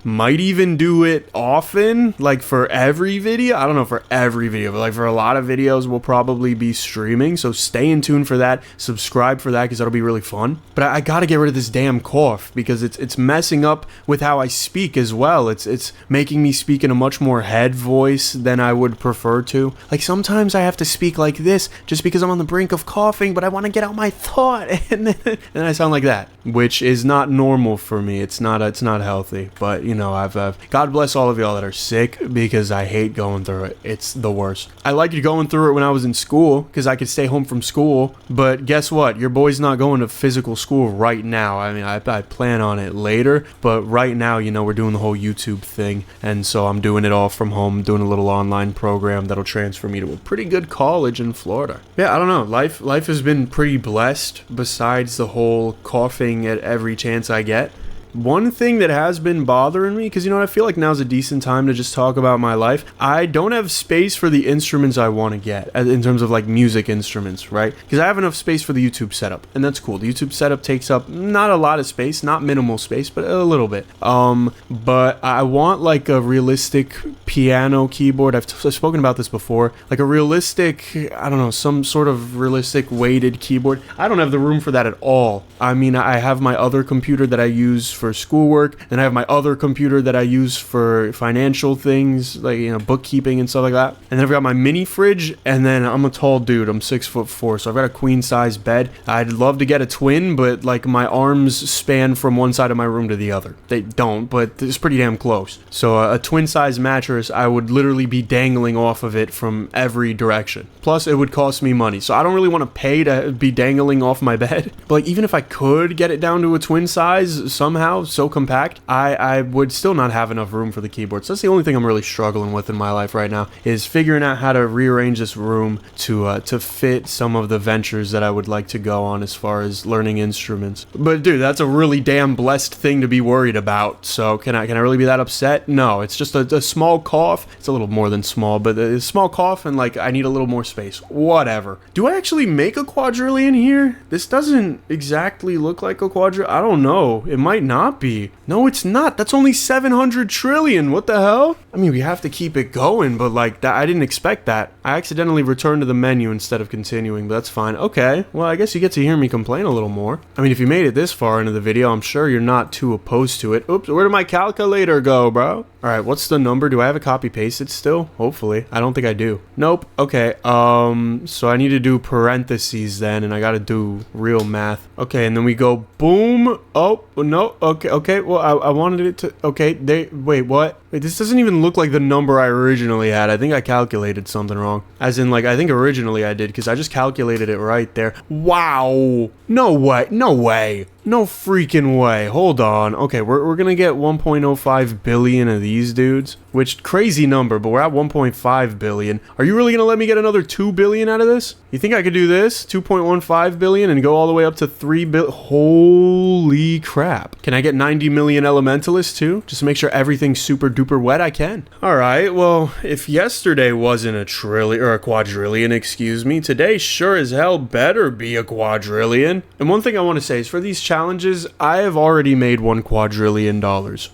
Might even do it often, like for every video. I don't know for every video, but like for a lot of videos we'll probably be streaming, so stay in tune for that. Subscribe for that, because that'll be really fun. But I gotta get rid of this damn cough, because it's messing up with how I speak as well. It's making me speak in a much more head voice than I would prefer to. Like sometimes I have to speak like this just because I'm on the brink of coughing, but I want to get out my thought, and then I sound like that, which is not normal for me. It's not healthy. But you know, I've God bless all of y'all that are sick, because I hate going through it. It's the worst. I liked going through it when I was in school, because I could stay home from school. But guess what? Your boy's not going to physical school right now. I mean, I plan on it later, but right now, you know, we're doing the whole YouTube thing, and so I'm doing it all from home, doing a little online program that'll transfer me to a pretty good college in Florida. Yeah, I don't know. Life has been pretty blessed, besides the whole coughing at every chance I get. One thing that has been bothering me, because you know what, I feel like now's a decent time to just talk about my life. I don't have space for the instruments I want to get, in terms of like music instruments, right? Because I have enough space for the YouTube setup, and that's cool. The YouTube setup takes up not a lot of space, not minimal space, but a little bit. But I want like a realistic piano keyboard. I've spoken about this before, like a realistic, I don't know, some sort of realistic weighted keyboard. I don't have the room for that at all. I mean, I have my other computer that I use for schoolwork, and I have my other computer that I use for financial things, like, you know, bookkeeping and stuff like that. And then I've got my mini fridge, and then I'm a tall dude. I'm 6'4", so I've got a queen size bed. I'd love to get a twin, but like my arms span from one side of my room to the other. They don't, but it's pretty damn close. So a twin size mattress, I would literally be dangling off of it from every direction. Plus it would cost me money, so I don't really want to pay to be dangling off my bed. But like, even if I could get it down to a twin size somehow, so compact, I would still not have enough room for the keyboard. So that's the only thing I'm really struggling with in my life right now, is figuring out how to rearrange this room to fit some of the ventures that I would like to go on as far as learning instruments. But dude, that's a really damn blessed thing to be worried about. So can I really be that upset? No, it's just a small cough. It's a little more than small, but a small cough, and like I need a little more space. Whatever. Do I actually make a quadrillion here? This doesn't exactly look like a quadrillion. I don't know. It might not be. No, it's not. That's only 700 trillion. What the hell? I mean, we have to keep it going, but like that, I didn't expect that. I accidentally returned to the menu instead of continuing, but that's fine. Okay, well, I guess you get to hear me complain a little more. I mean, if you made it this far into the video, I'm sure you're not too opposed to it. Oops, where did my calculator go, bro? All right, what's the number? Do I have it copy pasted still? Hopefully. I don't think I do. Nope. Okay, so I need to do parentheses then, and I gotta do real math. Okay, and then we go boom. Oh, no. Okay, well, I wanted it to, okay, wait, what? Wait, this doesn't even look like the number I originally had. I think I calculated something wrong. As in, like, I think originally I did, because I just calculated it right there. Wow. No way. No way. No freaking way. Hold on. Okay, we're gonna get 1.05 billion of these dudes, which crazy number, but we're at 1.5 billion. Are you really gonna let me get another 2 billion out of this? You think I could do this? 2.15 billion and go all the way up to 3 billion? Holy crap. Can I get 90 million elementalists too? Just to make sure everything's super duper wet? I can. All right, well, if yesterday wasn't a trillion, or a quadrillion, excuse me, today sure as hell better be a quadrillion. And one thing I want to say is, for these challenges, I have already made $1 quadrillion,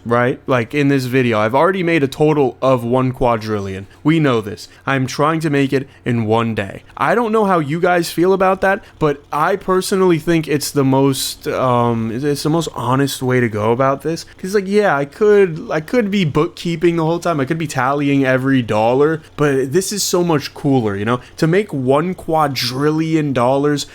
right? Like in this video, I've already made a total of 1 quadrillion. We know this. I'm trying to make it in one day. I don't know how you guys feel about that, but I personally think it's the most honest way to go about this. Because like, yeah, I could be bookkeeping the whole time. I could be tallying every dollar, but this is so much cooler, you know? To make $1 quadrillion,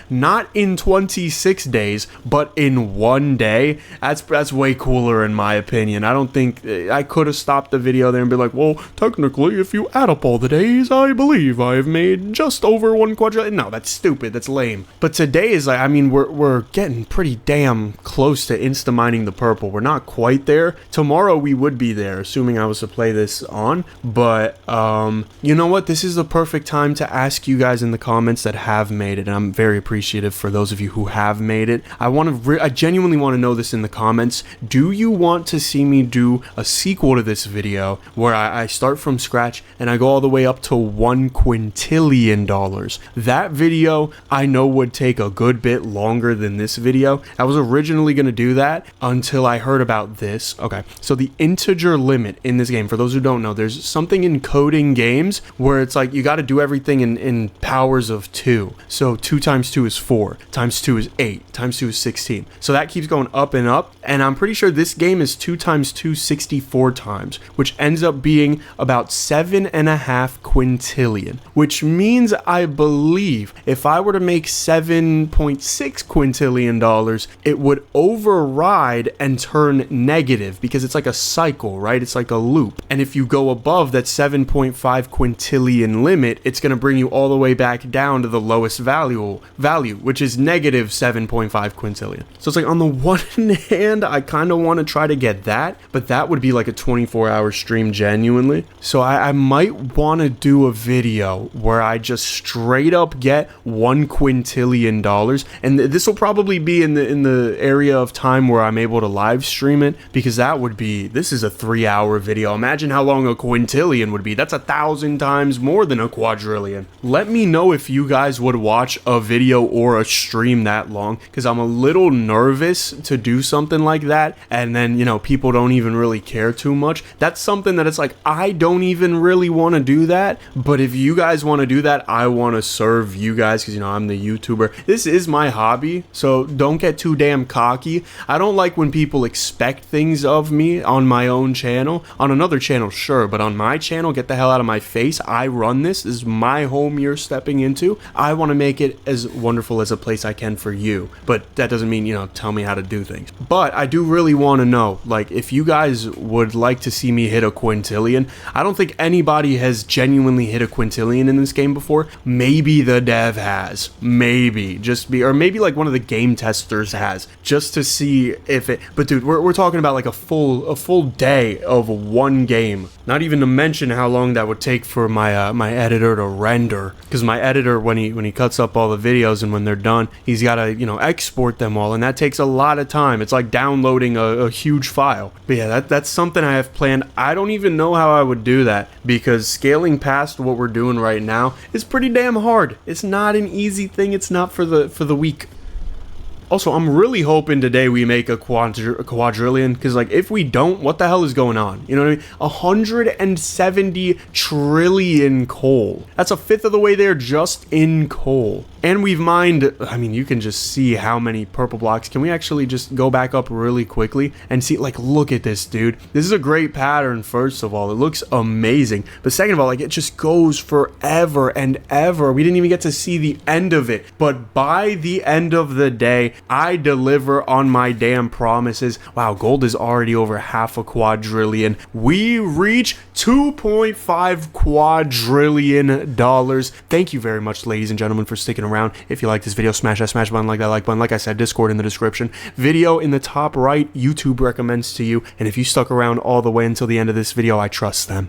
not in 26 days, but in in one day, that's way cooler in my opinion. I don't think I could have stopped the video there and be like, well, technically, if you add up all the days, I believe I've made just over 1 quadrillion. No, that's stupid. That's lame. But today is like, I mean, we're getting pretty damn close to insta mining the purple. We're not quite there. Tomorrow we would be there, assuming I was to play this on. But you know what? This is the perfect time to ask you guys in the comments that have made it, and I'm very appreciative for those of you who have made it. I genuinely want to know this in the comments. Do you want to see me do a sequel to this video where I start from scratch and I go all the way up to $1 quintillion? That video I know would take a good bit longer than this video. I was originally going to do that until I heard about this. Okay, so the integer limit in this game, for those who don't know, there's something in coding games where it's like you got to do everything in powers of 2. So 2 times 2 is 4, times 2 is 8, times 2 is 16. So that keeps going up and up, and I'm pretty sure this game is 2 times 2 64 times, which ends up being about 7.5 quintillion, which means I believe if I were to make $7.6 quintillion, it would override and turn negative because it's like a cycle, right? It's like a loop. And if you go above that 7.5 quintillion limit, it's going to bring you all the way back down to the lowest value, which is negative 7.5 quintillion. So it's like, on the one hand, I kind of want to try to get that, but that would be like a 24-hour stream genuinely. So I might want to do a video where I just straight up get $1 quintillion, and this will probably be in the area of time where I'm able to live stream it, because this is a 3-hour video. Imagine how long a quintillion would be. That's 1,000 times more than a quadrillion. Let me know if you guys would watch a video or a stream that long, because I'm a little nervous to do something like that and then, you know, people don't even really care too much. That's something that it's like, I don't even really want to do that, but if you guys want to do that, I want to serve you guys, because, you know, I'm the YouTuber. This is my hobby, so don't get too damn cocky. I don't like when people expect things of me on my own channel. On another channel, sure, but on my channel, get the hell out of my face. I run this. This is my home you're stepping into. I want to make it as wonderful as a place I can for you, but that doesn't mean, you know, tell me how to do things. But I do really want to know, like, if you guys would like to see me hit a quintillion. I don't think anybody has genuinely hit a quintillion in this game before. Maybe the dev has, maybe or maybe like one of the game testers has, just to see if it. But dude, we're talking about like a full day of one game. Not even to mention how long that would take for my my editor to render, because my editor, when he cuts up all the videos and when they're done, he's got to, you know, export them all, and that takes a lot of time. It's like downloading a huge file. But yeah, that's something I have planned. I don't even know how I would do that, because scaling past what we're doing right now is pretty damn hard. It's not an easy thing. It's not for the weak. Also, I'm really hoping today we make a quadrillion, because, like, if we don't, what the hell is going on? You know what I mean? 170 trillion coal. That's 1/5 of the way there just in coal. And we've mined, I mean, you can just see how many purple blocks. Can we actually just go back up really quickly and see, like, look at this, dude. This is a great pattern, first of all. It looks amazing. But second of all, like, it just goes forever and ever. We didn't even get to see the end of it. But by the end of the day, I deliver on my damn promises. Wow, gold is already over half a quadrillion. We reach $2.5 quadrillion. Thank you very much, ladies and gentlemen, for sticking around. If you like this video, smash that smash button, like that like button. Like I said, Discord in the description. Video in the top right, YouTube recommends to you. And if you stuck around all the way until the end of this video, I trust them.